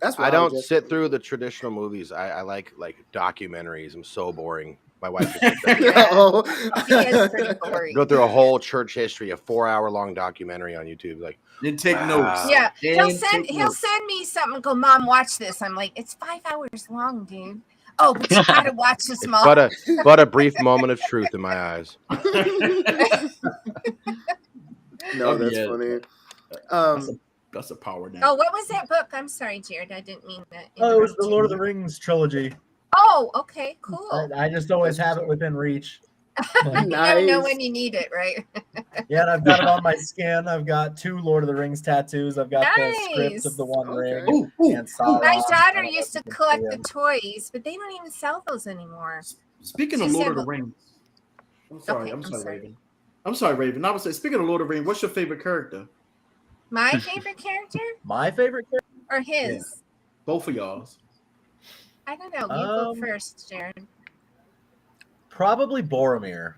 That's I wild, don't Jesse. sit through the traditional movies. I like documentaries. I'm so boring. My wife just sits there. Oh. He is pretty boring. Go through a whole church history, a 4-hour-long documentary on YouTube. Like, Then take Wow. notes. Yeah, Then he'll take send notes. me something and go, Mom, watch this. I'm like, it's 5 hours long, dude. Oh, but you gotta watch this, it's Mom. but a brief moment of truth in my eyes. No, Oh, that's yeah. funny. That's a power nap. Oh, what was that book? I'm sorry, Jared. I didn't mean that. Oh, it was the interrupt Lord of you. the Rings trilogy. Oh, okay, cool. I just always have it within reach. You never know Nice. when you need it, right? Yeah, and I've got it on my skin. I've got 2 Lord of the Rings tattoos. I've got the script Nice. of the One Okay. Ring Ooh, ooh, and ooh. Sauron. My daughter and all used to that collect stuff. the toys, but they don't even sell those anymore. Speaking She of Lord said of the what- Rings. I'm sorry. Okay, I'm I'm sorry, sorry. Raven. I'm sorry, Raven. I would say, speaking of Lord of the Rings, what's your favorite character? My favorite character My favorite character? or his? Both of y'all's. I don't know. You go Um, first, Jared. Probably Boromir.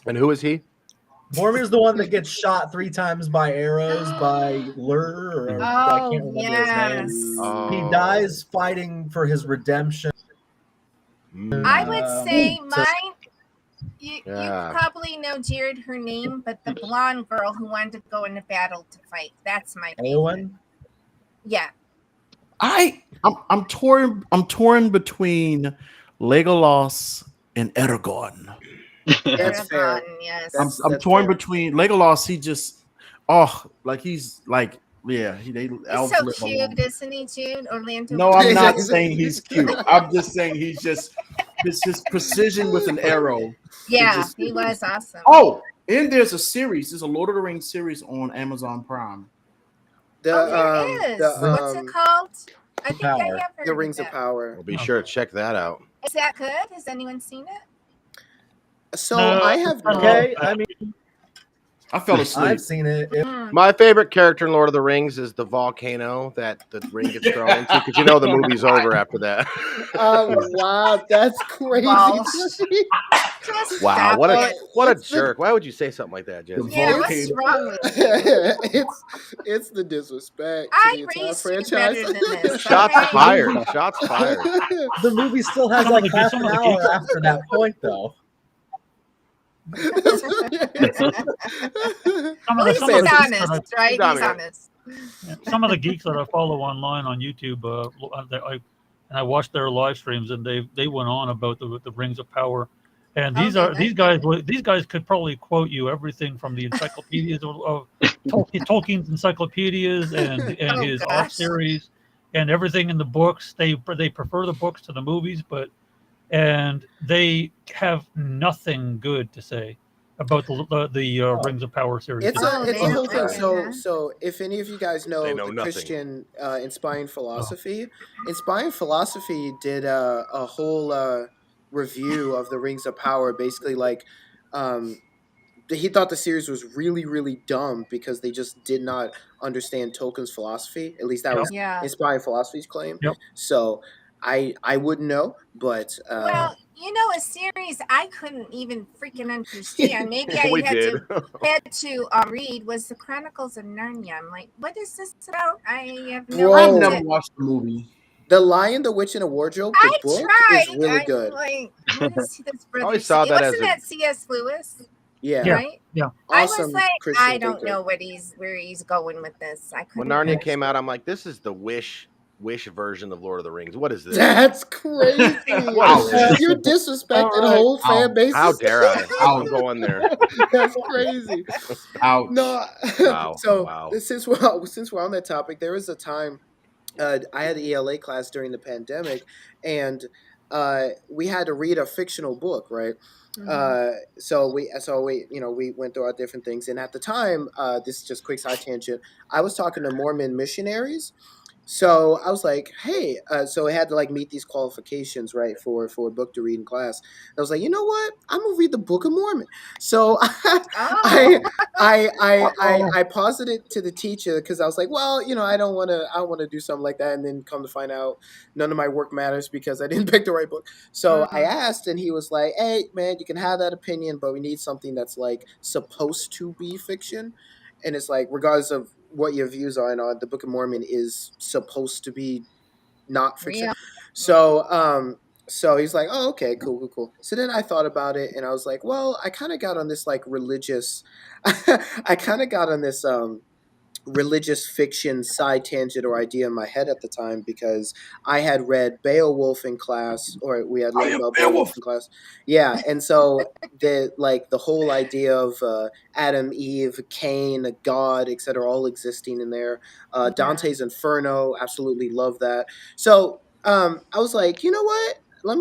And who is he? Boromir's the one that gets shot 3 times by arrows by Lur, or I Oh, can't remember yes. his name. Oh. He dies fighting for his redemption. Mm. I would say so- mine. You Yeah. probably know Jared, her name, but the blonde girl who wanted to go into battle to fight. That's my favorite. Eowyn? Yeah, I'm torn between Legolas and Aragorn. That's fair. Aragon, yes. I'm torn between Legolas. He just he's like they He's elves so live cute, alone. isn't he, Jude? Orlando. No, I'm Bloom. not saying he's cute. I'm just saying he's just his precision with an arrow. Yeah, he was awesome. Oh, and there's a series. There's a Lord of the Rings series on Amazon Prime. There is. What's it called? I think I have heard The of Rings of that. Power. Well, be sure to check that out. Is that good? Has anyone seen it? So No, I have not. Okay, I mean, I fell asleep. I've seen it. My favorite character in Lord of the Rings is the volcano that the ring gets thrown into, because you know the movie's over after that. Oh wow, that's crazy. Wow. Wow, Just stop what it. a jerk! Why would you say something like that, Jesse? Yeah, what's wrong with you? it's the disrespect to I the entire raised you franchise. better than this. Shots okay? fired! Shots fired! The movie still has Some like of the- half some an of the hour geeks- after that point, though. Some Well, of the he's geeks that honest, right? He's Dominic. honest. some of the geeks that I follow online on YouTube, I watched their live streams, and they went on about the Rings of Power, and these guys could probably quote you everything from the encyclopedias of Tolkien's encyclopedias and Oh, his gosh. art series and everything in the books. They prefer the books to the movies, and they have nothing good to say about the Rings of Power series. It's Oh, a they whole don't thing. like it, huh? So if any of you guys know They know the nothing. Christian Inspiring Philosophy, Inspiring Philosophy did a whole review of the Rings of Power. Basically, like he thought the series was really, really dumb because they just did not understand Tolkien's philosophy. At least that Yep. was Yeah. Inspiring Philosophy's claim. Yep. So I wouldn't know, but Well, a series I couldn't even freaking understand. Maybe I We had did. had to read was the Chronicles of Narnia. I'm like, what is this about? I have no Bro. I've idea. never watched the movie. The Lion, the Witch, and the Wardrobe, the I book tried. is really I'm good. like, what is this brother? always saw C- that Wasn't as that C.S. Lewis? Yeah. Right? Yeah. I Awesome was like, Christian I don't thinker. know where he's going with this. I When couldn't. Narnia came out, I'm like, this is the Wish version of Lord of the Rings. What is this? That's crazy. What is this? You're disrespecting All right. whole fan bases. How dare I? I'm going there. That's crazy. Ouch. No. Wow, So wow. since we're on that topic, there was a time I had an ELA class during the pandemic, and we had to read a fictional book, right? So we we went through our different things, and at the time, this is just quick side tangent. I was talking to Mormon missionaries. So I was like, hey, so I had to like meet these qualifications, right, for a book to read in class. I was like, you know what? I'm gonna read the Book of Mormon. So I paused it to the teacher because I was like, well, I don't want to do something like that, and then come to find out none of my work matters because I didn't pick the right book. So I asked, and he was like, hey, man, you can have that opinion, but we need something that's like supposed to be fiction, and it's like regardless of what your views are, and the Book of Mormon is supposed to be not fiction. Real. So he's like, oh, okay, cool. So then I thought about it, and I was like, well, I kind of got on this like religious, religious fiction side tangent or idea in my head at the time because I had read Beowulf in class, or we had learned about Beowulf in class. Yeah, and so the whole idea of Adam, Eve, Cain, God, etc., all existing in there. Dante's Inferno, absolutely love that. So I was like, you know what? Let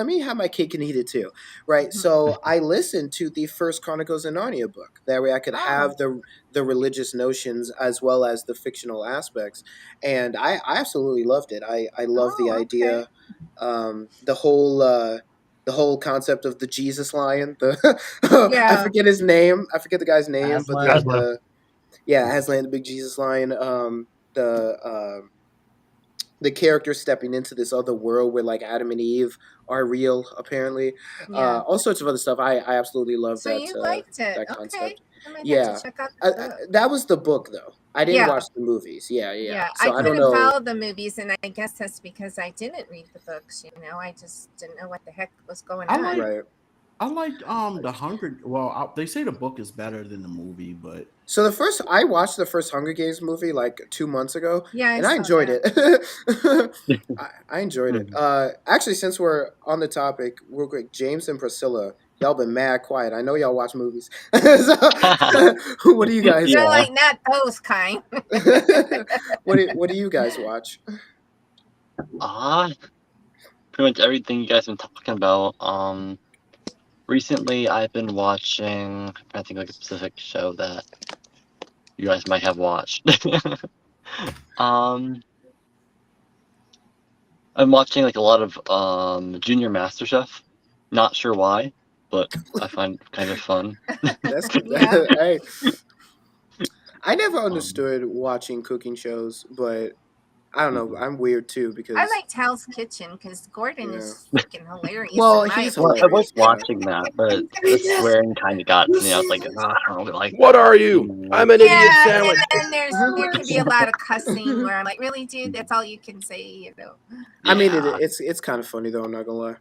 me have my cake and eat it too, right? So I listened to the first Chronicles of Narnia book. That way I could have the religious notions as well as the fictional aspects, and I absolutely loved it. I love the idea, the whole concept of the Jesus lion. I forget his name. I forget the guy's name, Aslan. but Aslan, the big Jesus lion. The character stepping into this other world where like Adam and Eve are real, apparently. All sorts of other stuff. I absolutely love So that. you liked it. That Okay. concept. I might have Yeah, to check out the book. that was the book though. I didn't Yeah. watch the movies. Yeah. So I I don't couldn't know. follow the movies, and I guess that's because I didn't read the books. I just didn't know what the heck was going I on. like- Right. I liked the Hunger. Well, they say the book is better than the movie, but So I watched the first Hunger Games movie like 2 months ago, Yeah, and I saw enjoyed that. it. I enjoyed it. Actually, since we're on the topic, real quick, James and Priscilla, y'all been mad quiet. I know y'all watch movies. So, what do you guys? They're Yeah. like not those kind. What do you guys watch? Pretty much everything you guys been talking about. Recently I've been watching, I think, like a specific show that you guys might have watched. I'm watching like a lot of Junior MasterChef. Not sure why, but I find it kind of fun. That's Yeah. hey. I never understood watching cooking shows, but I don't know. I'm weird too because I liked Hell's Kitchen because Gordon is freaking hilarious. Well, in my he's Well, I opinion. was watching that, but the swearing kind of got to me. I was like, I don't really like What that. are you? I'm an idiot Yeah, sandwich. and then there can be a lot of cussing where I'm like, really, dude, that's all you can say, you know. I mean, Yeah. it's kind of funny though. I'm not gonna lie.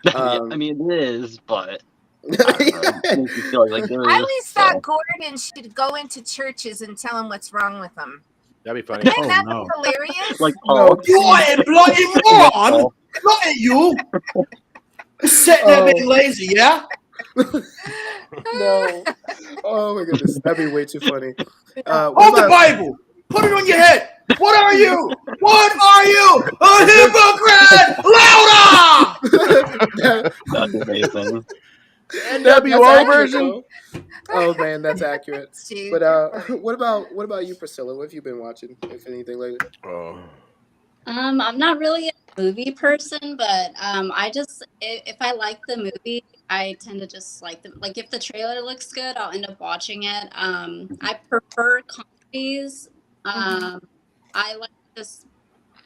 Yeah, I mean, it is, but I don't know. It makes me feel like there I is, always thought Gordon should go into churches and tell them what's wrong with them. That'd be funny. Isn't that no. hilarious? like Paul. You are a bloody moron! Look at you! Sitting there being lazy, yeah? No. Oh my goodness, that'd be way too funny. Hold the Bible! Put it on your head! What are you? What are you? A hypocrite! Louder! That's amazing. NWO version. Oh man, that's accurate. Steve, But you're funny. what about you, Priscilla? What have you been watching, if anything, lately? Oh. I'm not really a movie person, but I just if I like the movie, I tend to just like them. Like if the trailer looks good, I'll end up watching it. I prefer comedies. I like this.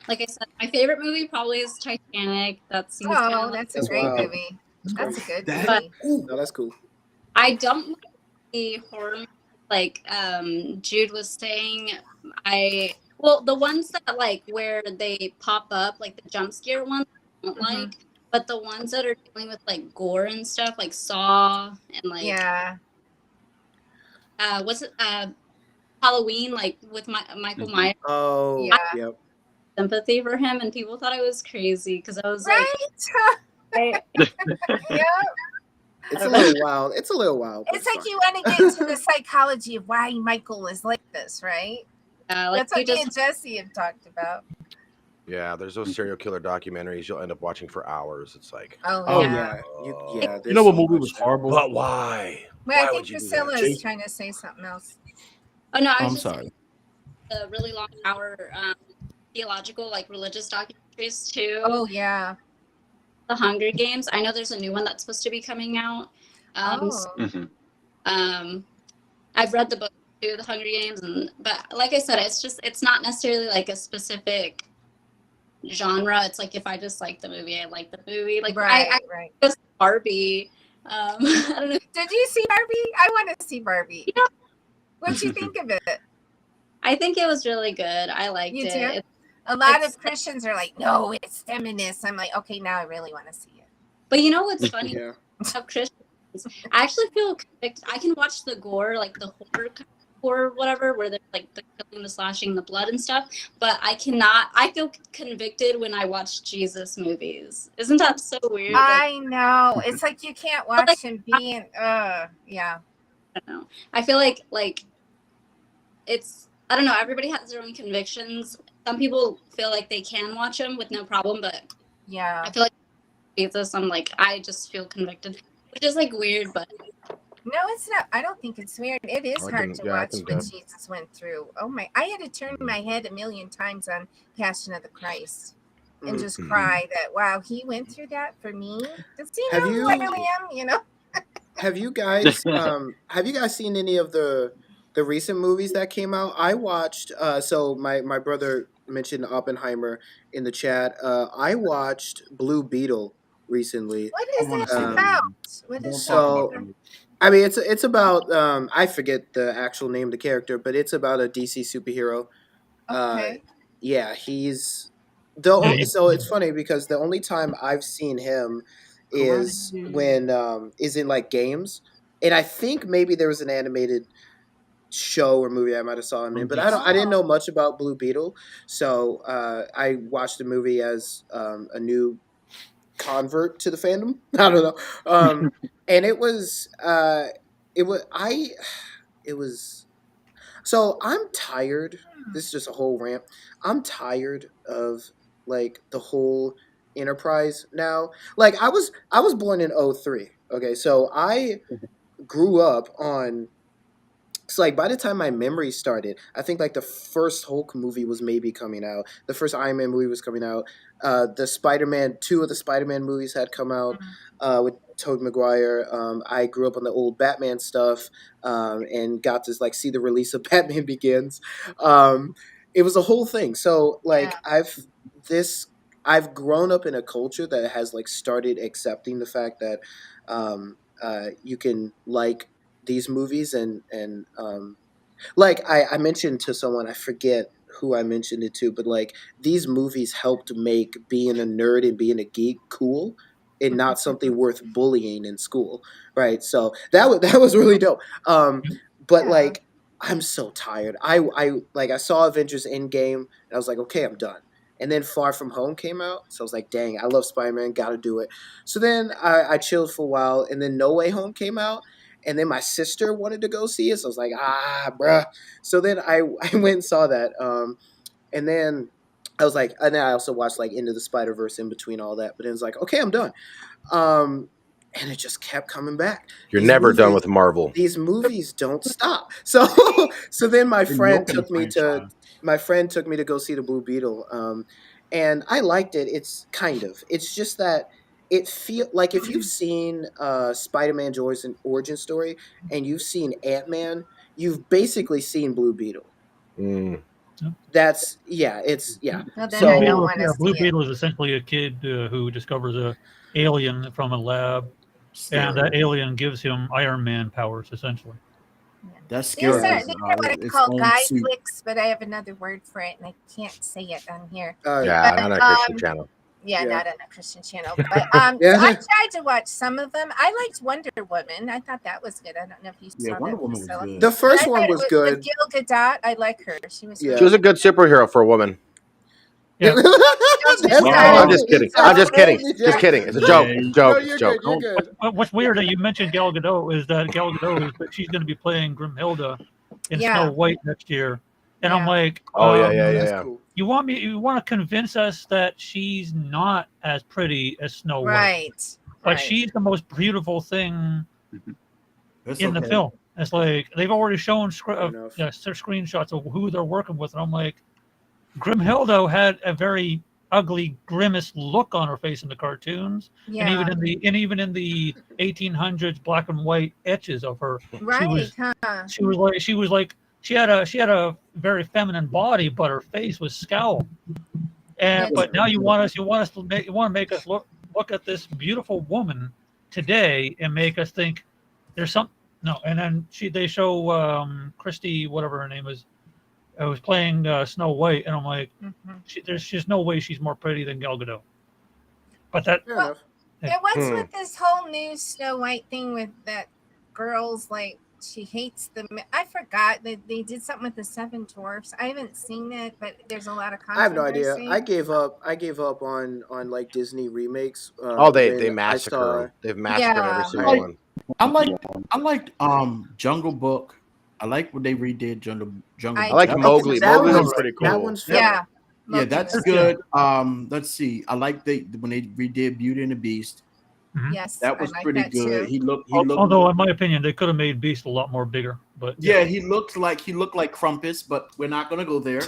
Like I said, my favorite movie probably is Titanic. That seems kind Oh, of that's a That's great wild. movie. That's a good That- movie. No, that's cool. I don't like the horror movies, like Jude was saying. Well, the ones that like where they pop up, like the jump scare ones, I don't like. But the ones that are dealing with like gore and stuff, like Saw and like Yeah. what's it Halloween, like with Michael Myers. Oh, Yeah. yep. Sympathy for him, and people thought I was crazy because I was Right? like, Yeah. It's a little wild. It's a little wild. but It's like fine. you want to get into the psychology of why Michael is like this, right? like That's what you me and just Jesse have talked about. Yeah, there's those serial killer documentaries you'll end up watching for hours. It's like, Oh yeah. yeah, yeah. You there's know what so movie much was there. horrible? but why? Well, Why I think would you do Priscilla that? is trying to say something else. oh no, I I'm was just sorry. the really long hour theological like religious documentaries too. Oh yeah. The Hunger Games. I know there's a new one that's supposed to be coming out. Oh. I've read the book too, The Hunger Games, but like I said, it's not necessarily like a specific genre. It's like if I just like the movie, I like the movie. Like Right, I right. just Barbie. I don't know. Did you see Barbie? I want to see Barbie. Yeah. What'd you think of it? I think it was really good. I liked You it. do? It's- A lot it's- of Christians are like, no, it's feminist. I'm like, okay, now I really want to see it. But you know what's funny? Yeah. Of Christians, I actually feel convicted. I can watch the gore, like the horror, whatever, where they're like the killing, the slashing, the blood and stuff. But I cannot. I feel convicted when I watch Jesus movies. Isn't that so weird? Like, I know. It's like you can't watch him being, yeah. I don't know. I feel like it's. I don't know. Everybody has their own convictions. Some people feel like they can watch them with no problem, but Yeah. I feel like Jesus, I'm like, I just feel convicted, which is like weird, but No, it's not. I don't think it's weird. It is I hard can- to yeah, I watch can what tell. Jesus went through. Oh my! I had to turn my head a million times on Passion of the Christ and just cry that wow, he went through that for me. Does he Have know who you- I really am? You know? Have you guys seen any of the recent movies that came out? I watched so my brother mentioned Oppenheimer in the chat. I watched Blue Beetle recently. What is wanna it see that about? What Don't is talk So- about that movie. I mean, it's about I forget the actual name of the character, but it's about a DC superhero. okay? Yeah, he's the Yeah, so it's funny because the only time I've seen him is Karate Kid. when is in like games, and I think maybe there was an animated show or movie I might have saw him in, but I didn't know much about Blue Beetle, so I watched the movie as a new convert to the fandom. I don't know, and it was so I'm tired. This is just a whole rant. I'm tired of like the whole Enterprise now. Like I was born in '03. Okay, so I grew up on. It's like by the time my memory started, I think like the first Hulk movie was maybe coming out. The first Iron Man movie was coming out. The Spider-Man, two of the Spider-Man movies had come out with Tobey Maguire. I grew up on the old Batman stuff and got to like see the release of Batman Begins. It was a whole thing. So like I've grown up in a culture that has like started accepting the fact that you can like these movies and like I mentioned to someone, I forget who I mentioned it to, but like these movies helped make being a nerd and being a geek cool and not something worth bullying in school, right? So that was really dope. But like I'm so tired. I saw Avengers Endgame and I was like, okay, I'm done. And then Far From Home came out, so I was like, dang, I love Spider-Man, gotta do it. So then I chilled for a while, and then No Way Home came out, and then my sister wanted to go see it, so I was like, bruh. So then I went and saw that, and then I was like, and then I also watched like Into the Spider-Verse in between all that, but it was like, okay, I'm done. And it just kept coming back. You're These never done movies- with Marvel. These movies don't stop. So so then my The friend Logan took me to go see the Blue Beetle, and I liked it. It's just that it feel like if you've seen Spider-Man origin story and you've seen Ant-Man, you've basically seen Blue Beetle. Mm. That's it's Well, then So- I don't want to Blue see it. Beetle is essentially a kid who discovers a alien from a lab, and that alien gives him Iron Man powers, essentially. That's These scary. are what I call guy flicks, but I have another word for it, and I can't say it on here. Yeah, But, not a Christian channel. Yeah, Yeah. not on a Christian channel. But Yeah. so I tried to watch some of them. I liked Wonder Woman. I thought that was good. I don't know if you saw Yeah, Wonder that. Woman was Priscilla. good. The first I one thought was with good. Gil Gadot, I like her. She was. Yeah. She was a good superhero for a woman. Yeah. I'm just kidding. I'm just kidding. Just kidding. It's a joke. Yeah, It's a joke. No, It's a you're joke. good. You're good. But what's weird that you mentioned Gal Gadot is that Gal Gadot she's going to be playing Grimhilda in Yeah. Snow White next year, and I'm Yeah. like, Oh yeah, yeah, That's yeah. cool. You want to convince us that she's not as pretty as Snow White, Right. but right. she's the most beautiful thing It's in the okay. film. It's like they've already shown enough. screenshots of who they're working with, and I'm like, Grimhilda had a very ugly, grimace look on her face in the cartoons, Yeah. and even in the 1800s black and white etches of her, right. she was like she had a very feminine body, but her face was scowled. And That's but now you want to make us look at this beautiful woman today and make us think there's some no. And then they show Christy, whatever her name is, was playing Snow White, and I'm like, there's just no way she's more pretty than Gal Gadot. But that Fair enough. And what's with this whole new Snow White thing with that girls like she hates the I forgot that they did something with the Seven Dwarfs. I haven't seen it, but there's a lot of I have no idea. controversy. I gave up on like Disney remakes. Oh, they when I massacre saw- them. They've massacred every Yeah. single one. I liked Jungle Book. I like what they redid Jungle. I like Book. Mowgli. That Mowgli was one's- pretty that cool. one's Yeah. Yeah, that's Mowgli. good. Let's see. I like when they redid Beauty and the Beast. Yes, That was I like pretty that good. too. He looked. although in my opinion they could have made Beast a lot more bigger, but Yeah, he looked like Krampus, but we're not gonna go there.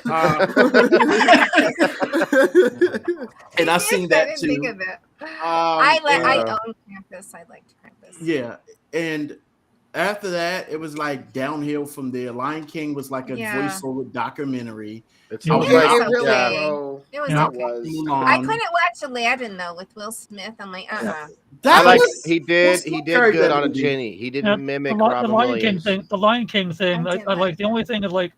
And I seen that I didn't think too. of that. I and, own Krampus. I liked Krampus. Yeah, and after that, it was like downhill from there. Lion King was like a Yeah. voiceover documentary. It's Yeah. almost It was like It really, okay. bro. It was Yeah. okay. Mulan. I couldn't watch Aladdin though with Will Smith. I'm like, I That like was he did was good good on a movie. genie. He didn't Yeah, mimic the Robin Lion King Williams. thing. The Lion King thing. I I did like like the only thing is like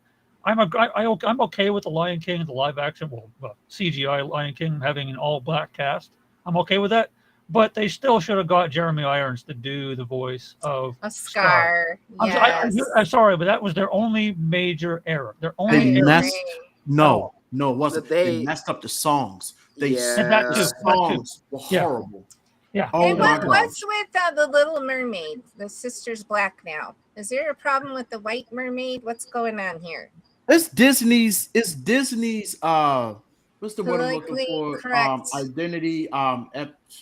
I'm okay with the Lion King, the live action, well CGI Lion King having an all black cast. I'm okay with that. but they still should have got Jeremy Irons to do the voice of A Scar. Scar. Yes. I'm sorry, but that was their only major error. Their I only They error. messed. agree. No, it wasn't. They They messed up the songs. And yeah. that too. The songs were Yeah. horrible. Yeah. Oh And my what, gosh. what's with the Little Mermaid? The sister's black now. Is there a problem with the White Mermaid? What's going on here? It's Disney's. What's the word I'm looking Politically for? correct. Identity.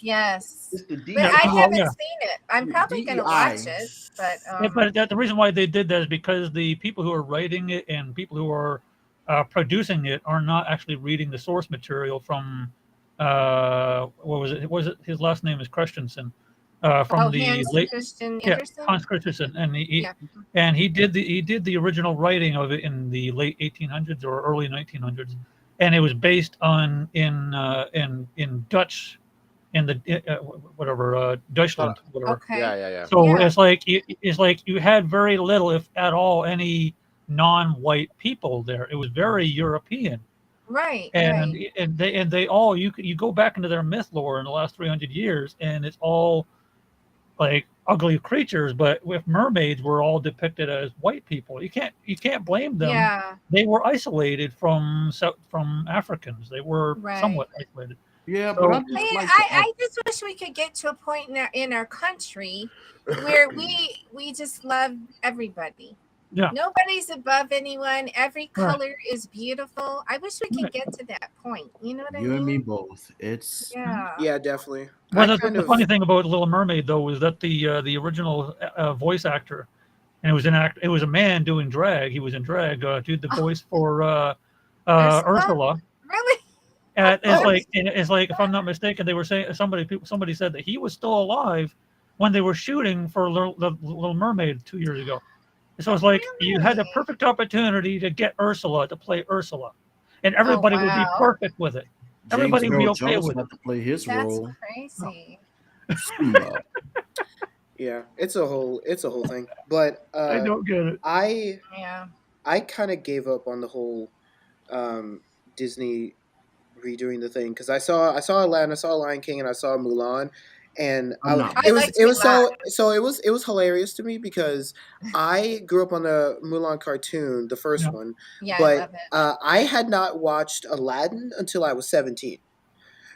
Yes. It's the But I Oh, haven't yeah. seen it. I'm probably going to DEI. watch it. But Yeah, but the reason why they did that is because the people who are writing it and people who are producing it are not actually reading the source material from what was it? Was it his last name is Christensen? From the Hans late Christian yeah Andersen? Hans Christensen, and Yeah. he did the original writing of it in the late 1800s or early 1900s, and it was based on in Dutch, in the Deutschland, whatever. Okay. Yeah. So Yeah. it's like you had very little, if at all, any non-white people there. It was very European, Right. and right. they all you go back into their myth lore in the last 300 years, and it's all like ugly creatures. But with mermaids, were all depicted as white people. You can't blame them. Yeah. They were isolated from Africans. They were Right. somewhat isolated. Yeah, So- but I I just mean, like to I just wish we could get to a point in our country where we just love everybody. Yeah. Nobody's above anyone. Every Right. color is beautiful. I wish we could get to that point. You know what I you mean? and me both. It's Yeah. Yeah, definitely. Well, I the funny thing about Little Mermaid, though, is that the original voice actor, and it was a man doing drag. He was in drag, did the voice for Ursula. Really? And Oh. it's like if I'm not mistaken, they were saying somebody said that he was still alive when they were shooting for the Little Mermaid 2 years ago. So it's like you had a Really? perfect opportunity to get Ursula to play Ursula, and everybody would be wow. perfect with it. Everybody James would be Earl okay Jones with it. got to play his That's role. crazy. Scuba. Yeah, it's a whole thing. But I don't get it. Yeah. I kind of gave up on the whole Disney redoing the thing because I saw Aladdin, I saw Lion King, and I saw Mulan, and I'm not. I liked Mulan. it was hilarious to me because I grew up on the Mulan cartoon, the first Yeah. one, Yeah, I but love it. I had not watched Aladdin until I was 17.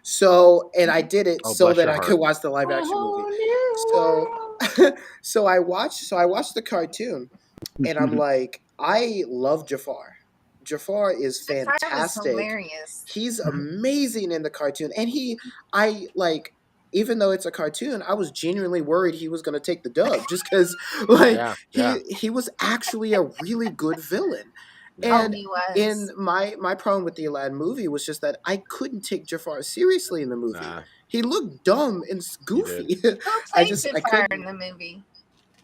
So, and I did it Oh, so bless that your I heart. could watch the live action movie. So, so I watched the cartoon, and I'm like, I love Jafar. Jafar is Jafar was fantastic. hilarious. He's amazing in the cartoon, and I like, even though it's a cartoon, I was genuinely worried he was going to take the dub, just because, like, Yeah. he was actually a really good villain. Oh, And he was. in my problem with the Aladdin movie was just that I couldn't take Jafar seriously in the movie. Nah. He looked dumb and goofy. Who I played Jafar couldn't. in the movie?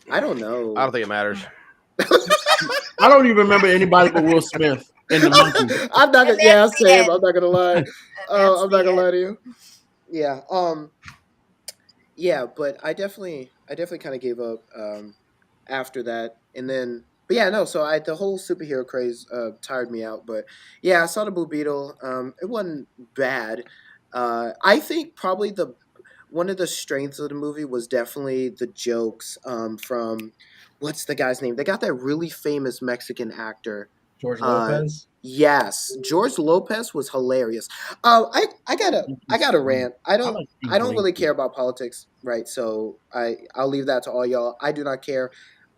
I don't know. I don't think it matters. I don't even remember anybody but Will Smith and the monkey. I'm not gonna. And Yeah, that's the same. end. I'm not gonna lie. And I'm that's not the gonna lie end. to you. Yeah. Yeah, but I definitely kind of gave up after that, and then. But yeah, no. So the whole superhero craze tired me out. But yeah, I saw the Blue Beetle. It wasn't bad. I think probably one of the strengths of the movie was definitely the jokes from what's the guy's name? They got that really famous Mexican actor. George Lopez. Yes, George Lopez was hilarious. I gotta rant. I don't really care about politics, right? So I'll leave that to all y'all. I do not care.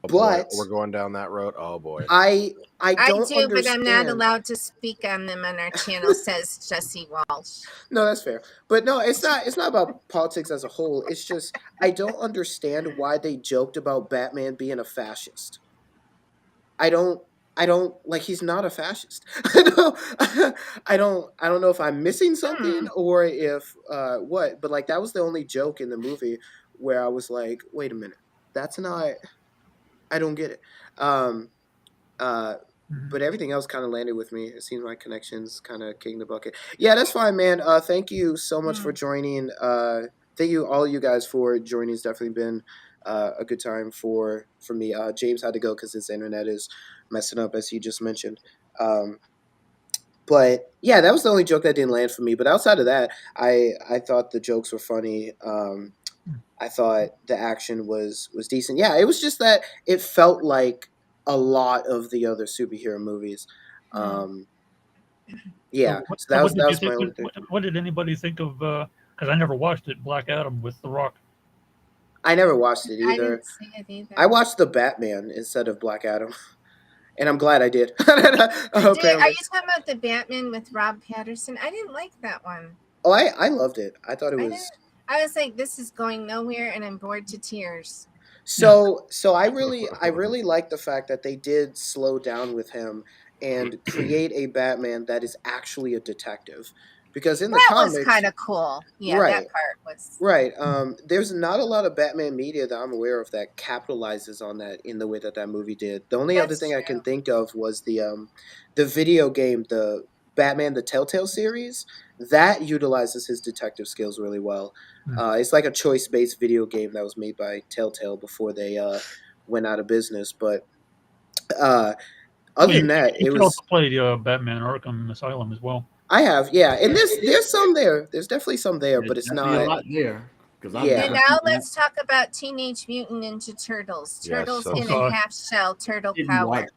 Oh boy, But we're going down that road. Oh boy. I I don't do, but I'm not understand. allowed to speak on them on our channel, says Jesse Walsh. No, that's fair. But no, it's not about politics as a whole. It's just I don't understand why they joked about Batman being a fascist. I don't like he's not a fascist. I don't know if I'm missing something or if what, but like that was the only joke in the movie where I was like, wait a minute. That's not I don't get it. But everything else kind of landed with me. It seems my connections kind of kicking the bucket. Yeah, that's fine, man. Thank you so much for joining. Thank you all you guys for joining. It's definitely been a good time for me. James had to go because his internet is messing up, as he just mentioned. But yeah, that was the only joke that didn't land for me. But outside of that, I thought the jokes were funny. I thought the action was decent. Yeah, it was just that it felt like a lot of the other superhero movies. Um, yeah, so So what that did you was my think? only thing. What did anybody think of? Because I never watched it, Black Adam with The Rock. I never watched it I either. didn't see it either. I watched the Batman instead of Black Adam, and I'm glad I did. Are Apparently. you talking about the Batman with Rob Patterson? I didn't like that one. Oh, I loved it. I thought it I was. didn't. I was like, this is going nowhere, and I'm bored to tears. So I really like the fact that they did slow down with him and create a Batman that is actually a detective, because in the That was comics, kind of cool. Yeah, right, that part was. right. There's not a lot of Batman media that I'm aware of that capitalizes on that in the way that that movie did. The only other That's thing I can true. think of was the video game, the Batman the Telltale series, that utilizes his detective skills really well. It's like a choice-based video game that was made by Telltale before they went out of business. But Well, other than that, you it could also was. play Batman Arkham Asylum as well. I have, yeah, and there's some there. There's definitely some there, but There's it's definitely a not. lot there because I've Yeah. And never now seen let's talk about Teenage Mutant Ninja Turtles. Yes, Turtles so- in sorry. a half shell, turtle Didn't power. watch-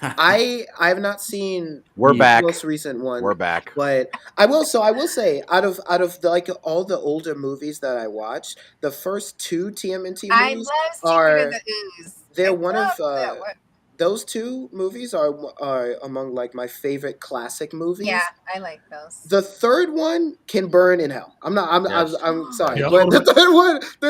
I have not seen We're the back. most recent one. We're back. But I will say out of like all the older movies that I watched, the first two TMNT I movies love Secret are of the Ooze. they're I one of love that one. those two movies are among like my favorite classic movies. Yeah, I like those. The third one can burn in hell. I'm not. Yes. I'm sorry, Yeah. but the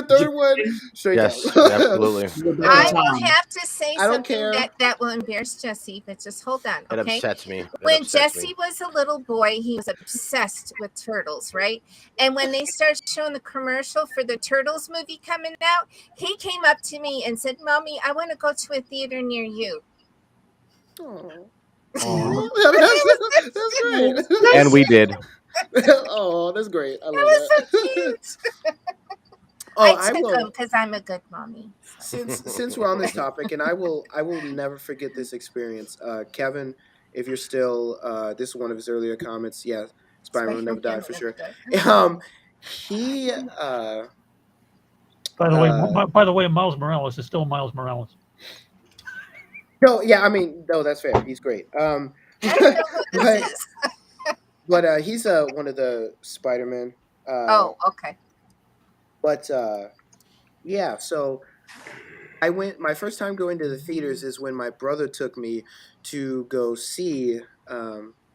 third one, straight Yes, up. absolutely. I will have to say I don't something care. that will embarrass Jesse, but just hold on, It okay? upsets me. It When upsets Jesse me. was a little boy, he was obsessed with turtles, right? And when they started showing the commercial for the Turtles movie coming out, he came up to me and said, "Mommy, I want to go to a theater near you." That's great. And we did. Oh, that's great. I love That was that. so cute. Oh, I took him because I'm a good mommy. Since we're on this topic, and I will never forget this experience. Kevin, if you're still, this is one of his earlier comments. Yeah, Spider-Man will never die for sure. He By the way, Miles Morales is still Miles Morales. no, yeah, I mean, no, that's fair. He's great. I don't know who this is. But he's one of the Spider-Man. Oh, okay. But yeah, so I went. My first time going to the theaters is when my brother took me to go see.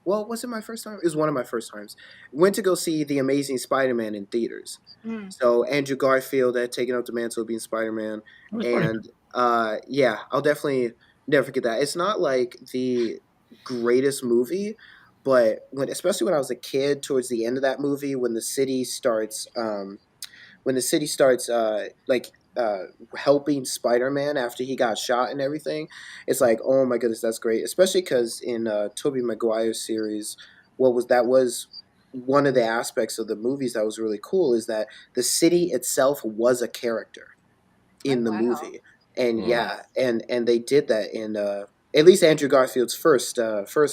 Well, was it my first time? It was one of my first times. Went to go see The Amazing Spider-Man in theaters. Mm. So Andrew Garfield had taken up the mantle of being Spider-Man, It was pretty and yeah, I'll definitely never forget that. It's not like the greatest movie, but especially when I was a kid, towards the end of that movie, when the city starts. When the city starts like helping Spider-Man after he got shot and everything, it's like, oh my goodness, that's great. Especially because in Tobey Maguire's series, that was one of the aspects of the movies that was really cool, is that the city itself was a character in the wow. movie, and Mm. yeah, and they did that in at least Andrew Garfield's first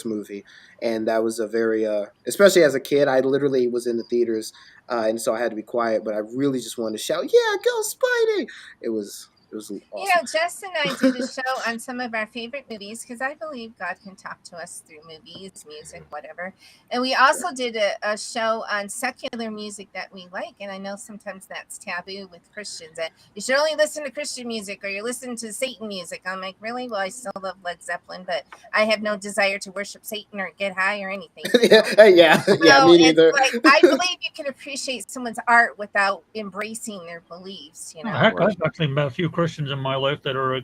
movie, and that was a very especially as a kid, I literally was in the theaters, and so I had to be quiet, but I really just wanted to shout, "Yeah, go Spidey!" It was awesome. You know, Jess and I did a show on some of our favorite movies because I believe God can talk to us through movies, music, whatever. And we also did a show on secular music that we like. And I know sometimes that's taboo with Christians. And you should only listen to Christian music or you're listening to Satan music. I'm like, really? Well, I still love Led Zeppelin, but I have no desire to worship Satan or get high or anything. yeah, So me neither. it's like, I believe you can appreciate someone's art without embracing their beliefs, you know? Heck, I've actually met a few Christians in my life that are,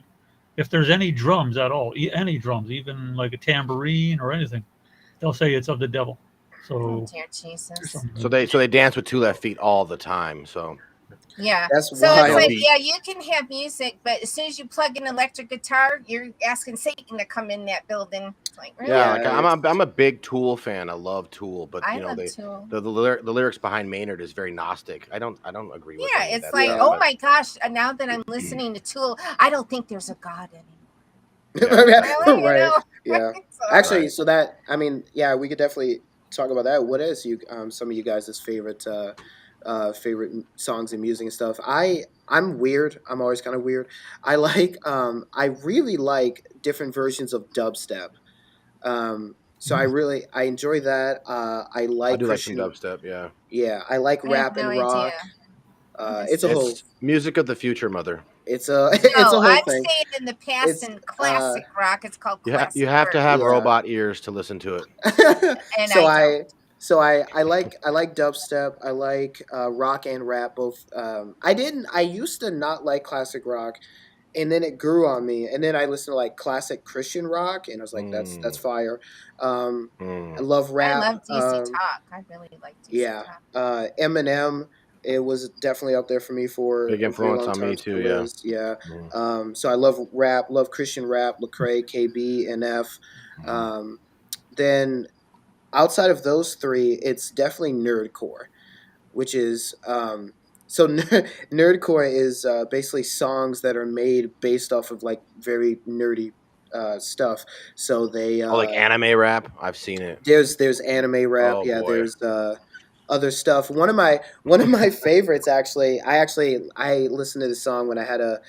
if there's any drums at all, any drums, even like a tambourine or anything, they'll say it's of the devil. Oh, So, dear Jesus. So they dance with 2 left feet all the time. So Yeah. That's So it's wild. like, yeah, you can have music, but as soon as you plug an electric guitar, you're asking Satan to come in that building. It's like, really? yeah, like, I'm a big Tool fan. I love Tool, but I you know love they Tool. the lyrics behind Maynard is very Gnostic. I don't agree with Yeah, any of it's that like, stuff, oh but- my gosh, now that I'm listening to Tool, I don't think there's a God anymore. Really, Right. Yeah. So, Actually, Right. so that I mean, yeah, we could definitely talk about that. What is some of you guys' favorite favorite songs and music and stuff? I'm weird. I'm always kind of weird. I really like different versions of dubstep. So I enjoy that. I I like do like some Christian. dubstep. Yeah, Yeah, I like I have rap no and idea. rock. What is It's a whole it's music of the future, mother. it's a it's No, a whole I'm thing. saying in the past It's in classic rock, it's called You classic have to rock, have yeah. robot ears to listen to it. and so I I don't. I like dubstep. I like rock and rap both. I used to not like classic rock, and then it grew on me. And then I listened to like classic Christian rock, and I was like, that's Mm, fire. I mm. love I rap. love DC Talk. I really like DC Yeah, Talk. Eminem. It was definitely up there for me for Big a very influence long on time. me too. Still Yeah. is. Yeah. Mm, So I love rap. Love Christian rap. Lecrae, KB, NF. mm. Um, then outside of those three, it's definitely nerdcore, which is nerdcore is basically songs that are made based off of like very nerdy stuff. So they Oh, like anime rap. I've seen it. there's anime rap. Oh Yeah, boy. there's other stuff. One of my favorites actually. I listened to the song when I had a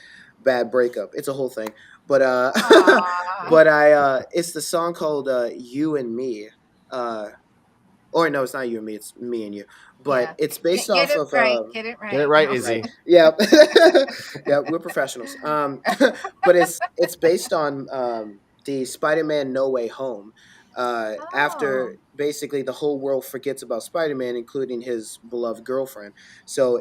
bad breakup. It's a whole thing, but Aw. but it's the song called "You and Me." Uh, or no, it's not you and me. It's me and you. But Yeah. it's based Get off it of right. Get it Get it right. right, No. right. Izzy. Yeah, yeah, we're professionals. But it's based on the Spider-Man No Way Home. After Oh. basically the whole world forgets about Spider-Man, including his beloved girlfriend. So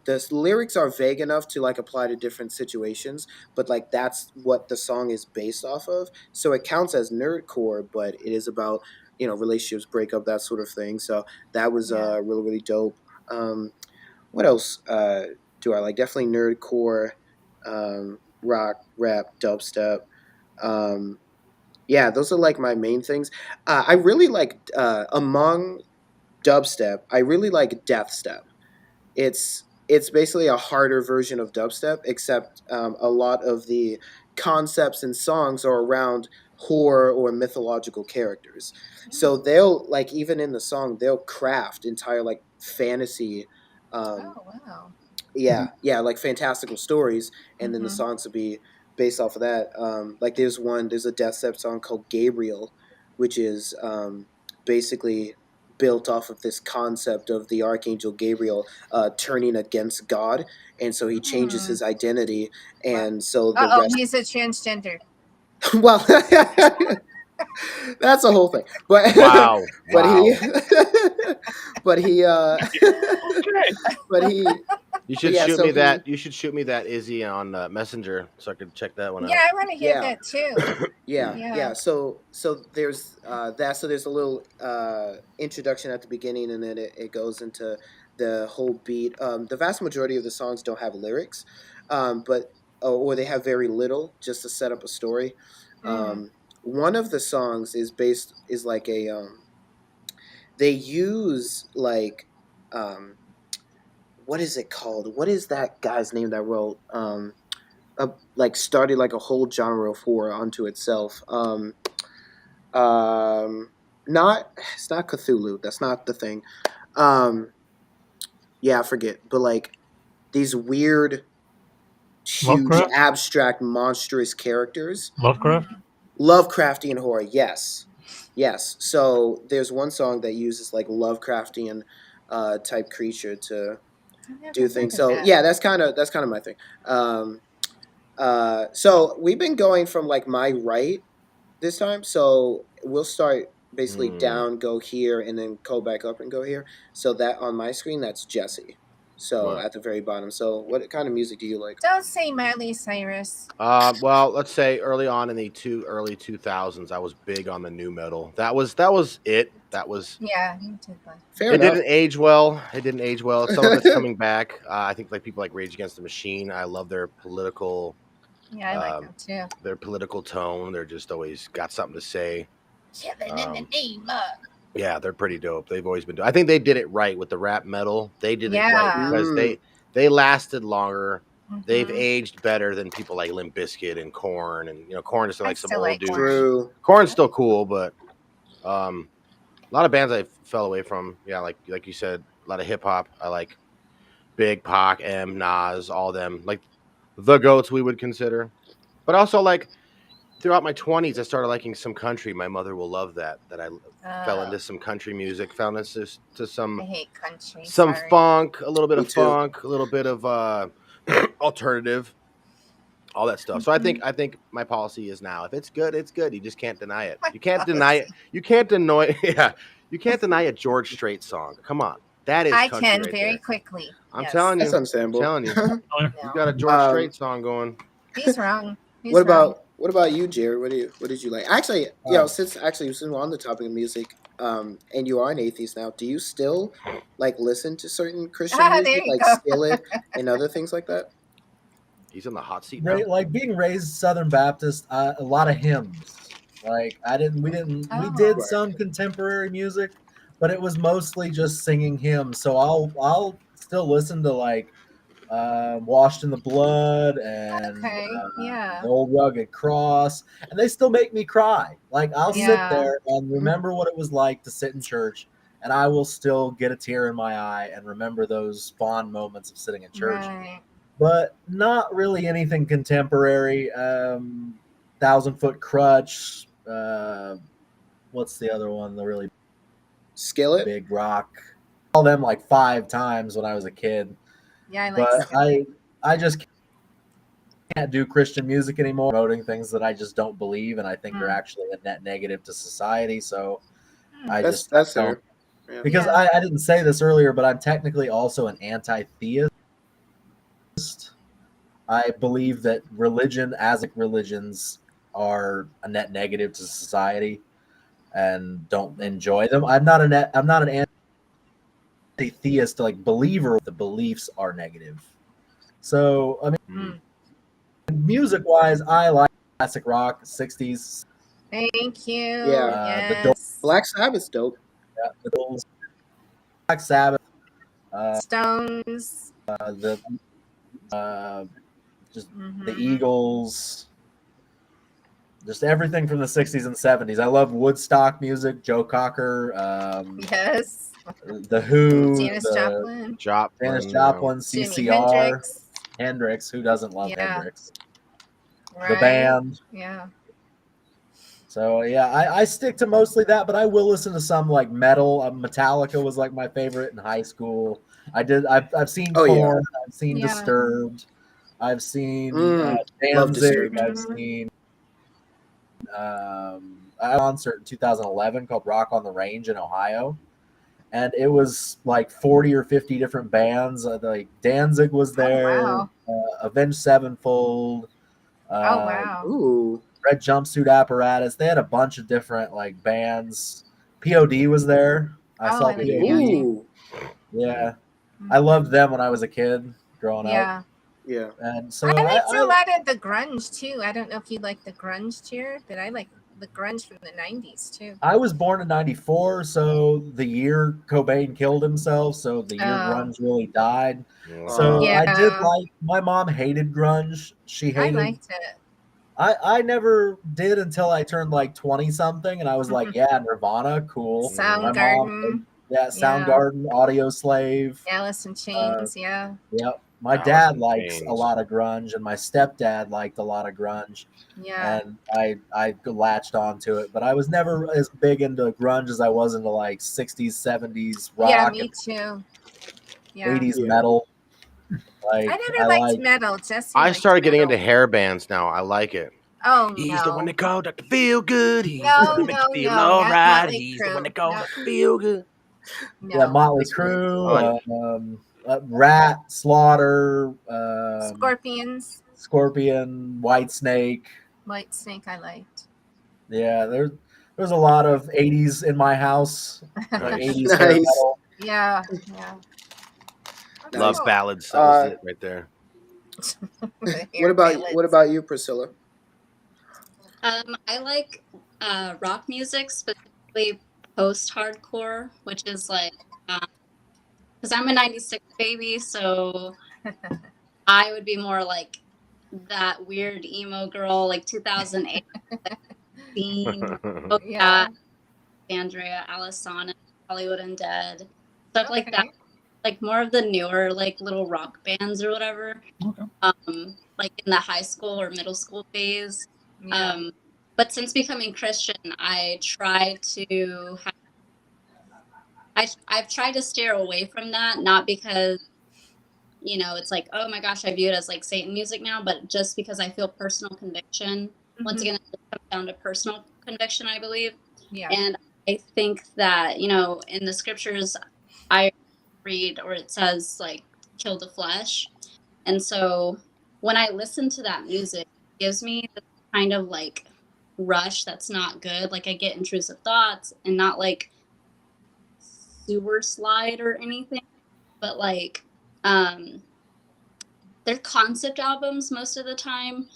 the lyrics are vague enough to like apply to different situations, but like that's what the song is based off of. So it counts as nerdcore, but it is about relationships, breakup, that sort of thing. So that was Yeah. really dope. What else do I like? Definitely nerdcore, rock, rap, dubstep. Um, yeah, those are like my main things. I really like among dubstep. I really like deathstep. It's basically a harder version of dubstep, except a lot of the concepts and songs are around horror or mythological characters. So they'll like even in the song they'll craft entire like fantasy um, Oh wow. yeah, like fantastical stories, and then the Mm-hmm. songs will be based off of that. Like there's a Death Step song called Gabriel, which is basically built off of this concept of the archangel Gabriel turning against God, and so he changes Hmm. his identity, Wow. and so the Uh oh, rest. he's a transgender. Well, that's a whole thing, but Wow. but Wow. he but he Okay. but he You but should yeah, shoot so me he that. You should shoot me that Izzy on Messenger so I could check that one Yeah, out. I want to hear yeah. that too. Yeah, Yeah. yeah. So there's that. So there's a little introduction at the beginning, and then it goes into the whole beat. The vast majority of the songs don't have lyrics, but or they have very little just to set up a story. Mm. One of the songs is like a they use like what is it called? What is that guy's name that wrote like started like a whole genre of horror onto itself? Um, not it's not Cthulhu. That's not the thing. Um, yeah, I forget. But like these weird, huge, Lovecraft. abstract, monstrous characters. Lovecraft. Lovecraftian horror. Yes, yes. So there's one song that uses like Lovecraftian type creature to I've never do heard things. of So that. yeah, that's kind of my thing. So we've been going from like my right this time. So we'll start basically Hmm. down, go here, and then go back up and go here. So that on my screen, that's Jesse. So Wow. at the very bottom. So what kind of music do you like? Don't say Miley Cyrus. Well, let's say early on in the early 2000s, I was big on the new metal. That was it. That was. Yeah, you did that. Fair It enough. didn't age well. It didn't age well. Some of it's coming back. I think like people like Rage Against the Machine. I love their political Yeah, I like them too. their political tone. They're just always got something to say. Killing in the name of. Yeah, they're pretty dope. They've always been dope. I think they did it right with the rap metal. They did it right Yeah. because Mm. they lasted longer. they've Mhm. aged better than people like Limp Bizkit and Korn, and Korn is still I like some still old like dudes. Korn. True. Korn's still cool, but a lot of bands I fell away from. Yeah, like you said, a lot of hip hop. I like Big, Pac, M, Nas, all them, like the goats we would consider. But also like throughout my 20s, I started liking some country. My mother will love that I fell into some country music, fell into to I some hate country. some Sorry. funk, a little bit Me of too. funk, a little bit of alternative, all that stuff. So I think my policy is now if it's good, it's good. You just can't deny it. You can't deny it. You can't deny yeah. You can't deny a George Strait song. Come on. That is I country can right very there. quickly. I'm Yes. telling you. That's understandable. telling you. You No. got a George Strait song going. He's wrong. He's What wrong. about you, Jared? What did you like? Actually, since we're on the topic of music, and you are an atheist now, do you still like listen to certain Christian There music, you like go. Skillet and other things like that? He's in the hot seat now. Like being raised Southern Baptist, a lot of hymns. Like we did Oh. some contemporary music, but it was mostly just singing hymns. So I'll still listen to like Washed in the Blood and Okay. Yeah. The Old Rugged Cross, and they still make me cry. Like I'll sit Yeah. there and remember what it was like to sit in church, and I will still get a tear in my eye and remember those fond moments of sitting in church. Right. But not really anything contemporary. 1,000-Foot Crutch. What's the other one? The really Skillet. big rock. All them like 5 times when I was a kid. Yeah, I like But Skillet. I just can't do Christian music anymore, promoting things that I just don't believe and I think are actually a net negative to society. So I That's don't. fair. Yeah. Because Yeah. I didn't say this earlier, but I'm technically also an anti-theist. I believe that religion, as religions, are a net negative to society, and don't enjoy them. I'm not an anti-theist like believer. The beliefs are negative. So I mean, music-wise, I like classic rock, 60s. Thank you. Yeah. Yes. Black Sabbath's dope. The Beatles, Black Sabbath, Stones. Just Mhm. the Eagles, just everything from the 60s and 70s. I love Woodstock music, Joe Cocker, Yes. The Who, Janis Joplin. Janis Joplin, Jimi CCR, Hendrix. Who doesn't love Yeah. Hendrix? Right. The band. Yeah. So yeah, I stick to mostly that, but I will listen to some like metal. Metallica was like my favorite in high school. I've seen Oh, yeah. Korn, I've seen Yeah. Disturbed, I've seen Love Danzig, Disturbed. I've seen a concert in 2011 called Rock on the Range in Ohio, and it was like 40 or 50 different bands. Like Danzig was there, wow. Avenged Sevenfold, Oh wow. Ooh. Red Jumpsuit Apparatus. They had a bunch of different like bands. POD was there. I saw I like POD. POD. Ooh. Yeah, I loved them when I was a kid growing up. Yeah. Yeah. And so I liked a lot of the grunge too. I don't know if you like the grunge, Jared, but I like the grunge from the 90s too. I was born in '94, so the year Cobain killed himself, so the year grunge really died. So Yeah. I did like. My mom hated grunge. She I hated. liked it. I never did until I turned like 20 something, and I was like, yeah, Nirvana, cool. My mom, Soundgarden. yeah, Soundgarden, Audio Slave, Alice in Chains. Yeah. Yep. My Alice dad in likes Chains. a lot of grunge, and my stepdad liked a lot of grunge. Yeah. And I latched onto it, but I was never as big into grunge as I was into like 60s, 70s rock, Yeah, me too. Yeah. 80s metal. Like I never liked metal. Jesse I liked started getting metal. into hair bands now. I like it. Oh He's no. the one that called Dr. Feel Good. He's No, the one that makes no, you feel no, not alright. Motley He's the Crue. one that called No. Dr. Feel Good. No. Yeah, Motley Oh, Crue, Rat, Slaughter, Scorpions. Scorpion, Whitesnake. White Snake I liked. Yeah, there's a lot of 80s in my house. Like 80s hair Nice. metal. Yeah. Yeah. Love Cool. ballads. That was it right there. The hair What ballads. about you, Priscilla? I like rock music, specifically post-hardcore, which is like, because I'm a '96 baby, so I would be more like that weird emo girl, like 2008, like, scene, Yeah. Andrea, Alisana, Hollywood Undead, stuff like that. Okay. Like more of the newer, like little rock bands or whatever. Okay. Like in the high school or middle school phase. Yeah. But since becoming Christian, I try to I've tried to steer away from that, not because, you know, it's like, oh my gosh, I view it as like Satan music now, but just because I feel personal conviction. Once Mhm. again, it comes down to personal conviction, I believe. Yeah. And I think that, you know, in the scriptures, I read, or it says like, kill the flesh. And so when I listen to that music, it gives me this kind of like rush that's not good. Like I get intrusive thoughts, and not like sewer slide or anything, but like they're concept albums most of the time.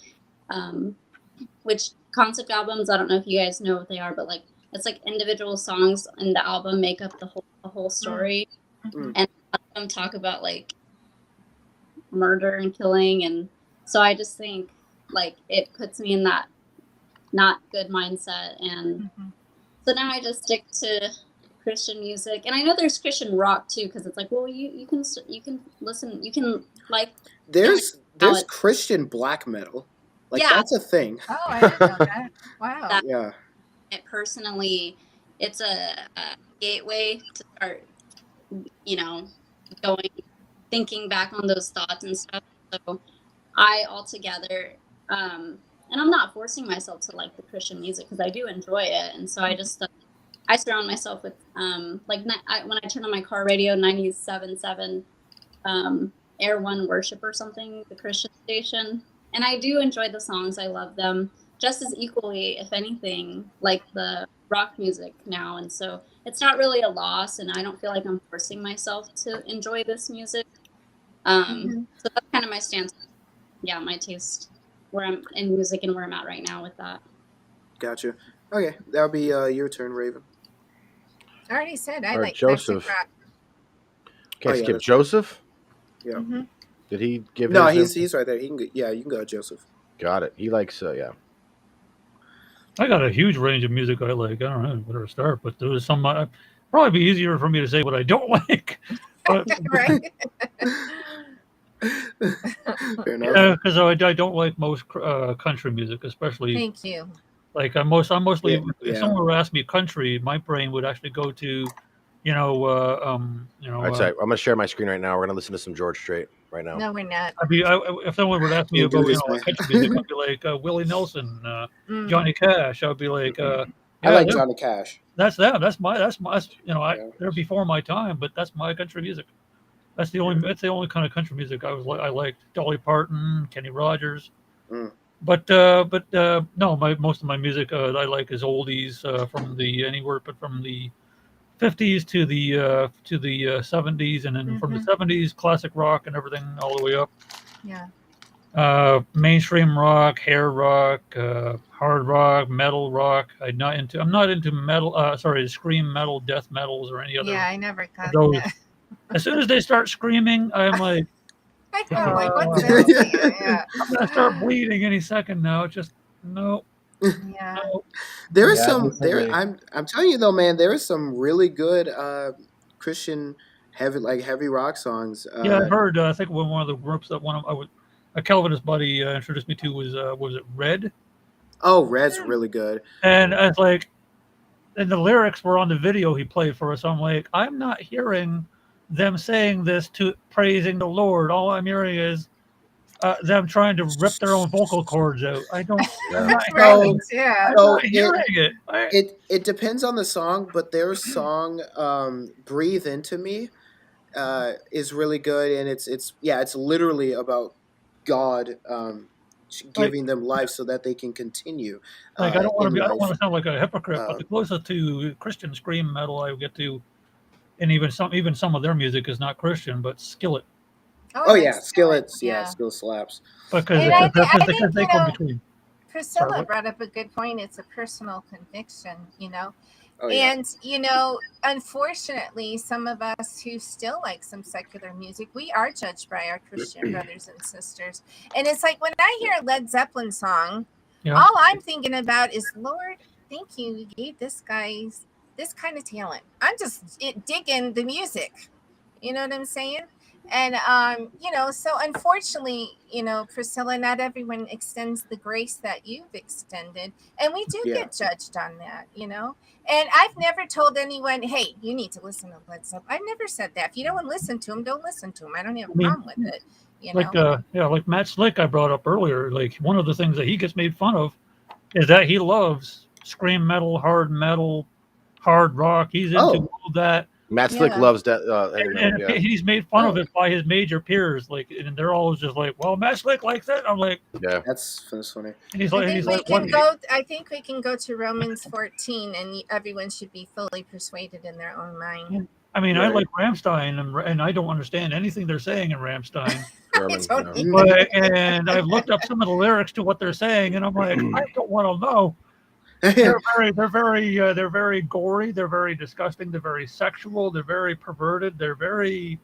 Which concept albums, I don't know if you guys know what they are, but like it's like individual songs in the album make up the whole story. Mm. And a lot of them talk about like murder and killing, and so I just think like it puts me in that not good mindset, and so now I just stick to Christian music. And I know there's Christian rock too, because it's like, well, you can listen, you can like There's how it- Christian black metal. Like Yeah. that's a thing. Oh, I didn't know that. Wow. That- Yeah. it personally, it's a gateway to start, you know, thinking back on those thoughts and stuff. So I altogether, and I'm not forcing myself to like the Christian music because I do enjoy it, and so I just I surround myself with like when I turn on my car radio, 97.7 Air One Worship or something, the Christian station, and I do enjoy the songs. I love them just as equally, if anything, like the rock music now, and so it's not really a loss, and I don't feel like I'm forcing myself to enjoy this music. So that's kind of my stance. Yeah, my taste where I'm in music and where I'm at right now with that. Gotcha. Okay, that'll be your turn, Raven. I already said I Or like Joseph. classic rock. Can't Oh, yeah, skip that's- Joseph. Yeah. Mhm. Did he give? No, his he's right there. He can go, yeah, you can go, Joseph. got it. He likes yeah. I got a huge range of music I like. I don't know where to start, but there was some. Probably be easier for me to say what I don't like. But, Right. Fair enough. because I don't like most country music, especially Thank you. like I'm mostly. Yeah, If yeah. someone were to ask me country, my brain would actually go to, you know, All right, so I'm gonna share my screen right now. We're gonna listen to some George Strait right now. No, we're not. if someone were to ask me Can't do about this, like man. country music, I'd be like Willie Nelson, Mm. Johnny Cash. I'd be like, I yeah, like them- Johnny Cash. That's them. That's my. You know, Yeah. they're before my time, but that's my country music. That's the only kind of country music I liked. Dolly Parton, Kenny Rogers. Mm. But no, most of my music I like is oldies from the anywhere, but from the 50s to the 70s, and then from the 70s, classic rock and everything all the way up. Yeah. Mainstream rock, hair rock, hard rock, metal rock. I'm not into metal. Scream metal, death metals, or any other. Yeah, I never got those. that. As soon as they start screaming, I'm like, I know, like what's this here? Yeah. I'm gonna start bleeding any second now. Just no. Yeah. No. There is Yeah, some definitely. I'm telling you though, man, there is some really good Christian heavy rock songs. Yeah, I've heard. I think one of the groups that a Calvinist buddy introduced me to was it Red? Oh, Red's really good. And I was like, and the lyrics were on the video he played for us. I'm like, I'm not hearing them saying this to praising the Lord. All I'm hearing is them trying to rip their own vocal cords out. I'm not Right. Yeah. So hearing it. it depends on the song, but their song "Breathe Into Me" is really good, and it's literally about God giving them life so that they can continue. Like I don't want in to life. sound like a hypocrite, but the closest to Christian scream metal I would get to, and even some of their music is not Christian, but Skillet. Oh yeah, Skillets. Yeah. Yeah, Skillet slaps. Because And I because think, they you go know, between. Priscilla Sorry. brought up a good point. It's a personal conviction, you know. Oh yeah. And unfortunately, some of us who still like some secular music, we are judged by our Christian brothers and sisters. And it's like when I hear a Led Zeppelin song, Yeah. all I'm thinking about is, Lord, thank you gave this guy this kind of talent. I'm just digging the music. You know what I'm saying? And so unfortunately, Priscilla, not everyone extends the grace that you've extended, and we do Yeah. get judged on that. And I've never told anyone, "Hey, you need to listen to Led Zeppelin." I've never said that. If you don't want to listen to them, don't listen to them. I don't have a I mean, problem with it. like like Matt Slick I brought up earlier. Like one of the things that he gets made fun of is that he loves scream metal, hard rock. He's into Oh, all that. Matt Slick Yeah. loves that heavy metal. And Yeah, he's made fun of oh, it by his major peers, like, and they're always just like, "Well, Matt Slick likes it." I'm like, yeah. that's funny. and he's I like, think we "What?" can go. I think we can go to Romans 14, and everyone should be fully persuaded in their own mind. I mean, I Right. like Rammstein, and I don't understand anything they're saying in Rammstein. I German. don't Yeah. Mm. But and I've looked up some of the lyrics to what they're saying, and I'm like, I don't want to know. They're very gory. They're very disgusting. They're very sexual. They're very perverted. They're very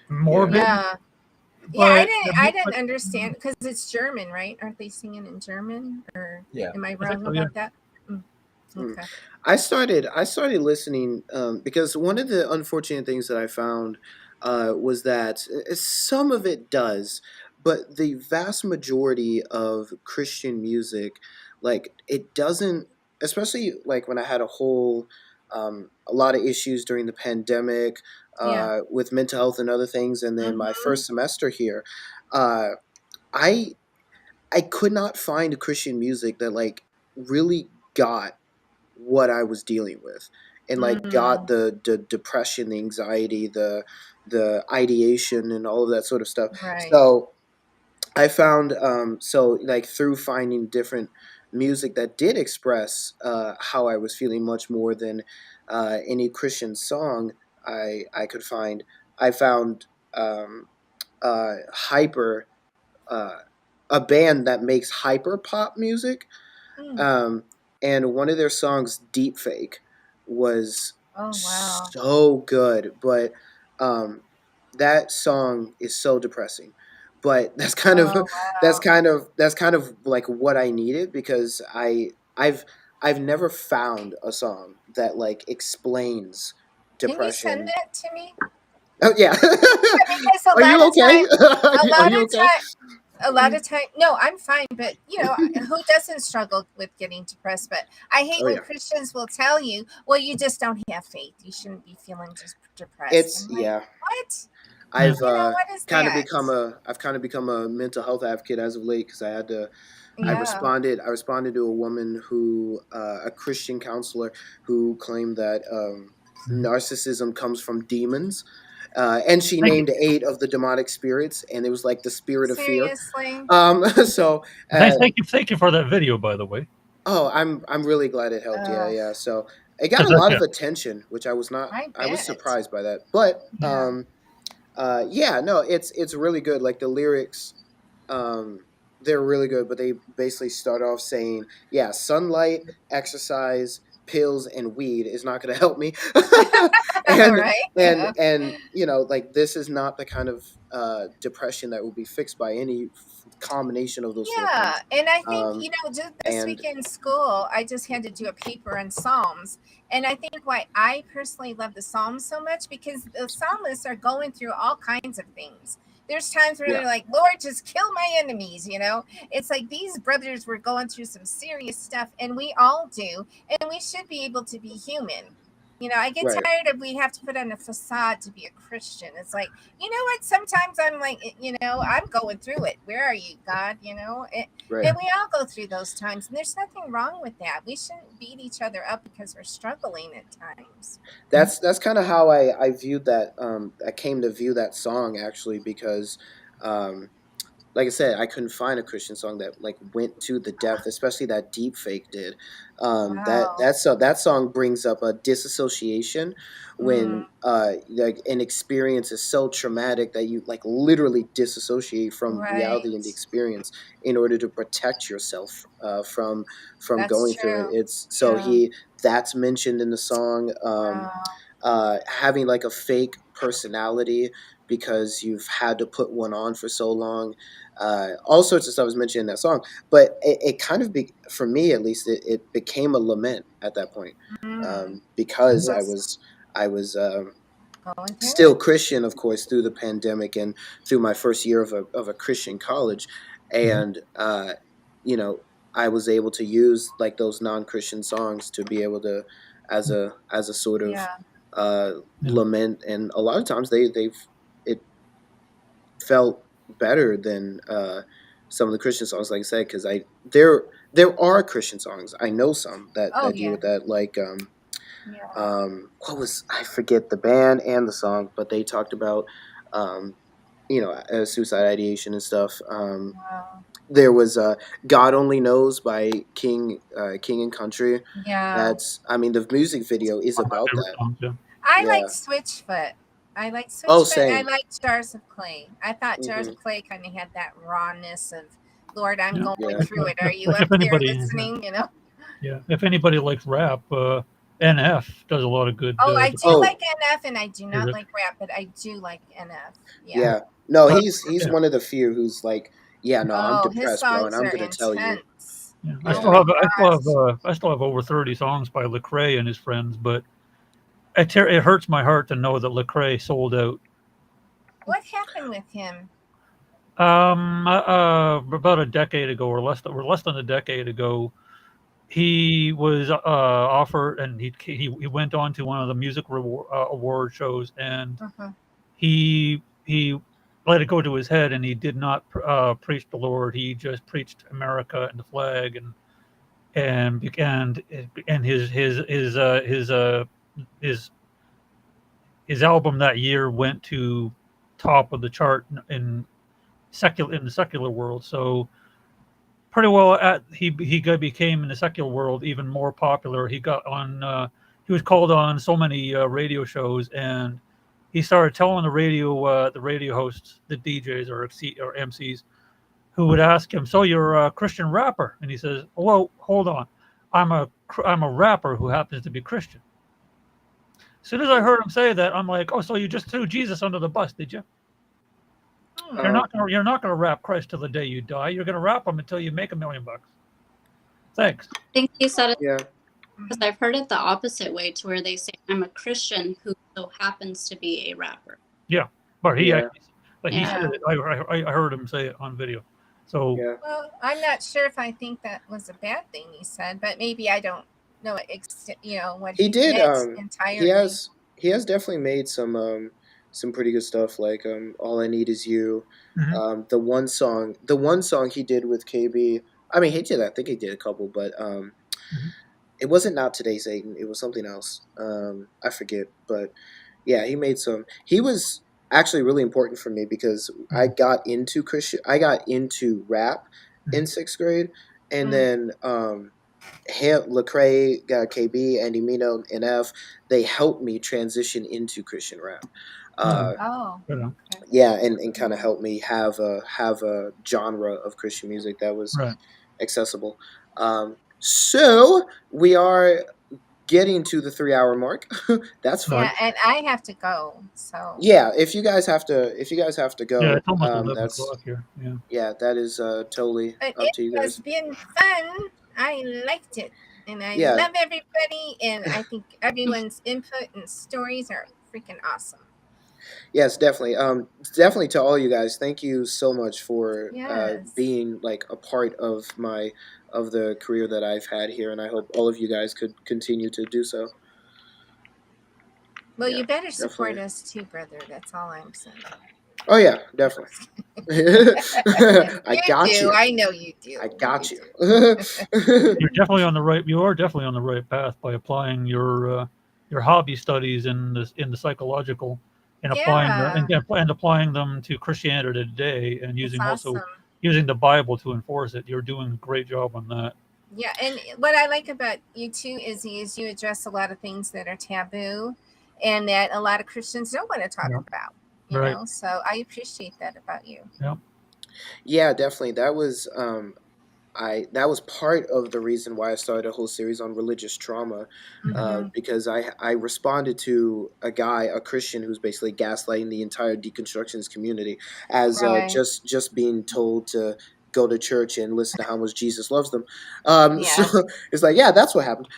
morbid. Yeah. Yeah, But I didn't understand because it's German, right? Aren't they singing in German, or Yeah. am I I think wrong so, yeah. about that? Mm. Okay. I started listening because one of the unfortunate things that I found was that some of it does, but the vast majority of Christian music, like it doesn't, especially like when I had a lot of issues during the pandemic Yeah. with mental health and other things, and then my Mhm. first semester here, uh, I I could not find Christian music that like really got what I was dealing with and like got Mm. the depression, the anxiety, the ideation and all of that sort of stuff. Right. So I found so like through finding different music that did express how I was feeling much more than any Christian song I could find. I found hyper uh, a band that makes hyper pop music, Mm. um, and one of their songs, "Deep Fake," was Oh wow. so good. But um, that song is so depressing. But that's kind of Oh that's wow. kind of that's kind of like what I needed because I've I've never found a song that like explains Can you send depression. it to me? Oh yeah. Yeah, because Are you okay? a Are lot you of okay? time, no, I'm fine, but who doesn't struggle with getting depressed? But I hate Oh when yeah. Christians will tell you, well, you just don't have faith. You shouldn't be feeling just depressed. It's I'm like, yeah. what? Yeah. I've What is that? kind of become a mental health advocate as of late because I had to. Yeah. I responded to a woman who a Christian counselor who claimed that narcissism comes from demons, and she Thank you. named 8 of the demonic spirits, and it was like the spirit of fear. Seriously? So Thank you for that video, by the way. oh, I'm really glad it helped. Yeah, Uh, yeah. So it got Because a lot yeah, of attention, which I was not. I I was bet. surprised by that, but Yeah. yeah, no, it's really good. Like the lyrics, um, they're really good. But they basically start off saying, "Yeah, sunlight, exercise, pills, and weed is not going to help me," All and right. and like this is not the kind of depression that will be fixed by any combination of those 4 things. Yeah, and I think Um, just this and week in school, I just had to do a paper on Psalms, and I think why I personally love the Psalms so much because the psalmists are going through all kinds of things. There's times where yeah, they're like, "Lord, just kill my enemies," It's like these brothers were going through some serious stuff, and we all do, and we should be able to be human. I get right, tired of we have to put on a facade to be a Christian. It's like, you know what? Sometimes I'm like, I'm going through it. Where are you, God? right. And we all go through those times, and there's nothing wrong with that. We shouldn't beat each other up because we're struggling at times. That's kind of how I viewed that. I came to view that song actually because um, like I said, I couldn't find a Christian song that like went to the depth, especially that Deep Fake did. Wow. That song brings up a disassociation when like an experience is so traumatic that you like literally disassociate from reality and the Right. experience in order to protect yourself from That's going through it. true. It's so Yeah. that's mentioned in the song. Wow. Having like a fake personality because you've had to put one on for so long. All sorts of stuff is mentioned in that song, but it kind of for me at least, it became a lament at that point, because You I was going through still it. Christian, of course, through the pandemic and through my first year of a Christian college, and you know, I was able to use like those non-Christian songs to be able to as a sort of Yeah. lament, and a lot of times they've it felt better than some of the Christian songs, like I said, because there are Christian songs. I know some Oh that deal yeah. with that, like Yeah. what was, I forget the band and the song, but they talked about um, suicide ideation and stuff. Wow. There was God Only Knows by King and Country. Yeah. That's, I mean, the music video is One of my about favorite that. songs. Yeah. I like Yeah. Switchfoot. I like Oh, Switchfoot. I same. like Jars of Clay. I thought Jars Hmm. of Clay kind of had that rawness of, Lord, I'm Yeah. going Yeah. through it. Are you Like up if there anybody, listening? You know? yeah, if anybody likes rap, NF does a lot of good Oh, I do Oh, like NF, and I do not music. like rap, but I do like NF. Yeah. yeah. No, Uh, he's yeah, one of the few who's like, yeah, no, I'm Oh, his depressed, bro, and songs I'm are gonna tell you. intense. yeah. Oh my Yeah. gosh. I still have over 30 songs by Lecrae and his friends, but it hurts my heart to know that Lecrae sold out. What happened with him? About a decade ago, or less than a decade ago, he was offered, and he went on to one of the music award shows, and Uh-huh. he let it go to his head, and he did not preach the Lord. He just preached America and the flag, and his album that year went to top of the chart in the secular world. So pretty well became in the secular world even more popular. He got on he was called on so many radio shows, and he started telling the radio hosts, the DJs or MCs, who would ask him, "So you're a Christian rapper?" And he says, "Well, hold on, I'm a rapper who happens to be Christian." As soon as I heard him say that, I'm like, "Oh, so you just threw Jesus under the bus, did you? Um, You're not gonna rap Christ till the day you die. You're gonna rap him until you make $1 million. Thanks." I think you said it yeah. because I've heard it the opposite way, to where they say, I'm a Christian who so happens to be a rapper. Yeah, but he Yeah. actually, like he Yeah. said it. I heard him say it on video. So Yeah. Well, I'm not sure if I think that was a bad thing he said, but maybe I don't know what He he did. meant He entirely. has definitely made some pretty good stuff, like All I Need Is You. mhm. The one song he did with KB. I mean, he did. I think he did a couple, but Mhm. it wasn't Not Today Satan. It was something else. I forget, but yeah, he made some. He was actually really important for me because I Mhm. got into rap in Mhm. sixth grade, and Mm. then Lecrae, KB, Andy Mino, and F, they helped me transition into Christian rap. Yeah, Oh, right on. okay. Yeah, and kind of helped me have a genre of Christian music that was Right. accessible. So we are getting to the 3 hour mark. That's fun. Yeah, and I have to go. So Yeah, if you guys have to Yeah, go, it's almost 11 that's o'clock here. Yeah. yeah, that is totally but up it to you has guys. been fun. I liked it. And I Yeah. love everybody, and I think everyone's input and stories are freaking awesome. Yes, definitely. Definitely to all you guys, thank you so much for Yes. being like a part of the career that I've had here, and I hope all of you guys could continue to do so. Well, Yeah, you better support definitely. us too, brother. That's all I'm saying. Oh yeah, definitely. I You got do. you. I know you do. I got you. You're definitely on the right. You are definitely on the right path by applying your hobby studies in the psychological, and applying Yeah. and applying them to Christianity today, and It's using also awesome. using the Bible to enforce it. You're doing a great job on that. Yeah, and what I like about you too, Izzy, is you address a lot of things that are taboo and that a lot of Christians don't want to talk Yeah. about, you Right. know? So I appreciate that about you. Yeah. Yeah, definitely. That was that was part of the reason why I started a whole series on religious trauma, Mhm. because I responded to a Christian who's basically gaslighting the entire deconstructionist community as Right. just being told to go to church and listen to how much Jesus loves them. So Yeah. it's like, yeah, that's what happened.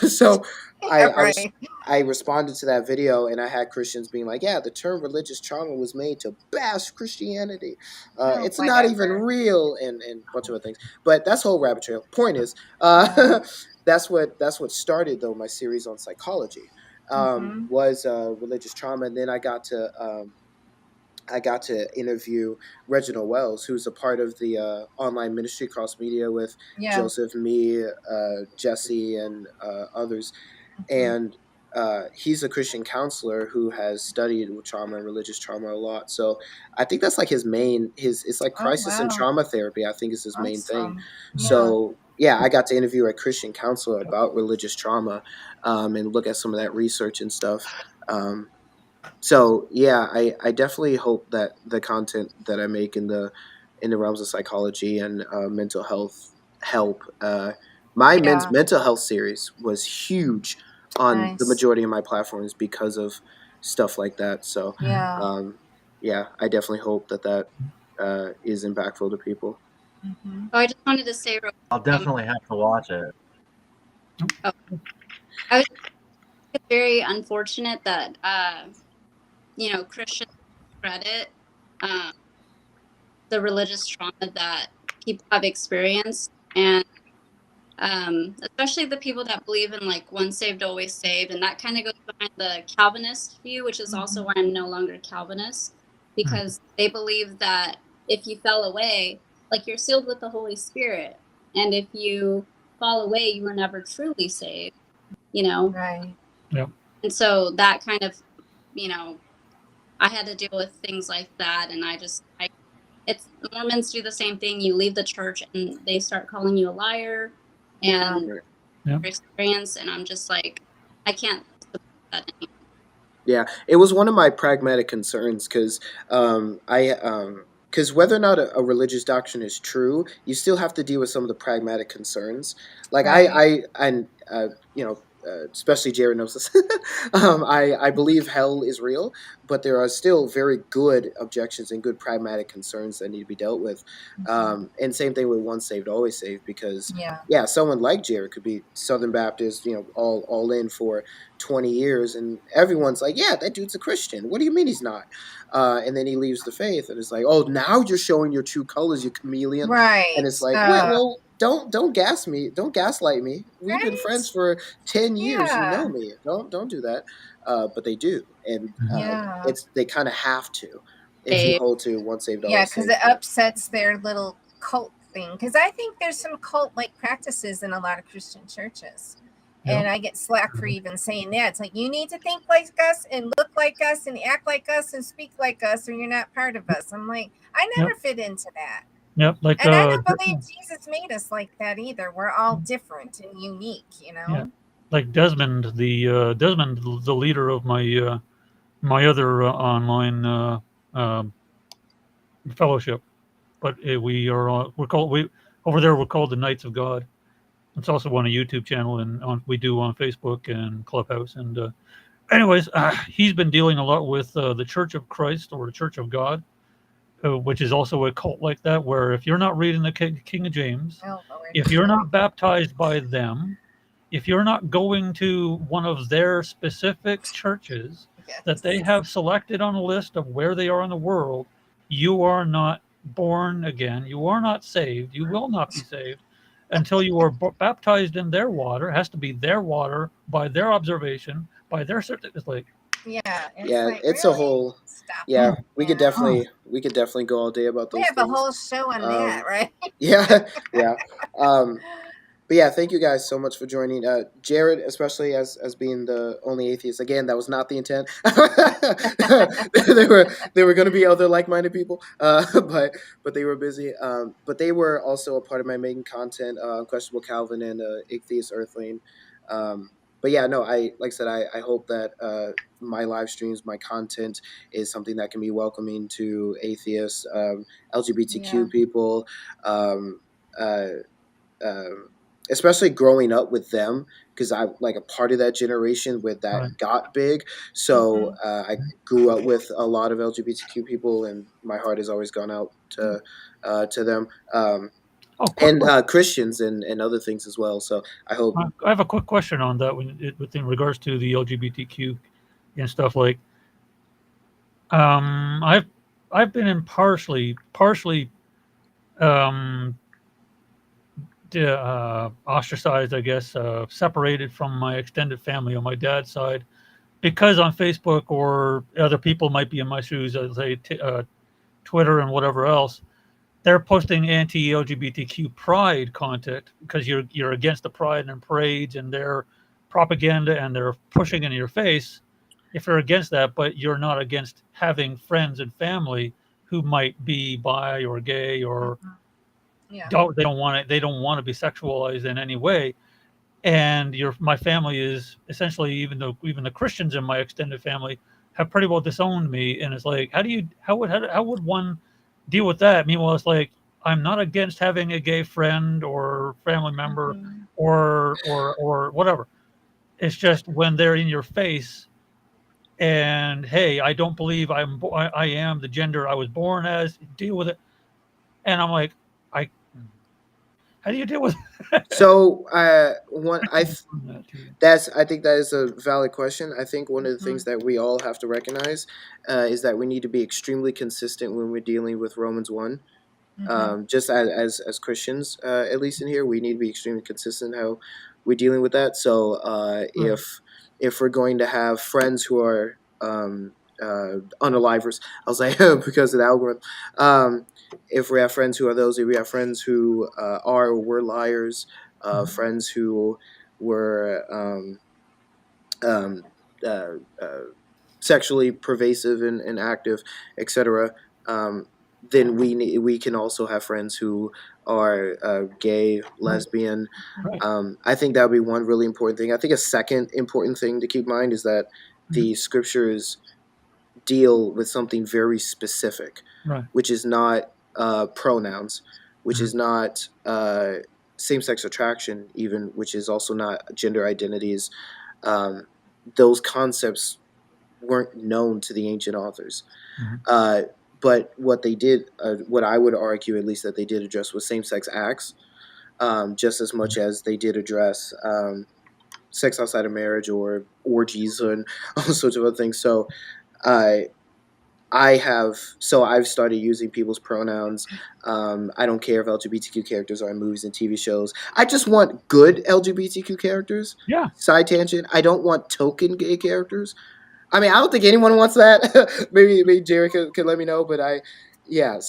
So I, I res- Right. I responded to that video, and I had Christians being like, yeah, the term religious trauma was made to bash Christianity. Oh, It's not even whatever. real, and a bunch of other things. But that's whole rabbit trail. Point is, Yeah. that's what started though my series on psychology, Mhm. was religious trauma, and then I got to interview Reginald Wells, who's a part of the online ministry Cross Media with Yeah. Joseph, me, Jesse, and others, Mhm. and he's a Christian counselor who has studied with trauma and religious trauma a lot. So I think that's like his main it's like Oh, crisis and wow. trauma therapy. I think is his main thing. Awesome. Yeah. So yeah, I got to interview a Christian counselor about religious trauma, and look at some of that research and stuff. So yeah, I definitely hope that the content that I make in the realms of psychology and mental health help. My men's Yeah. mental health series was huge on the Nice. majority of my platforms because of stuff like that. So Yeah. yeah, I definitely hope that is impactful to people. Mhm. Oh, I just wanted to say real I'll definitely have to watch it. I was it's very unfortunate that Christians credit um, the religious trauma that people have experienced, and especially the people that believe in like once saved always saved, and that kind of goes behind the Calvinist view, which is also why I'm no longer Calvinist, because they believe that if you fell away, like you're sealed with the Holy Spirit, and if you fall away, you were never truly saved, you know. Right. Yep. And so that kind of, I had to deal with things like that, and it's Mormons do the same thing. You leave the church and they start calling you a liar Yeah. and Right. Yep. experience, and I'm just like, I can't support that anymore. Yeah, it was one of my pragmatic concerns because because whether or not a religious doctrine is true, you still have to deal with some of the pragmatic concerns. Like Right. and especially Jared knows this. I believe hell is real, but there are still very good objections and good pragmatic concerns that need to be dealt with. Mhm. And same thing with once saved, always saved, because Yeah. yeah, someone like Jared could be Southern Baptist, all in for 20 years, and everyone's like, yeah, that dude's a Christian. What do you mean he's not? And then he leaves the faith, and it's like, oh, now you're showing your true colors, you chameleon. And it's Right. like, well, don't gaslight me. We've been friends Right. for 10 years. You know Yeah. me. Don't do that. But they do, and Yeah. they kind of have to if you They hold to once saved, Yeah, always because saved. it upsets their little cult thing. Because I think there's some cult like practices in a lot of Christian churches. Yeah. And I get slack for even saying that. It's like, you need to think like us and look like us and act like us and speak like us, or you're not part of us. I'm like, I never fit into that. Yep. Like And I don't believe Jesus made us like that either. We're all different and unique, yeah. Like Desmond, the leader of my my other online fellowship, but we're called over there we're called the Knights of God. It's also on a YouTube channel, and we do on Facebook and Clubhouse. And anyways, he's been dealing a lot with the Church of Christ, or the Church of God, which is also a cult like that, where if you're not reading the King of James, Oh, Lord. if you're not baptized by them, if you're not going to one of their specific churches that they have selected on a list of where they are in the world, you are not born again. You are not saved. You will not be saved until you are baptized in their water. It has to be their water, by their observation, by their certificate. It's like, Yeah. It's really? a whole. Stop Yeah, it, we could definitely go all day about We those have a things. whole show on that, right? Yeah, yeah. But yeah, thank you guys so much for joining. Jared, especially as being the only atheist. Again, that was not the intent. There were going to be other like-minded people, but they were busy. But they were also a part of my making content. Questionable Calvin and Atheist Earthling. But yeah, no, I like I said, I hope that my live streams, my content is something that can be welcoming to atheists, LGBTQ people. Um, uh, um, Especially growing up with them because I'm like a part of that generation where that Right. got big. So I grew up with a lot of LGBTQ people, and my heart has always gone out to them. And Christians and other things as well. So I hope. I have a quick question on that in regards to the LGBTQ and stuff like. I've been in partially ostracized, I guess, separated from my extended family on my dad's side, because on Facebook or other people might be in my shoes, as say Twitter and whatever else, they're posting anti-LGBTQ pride content because you're against the pride and parades and their propaganda, and they're pushing in your face if you're against that, but you're not against having friends and family who might be bi or gay or they don't want to be sexualized in any way. And my family is essentially, even the Christians in my extended family have pretty well disowned me. And it's like, how would one deal with that? Meanwhile, it's like, I'm not against having a gay friend or family member or whatever. It's just when they're in your face and, hey, I don't believe I am the gender I was born as, deal with it. And I'm like, how do you deal with it? So I think that is a valid question. I think one of the things that we all have to recognize is that we need to be extremely consistent when we're dealing with Romans 1. Just as Christians, at least in here, we need to be extremely consistent how we're dealing with that. So if we're going to have friends who are unalivers, I'll say because of the algorithm. If we have friends who are those, if we have friends who are or were liars, friends who were sexually pervasive and active, etc. Then we can also have friends who are gay, lesbian. I think that would be one really important thing. I think a second important thing to keep in mind is that the scriptures deal with something very specific, which is not pronouns, which is not same-sex attraction, even, which is also not gender identities. Those concepts weren't known to the ancient authors. But what they did, what I would argue at least that they did address was same-sex acts, just as much as they did address sex outside of marriage or orgies and all sorts of other things. So I've started using people's pronouns. I don't care if LGBTQ characters are in movies and TV shows. I just want good LGBTQ characters. Yeah. Side tangent. I don't want token gay characters. I mean, I don't think anyone wants that. maybe Jerry could let me know, but I think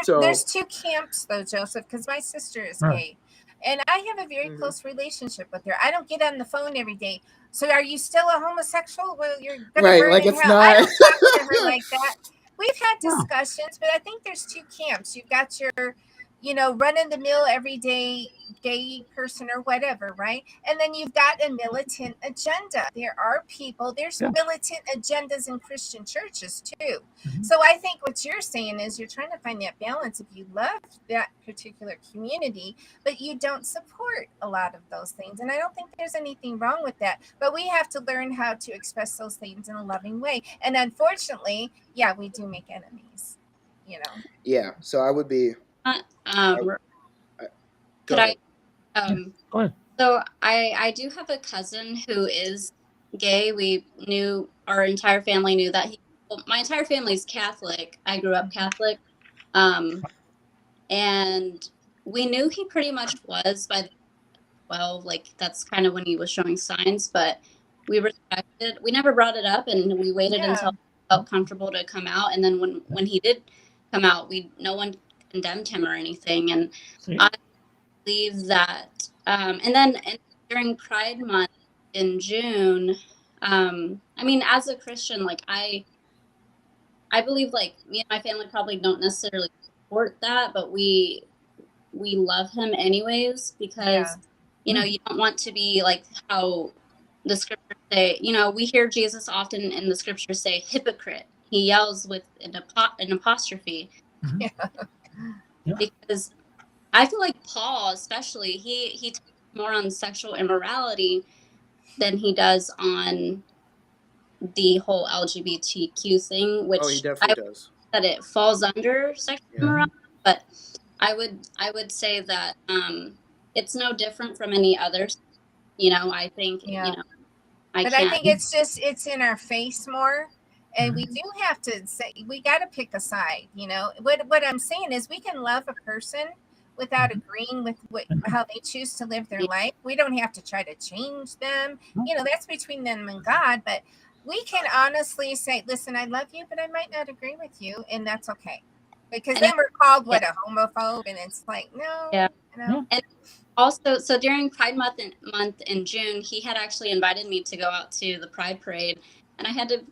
there's two camps though, Joseph, because my sister is gay, and I have a very close relationship with her. I don't get on the phone every day. So are you still a homosexual? Well, you're gonna burn in hell. I don't talk to her like that. We've had discussions, but I think there's two camps. You've got your, run-of-the-mill everyday gay person or whatever, right? And then you've got a militant agenda. There's militant agendas in Christian churches too. So I think what you're saying is you're trying to find that balance. If you love that particular community, but you don't support a lot of those things. And I don't think there's anything wrong with that. But we have to learn how to express those things in a loving way. And unfortunately, we do make enemies, Yeah, so I would be... Could I? Go ahead. So I do have a cousin who is gay. Our entire family knew that my entire family's Catholic. I grew up Catholic. And we knew he pretty much was by 12, like that's kind of when he was showing signs, but we respected, we never brought it up, and we waited until he felt comfortable to come out. And then when he did come out, no one condemned him or anything. And believe that, and during Pride Month in June, I mean, as a Christian, like I believe like me and my family probably don't necessarily support that, but we love him anyways because you know you don't want to be like how the scriptures say. You know, we hear Jesus often in the scriptures say hypocrite. He yells with an apostrophe Mhm. Yeah. because I feel like Paul, especially, he talks more on sexual immorality than he does on the whole LGBTQ thing, Oh, he which I definitely would does. say that it falls under sexual Yeah. immorality, but I would say that it's no different from any others. You know, I think Yeah. you know I But I can't. think it's in our face more. And we do have to say, we got to pick a side, you know. What I'm saying is we can love a person without agreeing with how they choose to live their life. We don't have to try to change them. You know, that's between them and God, but we can honestly say, listen, I love you, but I might not agree with you, and that's okay. Because And then we're called yeah. a homophobe, and it's like, no, Yeah. you know. And also, so during Pride month in June, he had actually invited me to go out to the Pride parade, and I had to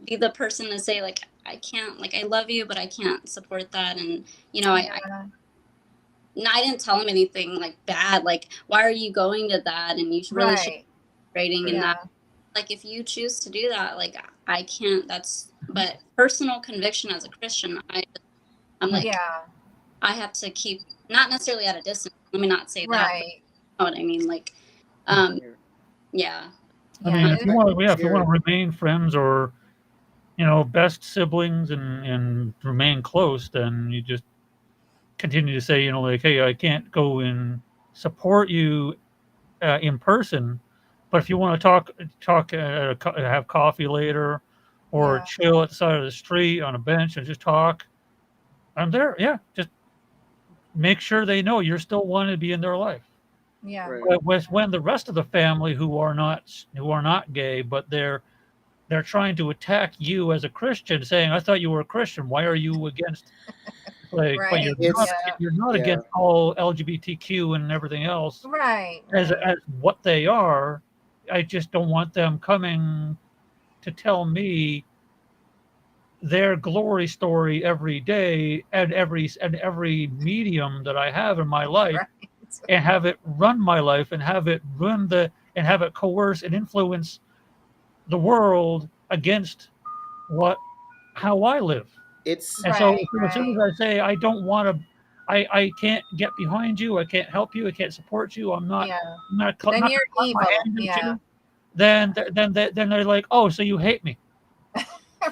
be the person to say like I can't, like I love you, but I can't support that. And you know, Yeah. I didn't tell him anything like bad, like why are you going to that, and you really should Right. be rating and Yeah. that. Like if you choose to do that, like I can't. That's but personal conviction as a Christian, I'm like Yeah. I have to keep not necessarily at a distance. Let me not say that, but Right. you know what I mean. Like, yeah. I mean, Yeah. if you want, if you want to remain friends or, you know, best siblings and remain close, then you just continue to say, you know, like, hey, I can't go and support you in person, but if you want to talk, have coffee later, or Yeah. chill at the side of the street on a bench and just talk, I'm there. Yeah, just make sure they know you're still wanting to be in their life. Yeah. Right. But when the rest of the family who are not gay, but they're trying to attack you as a Christian, saying, "I thought you were a Christian. Why are you against?" Like, but Right. It's you're not yeah. against all LGBTQ and everything else Right. as Right. as what they are. I just don't want them coming to tell me their glory story every day and every medium that I have in my life, Right. and have it run my life and have it have it coerce and influence the world against how I live. It's And so, Right. as soon Right. as I say I don't want to, I can't get behind you, I can't help you, I can't support you, Yeah. not Then not you're clap my evil. hand at Yeah. you, then they're like, oh, so you hate me.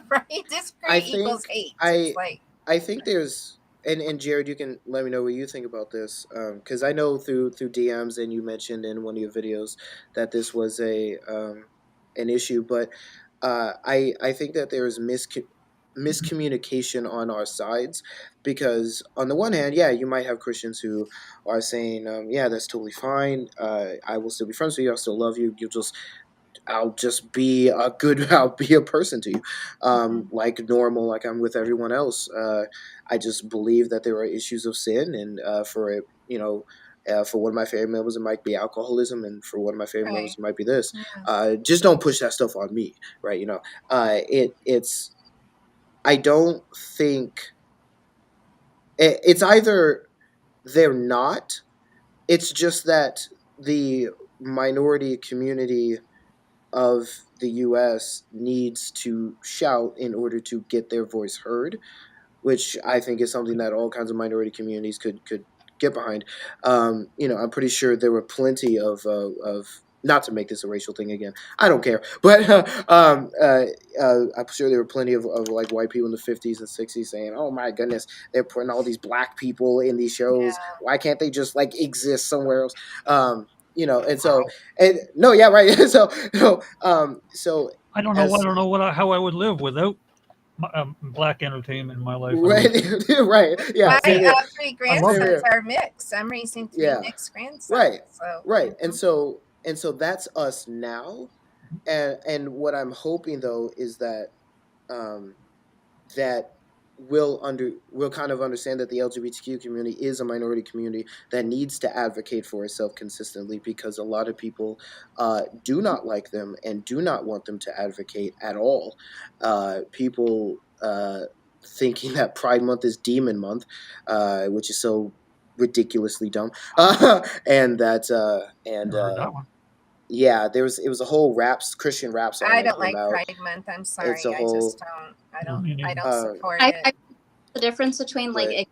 Right. Disagree I equals think hate. I It's like, I think there's and Jared, you can let me know what you think about this, because I know through DMs and you mentioned in one of your videos that this was a an issue, but I think that there is miscommunication on our sides, because on the one hand, yeah, you might have Christians who are saying, yeah, that's totally fine. I will still be friends with you. I'll still love you. I'll just be a good. I'll be a person to you, like normal, like I'm with everyone else. I just believe that there are issues of sin, and for one of my family members, it might be alcoholism, and for one of my family members, right. it might be this. Yeah. Just don't push that stuff on me, right? It's. I don't think it's either they're not. It's just that the minority community of the US needs to shout in order to get their voice heard, which I think is something that all kinds of minority communities could get behind. I'm pretty sure there were plenty of not to make this a racial thing again. I don't care, but I'm sure there were plenty of like white people in the 50s and 60s saying, "Oh my goodness, they're putting all these black people in these shows. Yeah. Why can't they just like exist somewhere else?" And so and no, yeah, right. So I don't know. I as don't know how I would live without black entertainment in my life. right, right, yeah, My same here. three I love Same it. grandsons here. are mixed. I'm raising three Yeah. mixed grandsons. Right. So Right. And so that's us now. And what I'm hoping though is that that will kind of understand that the LGBTQ community is a minority community that needs to advocate for itself consistently, because a lot of people do not like them and do not want them to advocate at all. People thinking that Pride Month is Demon Month, which is so ridiculously dumb, and that and Never heard that one. yeah, it was a whole Christian rap song I that don't came like out. Pride Month. I'm sorry. It's a I just whole don't. No, me I neither. don't uh, support I it. the difference between like right.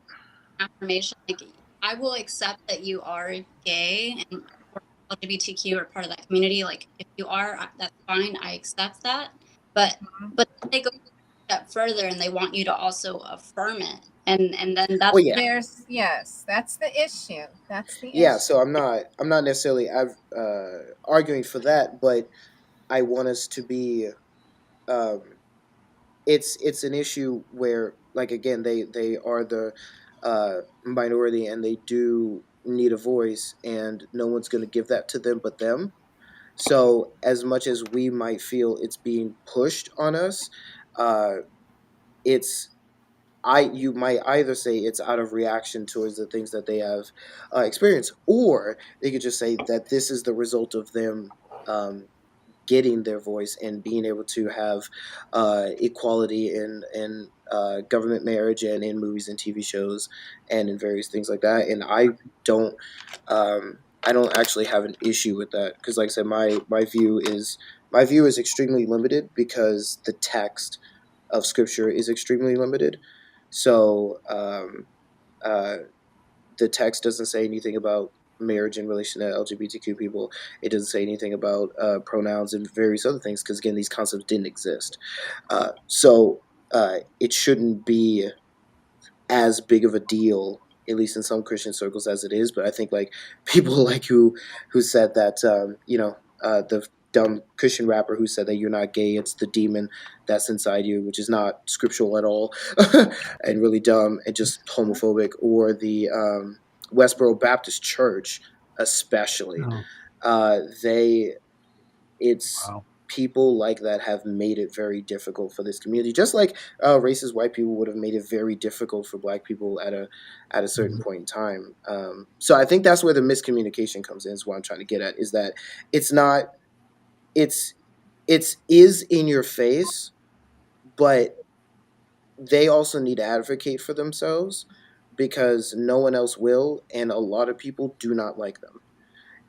affirmation, like I will accept that you are gay and or LGBTQ or part of that community. Like if you are, that's fine. I accept that. But Mhm. but they go a step further and they want you to also affirm it, and then Well, that's yeah, Yes, that's the issue. That's the yeah. issue. So I'm not necessarily arguing for that, but I want us to be. Um, it's an issue where, like, again, they are the minority and they do need a voice, and no one's going to give that to them but them. So as much as we might feel it's being pushed on us, uh, it's you might either say it's out of reaction towards the things that they have experienced, or they could just say that this is the result of them um, getting their voice and being able to have equality in government marriage and in movies and TV shows and in various things like that. And don't I don't actually have an issue with that, because, like I said, my view is extremely limited because the text of Scripture is extremely limited. So uh, the text doesn't say anything about marriage in relation to LGBTQ people. It doesn't say anything about pronouns and various other things, because, again, these concepts didn't exist. So it shouldn't be as big of a deal, at least in some Christian circles, as it is. But I think, like, people like who said that the dumb Christian rapper who said that you're not gay, it's the demon that's inside you, which is not scriptural at all, and really dumb and just homophobic. Or the Westboro Baptist Church, especially, No. they it's Wow. people like that have made it very difficult for this community, just like racist white people would have made it very difficult for Black people at a certain point in time. So I think that's where the miscommunication comes in, is what I'm trying to get at, is that it's not it's is in your face, but they also need to advocate for themselves, because no one else will, and a lot of people do not like them.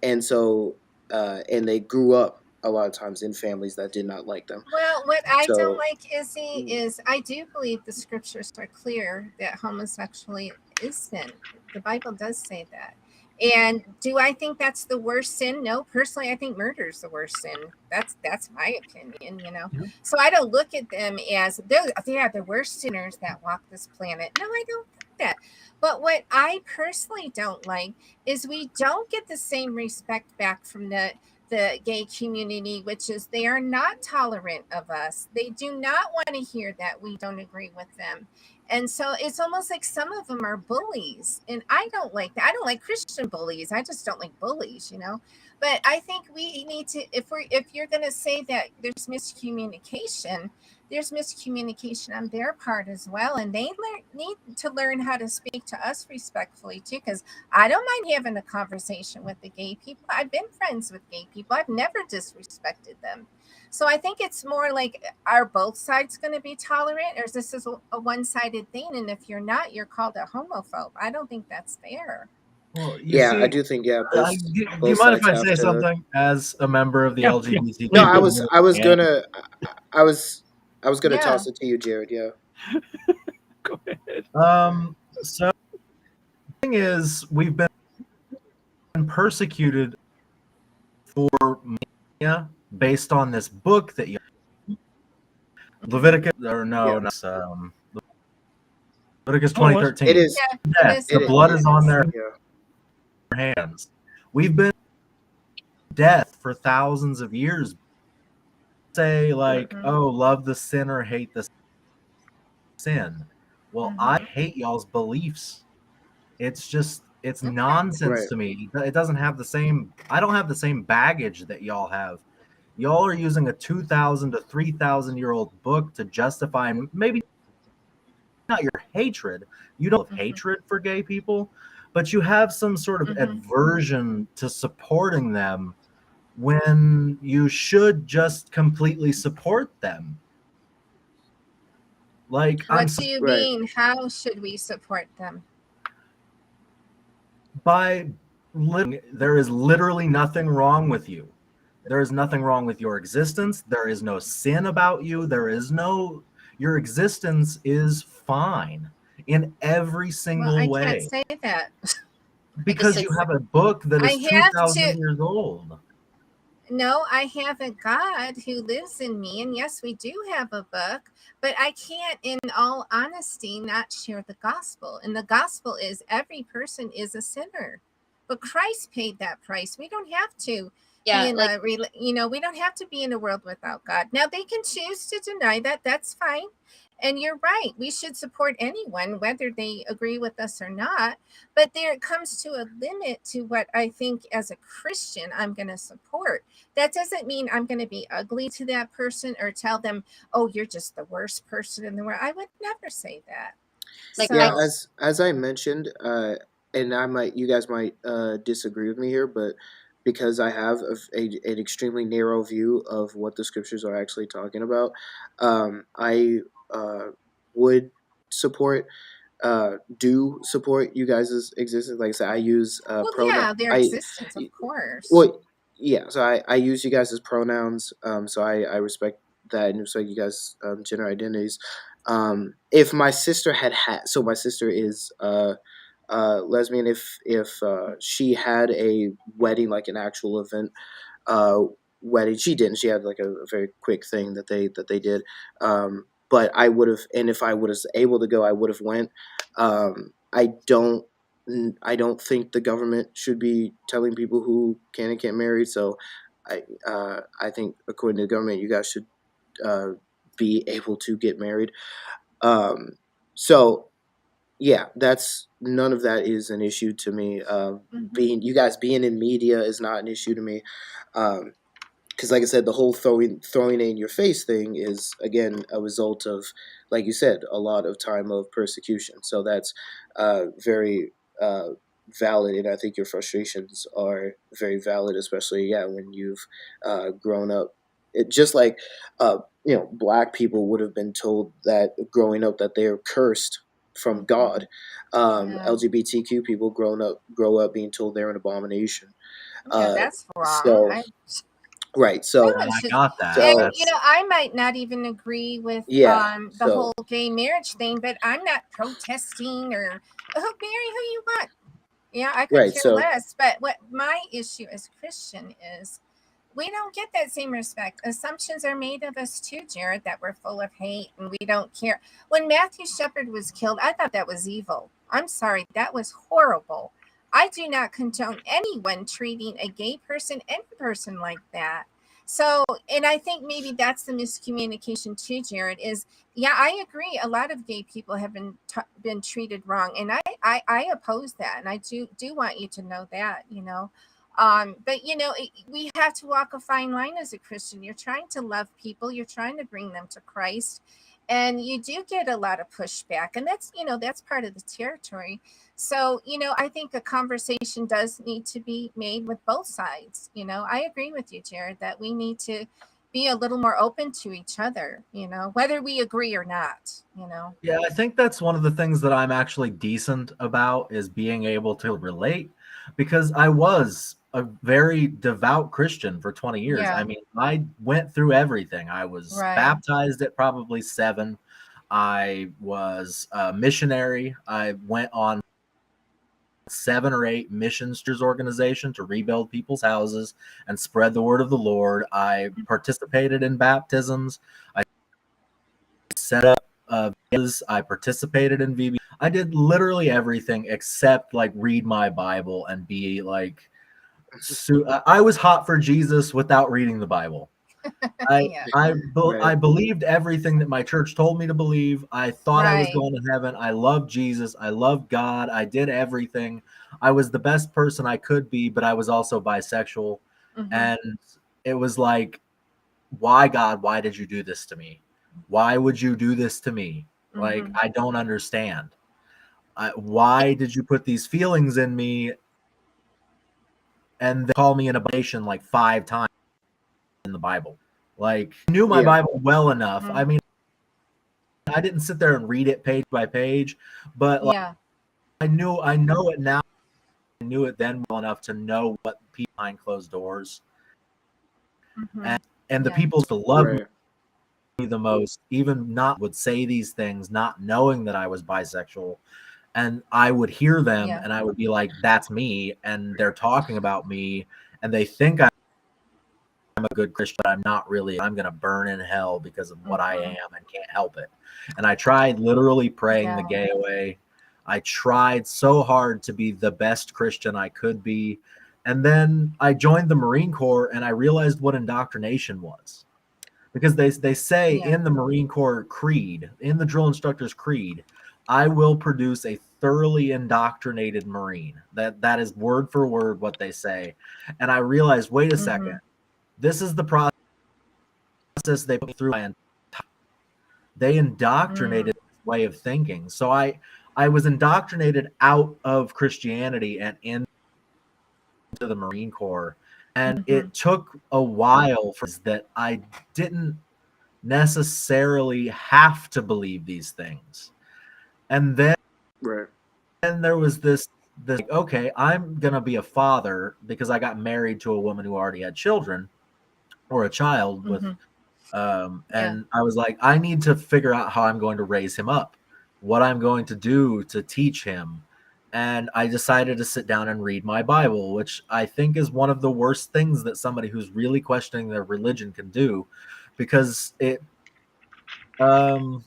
And so and they grew up a lot of times in families that did not like them. Well, what I don't So like, Izzy, is I do believe the scriptures are clear that homosexuality is sin. The Bible does say that. And do I think that's the worst sin? No, personally, I think murder is the worst sin. That's my opinion, you know. Yeah. So I don't look at them as they are the worst sinners that walk this planet. No, I don't think that. But what I personally don't like is we don't get the same respect back from the gay community, which is they are not tolerant of us. They do not want to hear that we don't agree with them. And so it's almost like some of them are bullies. And I don't like that. I don't like Christian bullies. I just don't like bullies, you know. But I think we need to, if you're gonna say that there's miscommunication on their part as well. And they need to learn how to speak to us respectfully too, because I don't mind having a conversation with the gay people. I've been friends with gay people. I've never disrespected them. So I think it's more like, are both sides going to be tolerant, or is this a one-sided thing? And if you're not, you're called a homophobe. I don't think that's fair. Well, yeah, I do think, yeah, do you mind if I say something as a member of the LGBTQ? No, I was gonna Yeah. toss it to you, Jared. Yeah. Go ahead. So the thing is, we've been persecuted for media based on this book that you Leviticus, or no, Yeah. no, Leviticus 20:13. It is. Yeah, it is. The blood is on their Yeah. hands. We've been death for thousands of years. Say like, oh, love the sinner, hate the sin. Well, I hate y'all's beliefs. It's just, it's nonsense to me. It doesn't have the same, I don't have the same baggage that y'all have. Y'all are using a 2,000 to 3,000 year old book to justify, and maybe not your hatred. You don't have hatred for gay people, but you have some sort of aversion to supporting them when you should just completely support them. Like, what do you mean? How should we support them? By living, there is literally nothing wrong with you. There is nothing wrong with your existence. There is no sin about you. Your existence is fine in every single way. I can't say that. Because you have a book that is 2,000 years old. No, I have a God who lives in me. And yes, we do have a book, but I can't, in all honesty, not share the gospel. And the gospel is every person is a sinner. But Christ paid that price. We don't have to. Yeah, we don't have to be in a world without God. Now, they can choose to deny that. That's fine. And you're right. We should support anyone, whether they agree with us or not. But there it comes to a limit to what I think as a Christian I'm going to support. That doesn't mean I'm going to be ugly to that person or tell them, oh, you're just the worst person in the world. I would never say that. As I mentioned, and you guys might disagree with me here, but because I have an extremely narrow view of what the scriptures are actually talking about, I would support you guys' existence. Like I said, I use their existence, of course. Well, yeah, so I use you guys as pronouns, so I respect that and respect you guys' gender identities. If my sister so my sister is lesbian, if she had a wedding, like an actual event wedding, she didn't. She had like a very quick thing that they did. But I would have, and if I was able to go, I would have went. I don't think the government should be telling people who can and can't marry. So I think according to the government, you guys should be able to get married. So yeah, none of that is an issue to me. You guys being in media is not an issue to me. Because like I said, the whole throwing it in your face thing is, again, a result of, like you said, a lot of time of persecution. So that's very valid, and I think your frustrations are very valid, especially, when you've grown up. Just like, Black people would have been told that growing up that they're cursed from God. LGBTQ people grow up being told they're an abomination. That's wrong. Right, so I got that. And I might not even agree with the whole gay marriage thing, but I'm not protesting or marry who you want. Yeah, I could care less. But what my issue as Christian is, we don't get that same respect. Assumptions are made of us too, Jared, that we're full of hate and we don't care. When Matthew Shepard was killed, I thought that was evil. I'm sorry, that was horrible. I do not condone anyone treating a gay person, any person like that. So, and I think maybe that's the miscommunication too, Jared, is, I agree. A lot of gay people have been treated wrong. And I oppose that. And I do want you to know that, but, we have to walk a fine line as a Christian. You're trying to love people. You're trying to bring them to Christ. And you do get a lot of pushback. And that's, that's part of the territory. So, I think a conversation does need to be made with both sides. I agree with you, Jared, that we need to be a little more open to each other, whether we agree or not, Yeah, I think that's one of the things that I'm actually decent about, is being able to relate, because I was a very devout Christian for 20 years. Yeah. I mean, I went through everything. I was baptized at probably 7. I was a missionary. I went on 7 or 8 missions organization to rebuild people's houses and spread the word of the Lord. I participated in baptisms. I set up I participated in VB. I did literally everything except like read my Bible and be like, I was hot for Jesus without reading the Bible. I believed everything that my church told me to believe. I thought I was going to heaven. I loved Jesus. I loved God. I did everything. I was the best person I could be, but I was also bisexual. And it was like, why, God, why did you do this to me? Why would you do this to me? Like, Mhm. I don't understand. Why did you put these feelings in me and then call me an abomination like 5 times in the Bible? Like, I knew my Yeah. Bible well enough. Mhm. I mean, I didn't sit there and read it page by page, but like, Yeah. I know it now. I knew it then well enough to know what people behind closed doors, Mhm. and the Yeah. people to love Right. me the most, even not would say these things, not knowing that I was bisexual. And I would hear them Yeah. and I would be like, that's me. And they're talking about me and they think I'm a good Christian, but I'm not really. I'm going to burn in hell because of what I Mhm. am and can't help it. And I tried literally praying the Yeah. gay away. I tried so hard to be the best Christian I could be. And then I joined the Marine Corps and I realized what indoctrination was. Because they say Yeah. in the Marine Corps creed, in the drill instructor's creed, I will produce a thoroughly indoctrinated Marine. That is word for word what they say. And I realized, wait a second, Mhm. this is the process they put me through. They indoctrinated Mm. this way of thinking. So I was indoctrinated out of Christianity and into the Marine Corps. And Mhm. it took a while for that I didn't necessarily have to believe these things. And then Right. there was this okay, I'm gonna be a father because I got married to a woman who already had children or a child with Mhm. Yeah. and I was like, I need to figure out how I'm going to raise him up, what I'm going to do to teach him. And I decided to sit down and read my Bible, which I think is one of the worst things that somebody who's really questioning their religion can do, because it um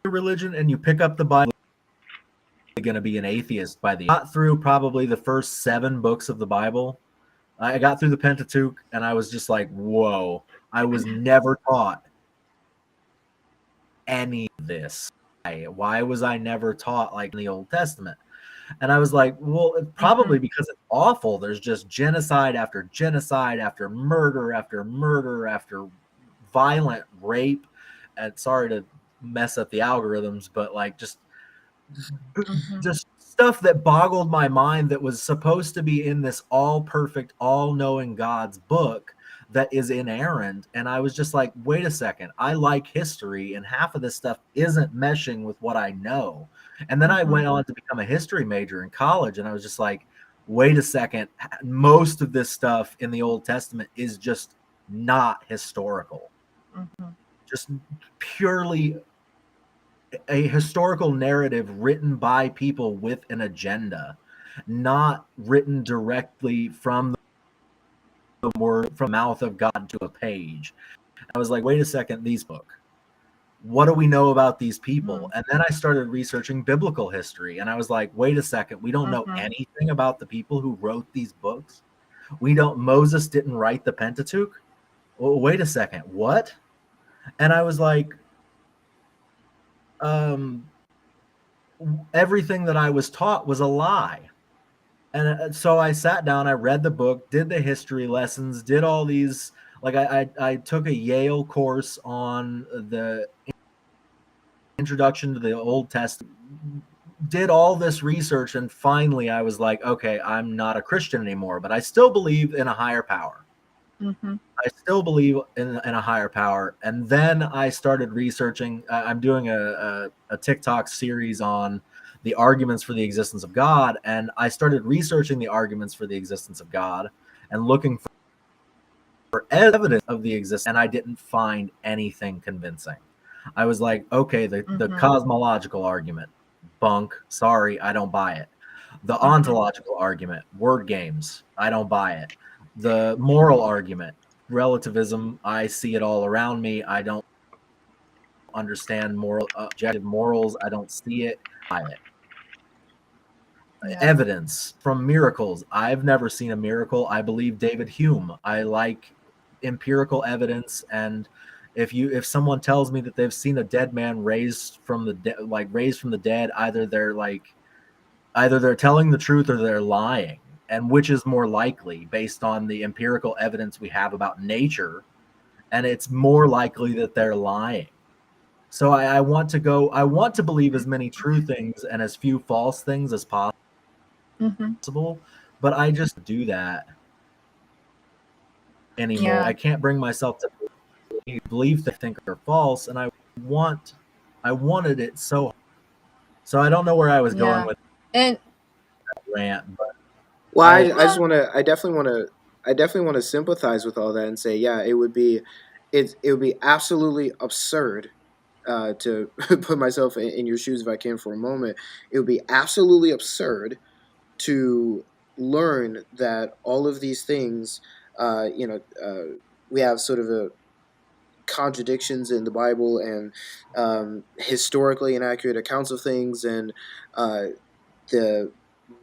religion and you pick up the Bible, you're going to be an atheist by the got through probably the first 7 books of the Bible. I got through the Pentateuch and I was just like, whoa, I was never taught any of this. Why was I never taught like in the Old Testament? And I was like, well, probably Mhm. because it's awful. There's just genocide after murder after violent rape. And sorry to mess up the algorithms, but like Mhm. just stuff that boggled my mind that was supposed to be in this all perfect, all knowing God's book that is inerrant. And I was just like, wait a second, I like history, and half of this stuff isn't meshing with what I know. And then I Mhm. went on to become a history major in college, and I was just like, wait a second, most of this stuff in the Old Testament is just not historical, Mhm. just purely a historical narrative written by people with an agenda, not written directly from the word from the mouth of God to a page. I was like, wait a second, these book. What do we know about these people? Mhm. And then I started researching biblical history, and I was like, wait a second, we don't know Mhm. anything about the people who wrote these books. We don't. Moses didn't write the Pentateuch. Well, wait a second, what? And I was like, um, everything that I was taught was a lie. And so I sat down, I read the book, did the history lessons, did all these. Like I took a Yale course on the introduction to the Old Testament, did all this research, and finally I was like, okay, I'm not a Christian anymore, but I still believe in a higher power. Mhm. I still believe in a higher power. And then I started researching. I'm doing a TikTok series on the arguments for the existence of God. And I started researching the arguments for the existence of God and looking for evidence of the existence. And I didn't find anything convincing. I was like, okay, the Mhm. cosmological argument, bunk. Sorry, I don't buy it. The Mhm. ontological argument, word games, I don't buy it. The moral argument, relativism, I see it all around me. I don't understand moral objective morals. I don't see it. Buy it. Yeah. Evidence from miracles. I've never seen a miracle. I believe David Hume. I like empirical evidence, and if someone tells me that they've seen a dead man raised from the raised from the dead, either they're telling the truth or they're lying. And which is more likely based on the empirical evidence we have about nature and it's more likely that they're lying. So I want to believe as many true things and as few false things as possible, but I just do that anymore. Yeah. I can't bring myself to believe that I think are false, and I wanted it so. So I don't know where I was going with And that rant, but Well, I just want to. I definitely want to sympathize with all that and say, yeah, it would be absolutely absurd to put myself in your shoes if I can for a moment. It would be absolutely absurd to learn that all of these things, we have sort of a contradictions in the Bible and historically inaccurate accounts of things, and the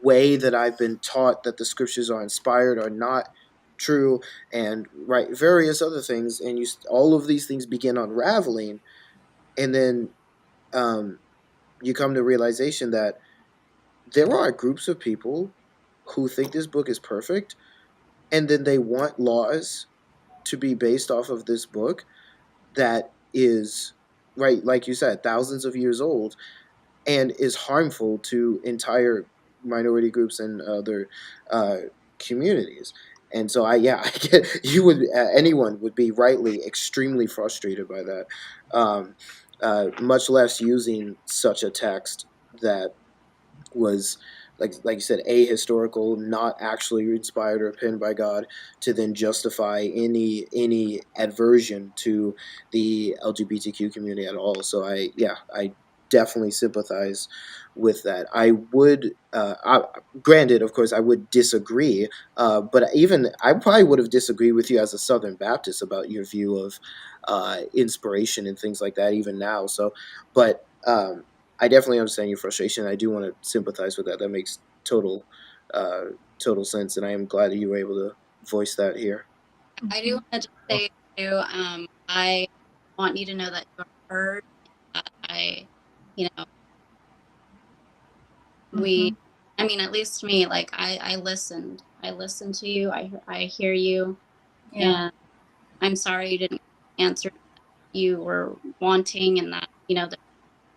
way that I've been taught that the scriptures are inspired are not true, and right, various other things, and all of these things begin unraveling, and then you come to realization that there are groups of people who think this book is perfect, and then they want laws to be based off of this book that is, right, like you said, thousands of years old, and is harmful to entire minority groups and other communities. And so I get you would anyone would be rightly extremely frustrated by that, much less using such a text that was, like you said, ahistorical, not actually inspired or penned by God, to then justify any adversion to the LGBTQ community at all. So I definitely sympathize with that. I would, granted, of course, I would disagree, but even I probably would have disagreed with you as a Southern Baptist about your view of inspiration and things like that, even now. So, but I definitely understand your frustration. I do want to sympathize with that. That makes total sense, and I am glad that you were able to voice that here. I do want to just say too, I want you to know that you are heard. I mean, at least to me, like I listened to you. I hear you, and I'm sorry you didn't answer you were wanting, and that there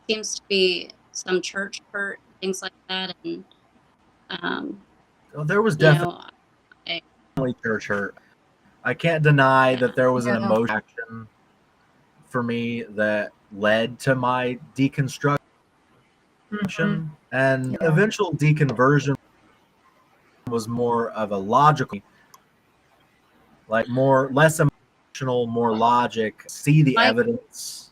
seems to be some church hurt, things like that, and there was definitely church hurt. I can't deny that there was an emotion for me that led to my deconstruction, and eventual deconversion was more of a logical, like less emotional, more logic, see the evidence.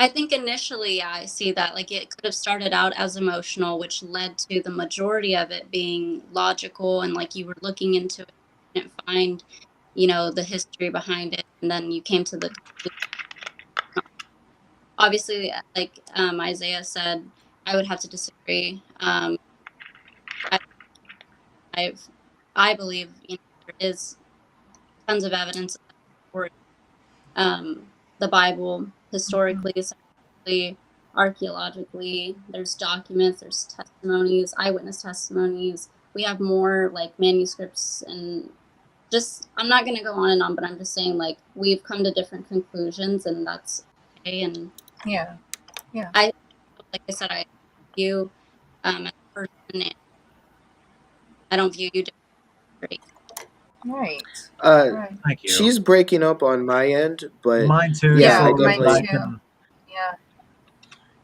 I think initially I see that like it could have started out as emotional, which led to the majority of it being logical, and like you were looking into it and find, the history behind it, and then you came to the obviously, like Isaiah said, I would have to disagree. I believe there is tons of evidence for the Bible historically, scientifically, archaeologically. There's documents, there's testimonies, eyewitness testimonies. We have more like manuscripts, and just I'm not going to go on and on, but I'm just saying like we've come to different conclusions, and that's okay. And like I said, I view you as a person, and I don't view you differently. Right. Thank you. She's breaking up on my end, but mine too. Yeah, so I definitely.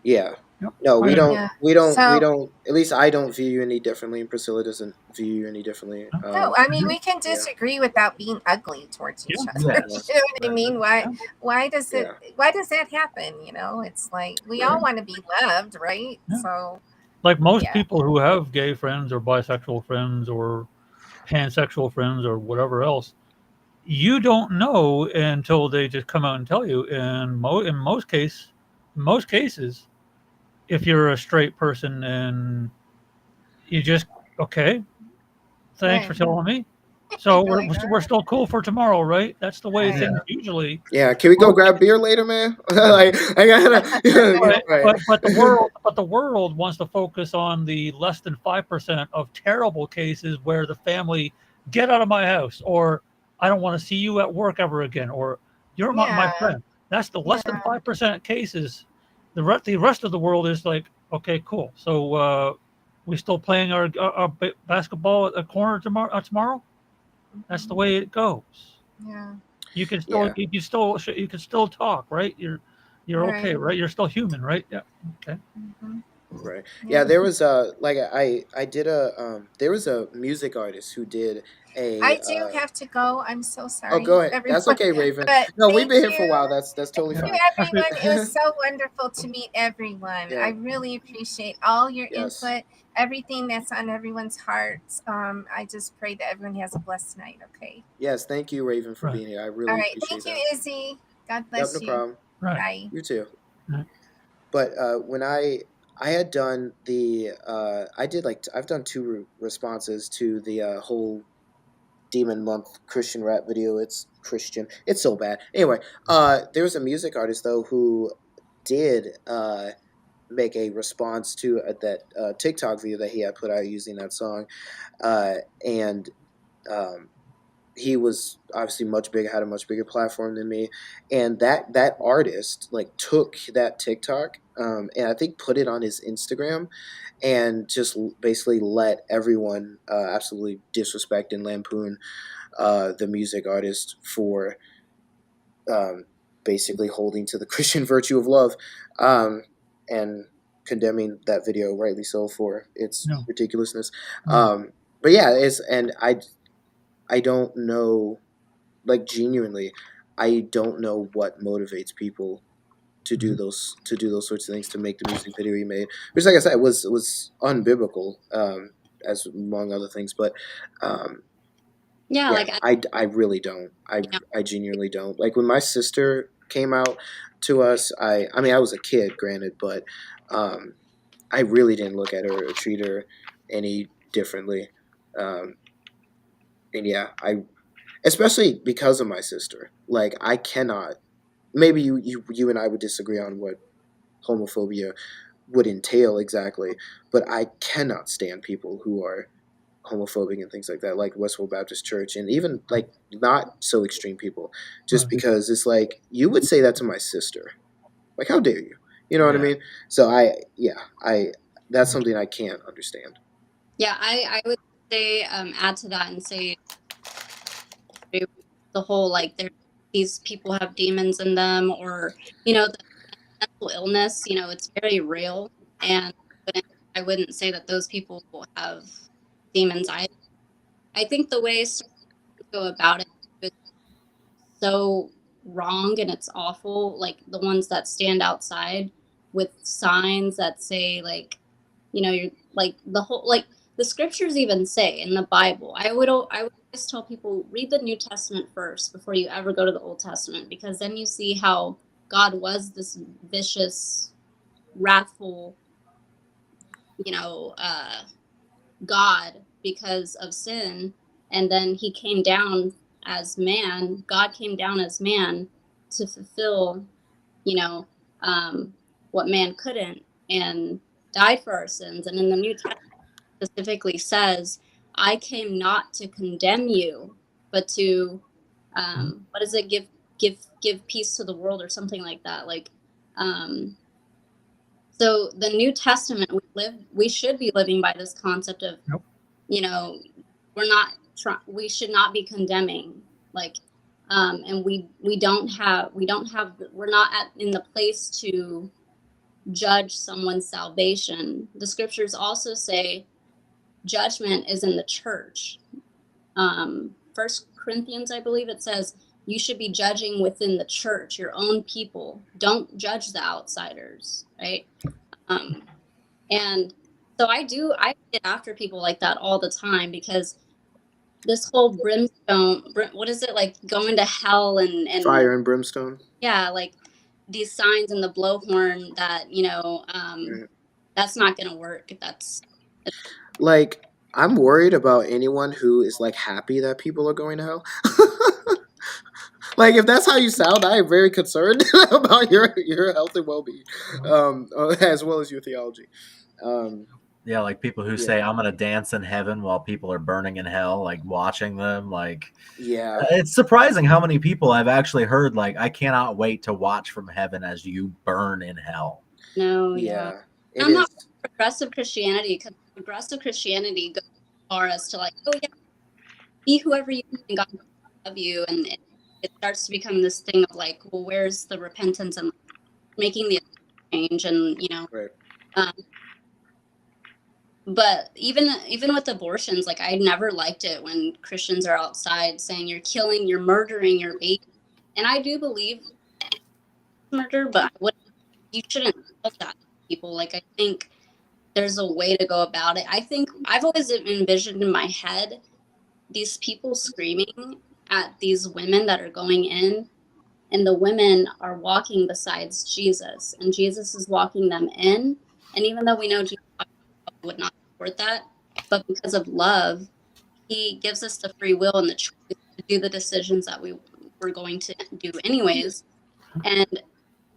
Yeah. No, we don't. At least I don't view you any differently, and Priscilla doesn't view you any differently. No, I mean we can disagree without being ugly towards each other. You know what I mean? Why does that happen? It's like we all want to be loved, right? So, like most people who have gay friends or bisexual friends or pansexual friends or whatever else, you don't know until they just come out and tell you. And in most cases, if you're a straight person and you just thanks for telling me. So we're still cool for tomorrow, right? That's the way things usually. Yeah, can we go grab beer later, man? Like I gotta. But the world wants to focus on the less than 5% of terrible cases where the family get out of my house, or I don't want to see you at work ever again, or you're my Yeah. friend. That's the less than Yeah. 5% cases. The rest of the world is like, okay, cool. So we still playing our basketball at the corner tomorrow. That's the way it goes. Yeah. You can still Yeah. you can still talk, right? You're okay, Right. right? You're still human, right? Yeah. Okay. Mhm. Right. Yeah. Yeah, there was like I did there was a music artist who did I a do have to go. I'm so oh, sorry, go ahead. That's everyone. okay, Raven. But No, we've thank been here for a you. while. That's totally Thank Yeah. you, fine. Actually, everyone. It was so wonderful to meet everyone. Yeah. I really appreciate all your Yes. input, everything that's on everyone's hearts. I just pray that everyone has a blessed night. Okay. Yes, thank you, Raven, for Right. being here. I All really right. appreciate Thank you, that. Izzy. God Yep, bless no you. problem. right. Bye. You too. Right. But when I had done the I did like I've done two responses to the whole Demon Month Christian rap video. It's Christian. It's so bad. Anyway, there was a music artist though who did make a response to that TikTok video that he had put out using that song, and um, he was obviously much bigger, had a much bigger platform than me, and that artist like took that TikTok and I think put it on his Instagram and just basically let everyone absolutely disrespect and lampoon the music artist for um, basically holding to the Christian virtue of love, and condemning that video, rightly so, for its No. ridiculousness. Mm. But yeah, it's and I don't know, like genuinely, I don't know what motivates people to do those sorts of things, to make the music video he made, which, like I said, was unbiblical, as among other things. But Yeah, yeah, like I really don't. you know, I genuinely don't. Like when my sister came out to us, I mean I was a kid, granted, but um, I really didn't look at her or treat her any differently. Um, and yeah, I especially because of my sister. Like I cannot. Maybe you and I would disagree on what homophobia would entail exactly, but I cannot stand people who are homophobic and things like that, like Westfield Baptist Church, and even like not so extreme people, just Right. because it's like you would say that to my sister, like how dare you? You know what I Yeah. mean? So I that's something I can't understand. yeah, I would say add to that and say the whole like these people have demons in them, or the mental illness. It's very real, and I wouldn't say that those people have demons. I think the way some go about it is so wrong and it's awful. Like the ones that stand outside with signs that say like, you're like the whole like the scriptures even say in the Bible. I would always tell people read the New Testament first before you ever go to the Old Testament, because then you see how God was this vicious, wrathful, you know, uh, God because of sin, and then he came down as man. God came down as man to fulfill, you know, um, what man couldn't, and died for our sins. And in the New Testament specifically says, "I came not to condemn you, but to what does it give peace to the world," or something like that. Like, um, so the New Testament we should be living by this concept of Nope. We're not we should not be condemning, like, and we don't have we're not in the place to judge someone's salvation. The scriptures also say judgment is in the church. First Corinthians, I believe it says, you should be judging within the church, your own people. Don't judge the outsiders, right? And so I get after people like that all the time, because this whole brimstone, what is it, like going to hell and Fire and brimstone. yeah, like these signs in the blowhorn that Right. that's not gonna work. Like I'm worried about anyone who is like happy that people are going to hell. Like if that's how you sound, I am very concerned about your health and well being, as well as your theology. Um, Yeah, like people who say I'm gonna dance in heaven while people are burning in hell, like watching them. Like, Yeah. it's surprising how many people I've actually heard like, I cannot wait to watch from heaven as you burn in hell. No, Yeah. It I'm not is. progressive Christianity, because progressive Christianity goes as far as to like, oh yeah, be whoever you are and God will love you, and it starts to become this thing of like, well, where's the repentance and making the change, and you know, Right. but even with abortions, like I never liked it when Christians are outside saying you're killing, you're murdering your baby, and I do believe murder, but you shouldn't tell that to people. Like I think there's a way to go about it. I think I've always envisioned in my head these people screaming at these women that are going in, and the women are walking besides Jesus, and Jesus is walking them in. And even though we know Jesus would not support that, but because of love, he gives us the free will and the choice to do the decisions that we were going to do anyways. And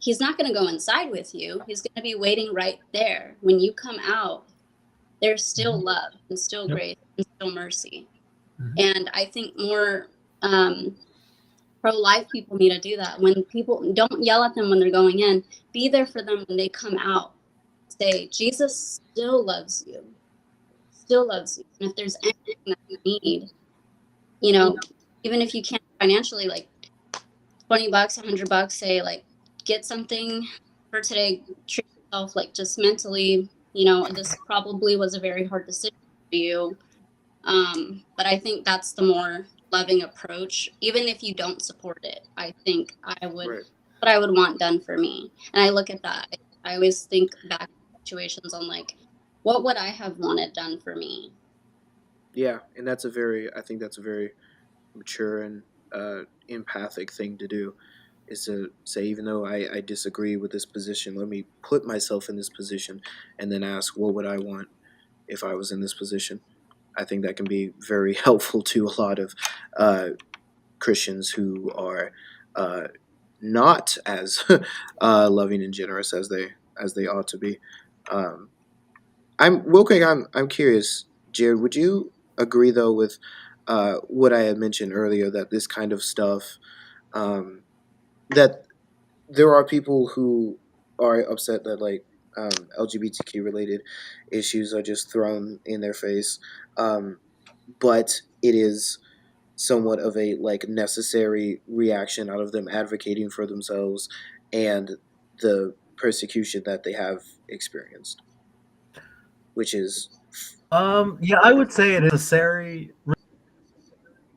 he's not going to go inside with you. He's going to be waiting right there. When you come out, there's still love and still grace and still mercy. And I think more pro-life people need to do that. When people, don't yell at them when they're going in, be there for them when they come out. Say, Jesus still loves you. Still loves you. And if there's anything that you need, you know, even if you can't financially, like $20, $100, say like, get something for today, treat yourself, like just mentally, you know, this probably was a very hard decision for you. But I think that's the more loving approach. Even if you don't support it, I think I would, what I would want done for me. And I look at that. I always think back to situations on like, what would I have wanted done for me? Yeah, and I think that's a very mature and empathic thing to do, is to say, even though I disagree with this position, let me put myself in this position and then ask, what would I want if I was in this position? I think that can be very helpful to a lot of Christians who are not as loving and generous as they ought to be. I'm curious, Jared. Would you agree though with what I had mentioned earlier, that this kind of stuff, that there are people who are upset that like LGBTQ related issues are just thrown in their face, but it is somewhat of a like necessary reaction out of them advocating for themselves and the persecution that they have experienced, which is Yeah, I would say it is a necessary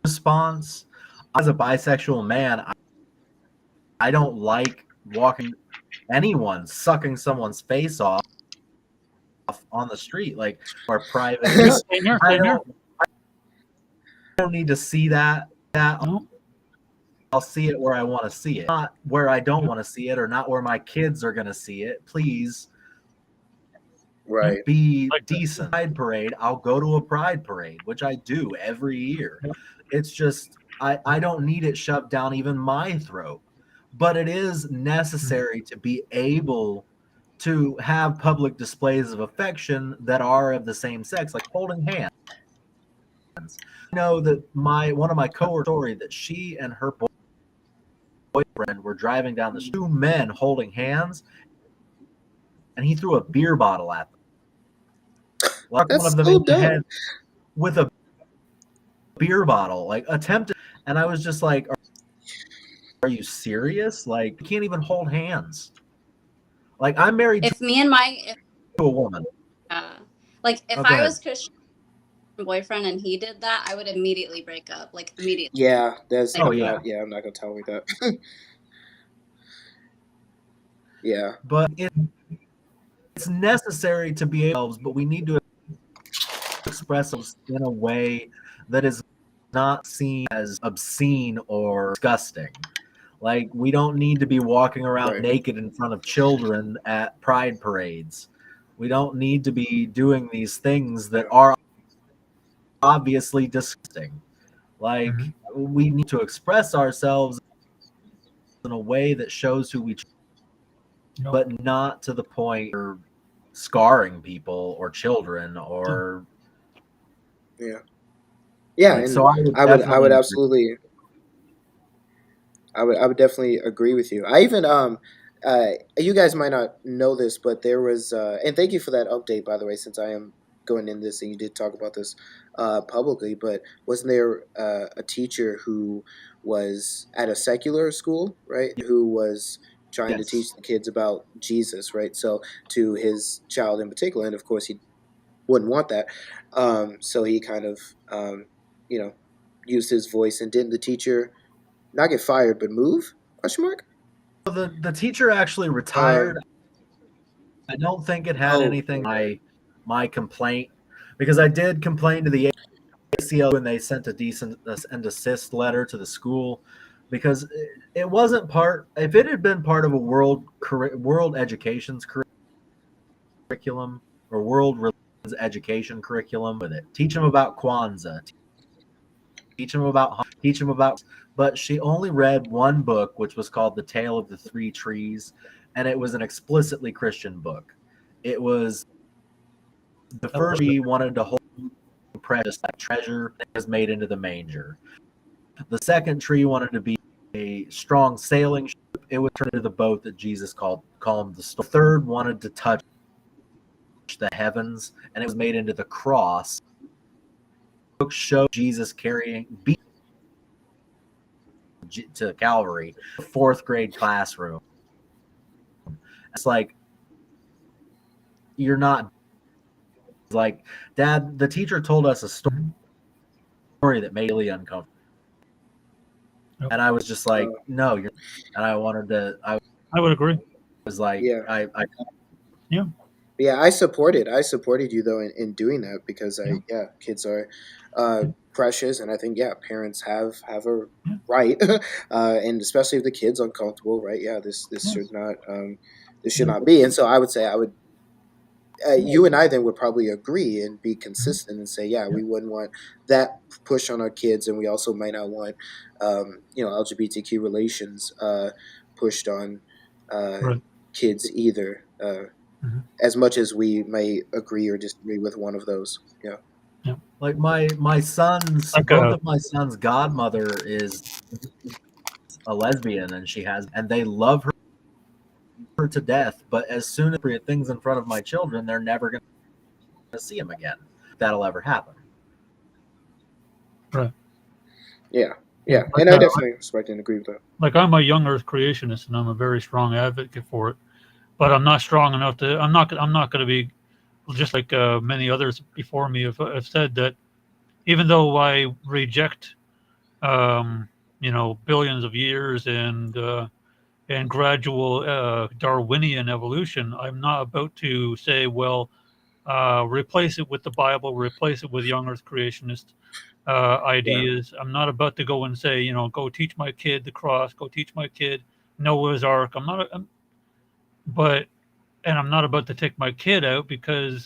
response. As a bisexual man, I don't like walking anyone sucking someone's face off on the street, like, or private. I don't need to see that. I'll see it where I want to see it, not where I don't want to see it, or not where my kids are going to see it. Please, be decent. Pride parade, I'll go to a pride parade, which I do every year. It's just I don't need it shoved down even my throat, but it is necessary to be able to have public displays of affection that are of the same sex, like holding hands. I know that one of my coworkers story that she and her boyfriend were driving down the street, 2 men holding hands, and he threw a beer bottle at them. Like, one of them in the head with a beer bottle, like attempted. And I was just like, are you serious? Like, you can't even hold hands. Like, I'm married to a woman. Like, if I was Christian boyfriend and he did that, I would immediately break up. Like, immediately. Yeah, that's like, I'm not gonna tolerate that. Yeah, but it's necessary to be able, but we need to express us in a way that is not seen as obscene or disgusting. Like, we don't need to be walking around naked in front of children at pride parades. We don't need to be doing these things that are obviously disgusting. Like, we need to express ourselves in a way that shows who we are, but not to the point where scarring people or children or Yeah, like, and so I would I would definitely agree. absolutely I would definitely agree with you. I even you guys might not know this, but there was and thank you for that update, by the way, since I am going in this and you did talk about this publicly, but wasn't there a teacher who was at a secular school, right? Who was trying to Yes. teach the kids about Jesus, right? So to his child in particular, and of course he wouldn't want that. So he kind of you know, used his voice, and didn't the teacher not get fired, but move? Question mark. The teacher actually Uh, retired. I don't think it had oh, anything my complaint, because I did complain to the ACL when they sent a decent and desist letter to the school, because it wasn't part. If it had been part of a world education's curriculum or world religion's education curriculum, with it, teach them about Kwanzaa, teach them about. But she only read one book, which was called The Tale of the Three Trees, and it was an explicitly Christian book. It was the first tree wanted to hold precious like treasure that was made into the manger. The second tree wanted to be a strong sailing ship. It would turn into the boat that Jesus calmed the storm. The third wanted to touch the heavens, and it was made into the cross. The book showed Jesus carrying to Calvary, fourth grade classroom. It's like, you're not like, Dad, the teacher told us a story that made me really uncomfortable. And I was just like, no, you're, and I wanted to, I would agree. was like, yeah. Yeah. Yeah, I supported you though in doing that, because kids are precious, and I think parents have a right, and especially if the kid's uncomfortable, right? Yeah, this should not be. And so I would say you and I then would probably agree and be consistent and say, we wouldn't want that push on our kids, and we also might not want LGBTQ relations pushed on Right. kids either. As much as we may agree or disagree with one of those. Yeah. Like my son's both of my son's godmother is a lesbian, and they love her to death. But as soon as things in front of my children, they're never going to see him again. That'll ever happen. Right. Yeah. Yeah. And I definitely respect and agree with that. Like, I'm a young Earth creationist, and I'm a very strong advocate for it. But I'm not strong enough to. I'm not going to be, just like many others before me have said, that even though I reject, billions of years and gradual Darwinian evolution, I'm not about to say, well, replace it with the Bible, replace it with young Earth creationist ideas. I'm not about to go and say, go teach my kid the cross, go teach my kid Noah's Ark. I'm not about to take my kid out because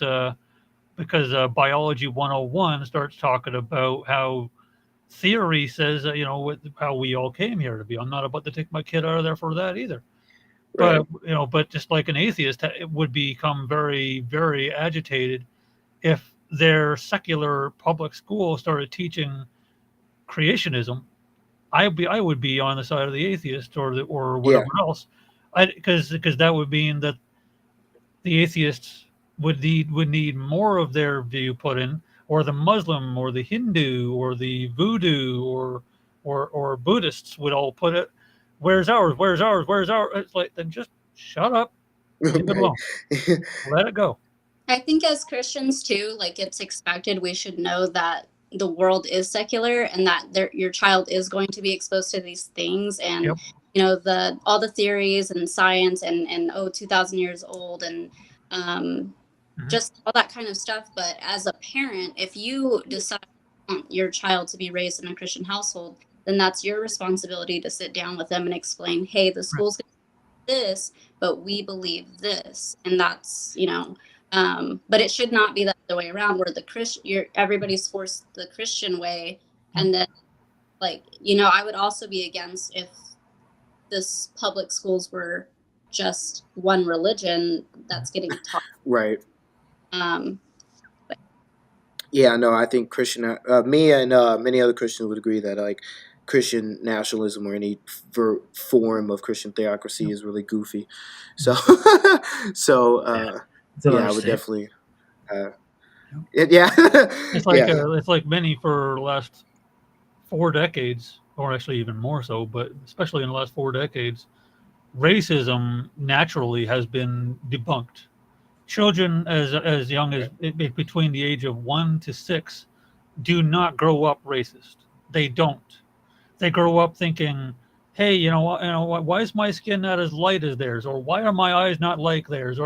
biology 101 starts talking about how theory says how we all came here to be. I'm not about to take my kid out of there for that either. Right. But just like an atheist, it would become very, very agitated if their secular public school started teaching creationism. I would be on the side of the atheist or whatever else, because that would mean that the atheists would need more of their view put in, or the Muslim or the Hindu or the Voodoo or Buddhists would all put it. Where's ours? Where's ours? Where's ours? It's like, then just shut up, leave it alone, let it go. I think as Christians too, like, it's expected we should know that the world is secular and that your child is going to be exposed to these things, and all the theories and science and 2,000 years old and just all that kind of stuff. But as a parent, if you decide you want your child to be raised in a Christian household, then that's your responsibility to sit down with them and explain, hey, the school's going to do this, but we believe this, and that's but it should not be the other way around, where everybody's forced the Christian way, and then I would also be against if this public schools were just one religion, that's getting taught. Right. Um, Yeah, no, I think me and many other Christians would agree that like Christian nationalism or any form of Christian theocracy is really goofy. So, so It's an yeah, I would understatement. definitely, yeah, It's like yeah, it's like many for the last 4 decades, or actually even more so, but especially in the last 4 decades, racism naturally has been debunked. Children as young as between the age of 1 to 6 do not grow up racist. They don't. They grow up thinking, "Hey, why is my skin not as light as theirs, or why are my eyes not like theirs?"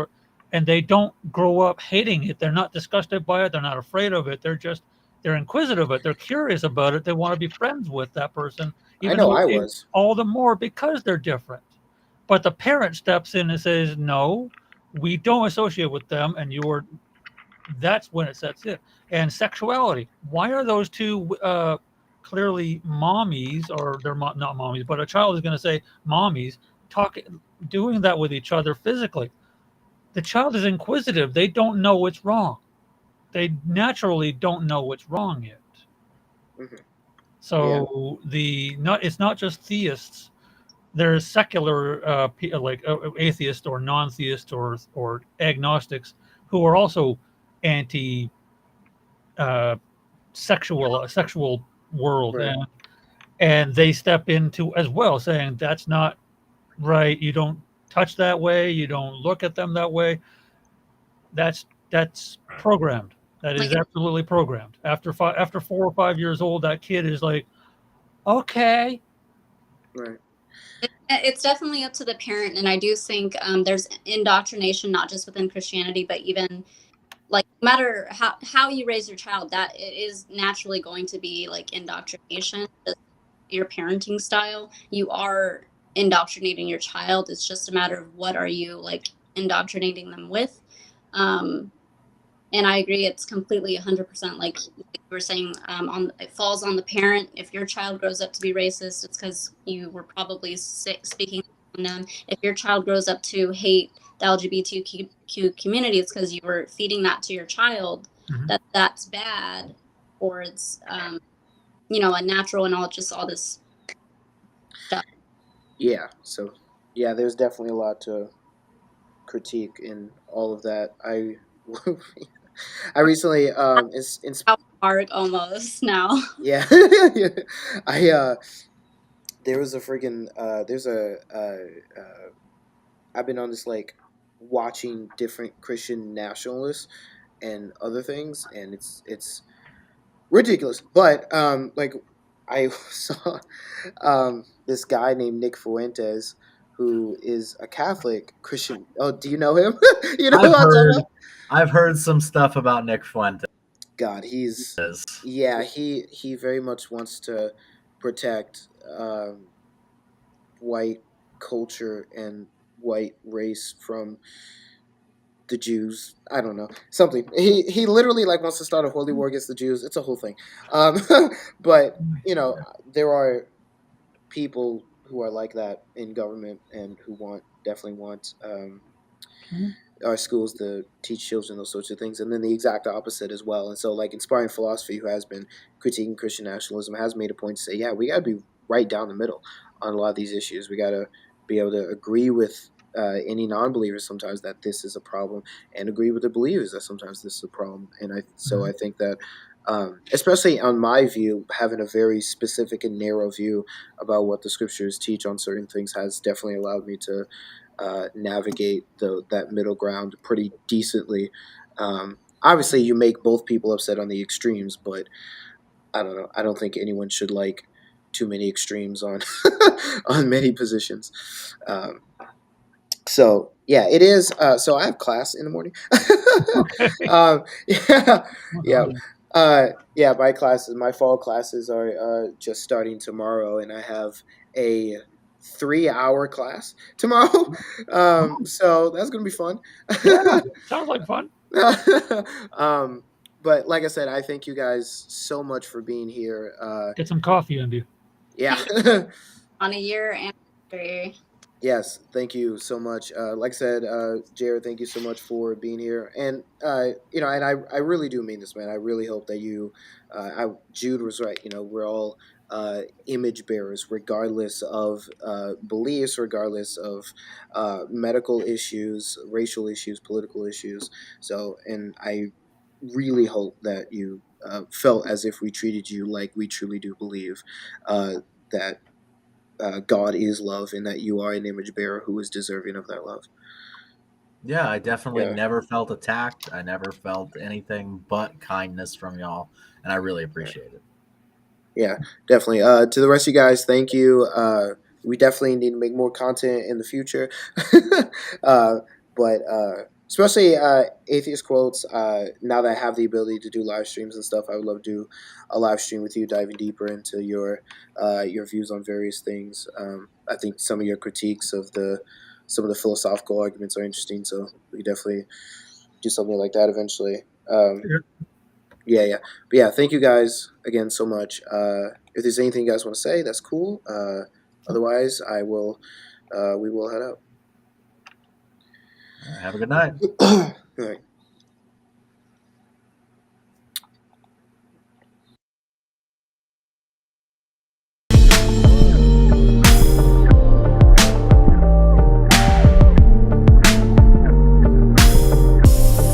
And they don't grow up hating it. They're not disgusted by it. They're not afraid of it. They're inquisitive of it. They're curious about it. They want to be friends with that person, I even know though I was. all the more because they're different. But the parent steps in and says, "No, we don't associate with them," and that's when it sets in. And sexuality. Why are those two clearly mommies, or they're not mommies, but a child is going to say mommies, doing that with each other physically? The child is inquisitive. They don't know what's wrong. They naturally don't know what's wrong yet. Mhm. So it's not just theists. There's secular like atheists or non-theists or agnostics who are also anti sexual world, Right. and they step into as well, saying that's not right. You don't touch that way. You don't look at them that way. That's programmed. That is like absolutely programmed. After 4 or 5 years old, that kid is like, okay. Right. it's definitely up to the parent, and I do think there's indoctrination not just within Christianity, but even like no matter how you raise your child, that it is naturally going to be like indoctrination. Your parenting style, you are indoctrinating your child. It's just a matter of what are you like indoctrinating them with. And I agree, it's completely 100% like you were saying. It falls on the parent. If your child grows up to be racist, it's because you were probably speaking on them. If your child grows up to hate the LGBTQ community, it's because you were feeding that to your child. Mhm. That's bad, or it's a natural and all this stuff. Yeah. So, yeah, there's definitely a lot to critique in all of that. I recently in South Park almost now. yeah, I there was a freaking there's a I've been on this like watching different Christian nationalists and other things, and it's ridiculous. But like I saw this guy named Nick Fuentes who is a Catholic Christian. Oh, do you know him? You know who I'm talking about? I've heard some stuff about Nick Fuentes. God, yeah, he very much wants to protect white culture and white race from the Jews. I don't know, something. He literally like wants to start a holy war against the Jews. It's a whole thing. Um, but there are people who are like that in government and who definitely want our schools to teach children those sorts of things, and then the exact opposite as well. And so, like Inspiring Philosophy, who has been critiquing Christian nationalism, has made a point to say, yeah, we got to be right down the middle on a lot of these issues. We got to be able to agree with any non-believers sometimes that this is a problem, and agree with the believers that sometimes this is a problem. And I think that. Especially on my view, having a very specific and narrow view about what the scriptures teach on certain things has definitely allowed me to navigate that middle ground pretty decently. Obviously, you make both people upset on the extremes, but I don't know. I don't think anyone should like too many extremes on on many positions. So yeah, it is. So I have class in the morning. Yeah, yeah. Yeah, my fall classes are just starting tomorrow, and I have a 3-hour class tomorrow. So that's gonna be fun. Yeah, sounds like fun. But like I said, I thank you guys so much for being here. Get some coffee, Andy. Yeah. On a year anniversary. Yes, thank you so much. Like I said, Jared, thank you so much for being here. And and I really do mean this, man. I really hope that Jude was right. We're all image bearers, regardless of beliefs, regardless of medical issues, racial issues, political issues. So, and I really hope that you felt as if we treated you like we truly do believe that God is love and that you are an image bearer who is deserving of that love. Yeah, I definitely Yeah. never felt attacked. I never felt anything but kindness from y'all, and I really appreciate it. Yeah, definitely. To the rest of you guys, thank you. We definitely need to make more content in the future. uh, but especially atheist quotes. Now that I have the ability to do live streams and stuff, I would love to do a live stream with you, diving deeper into your views on various things. I think some of your critiques of some of the philosophical arguments are interesting, so we could definitely do something like that eventually. Yeah. But yeah, thank you guys again so much. If there's anything you guys want to say, that's cool. Otherwise, we will head out. Have a good night. All right.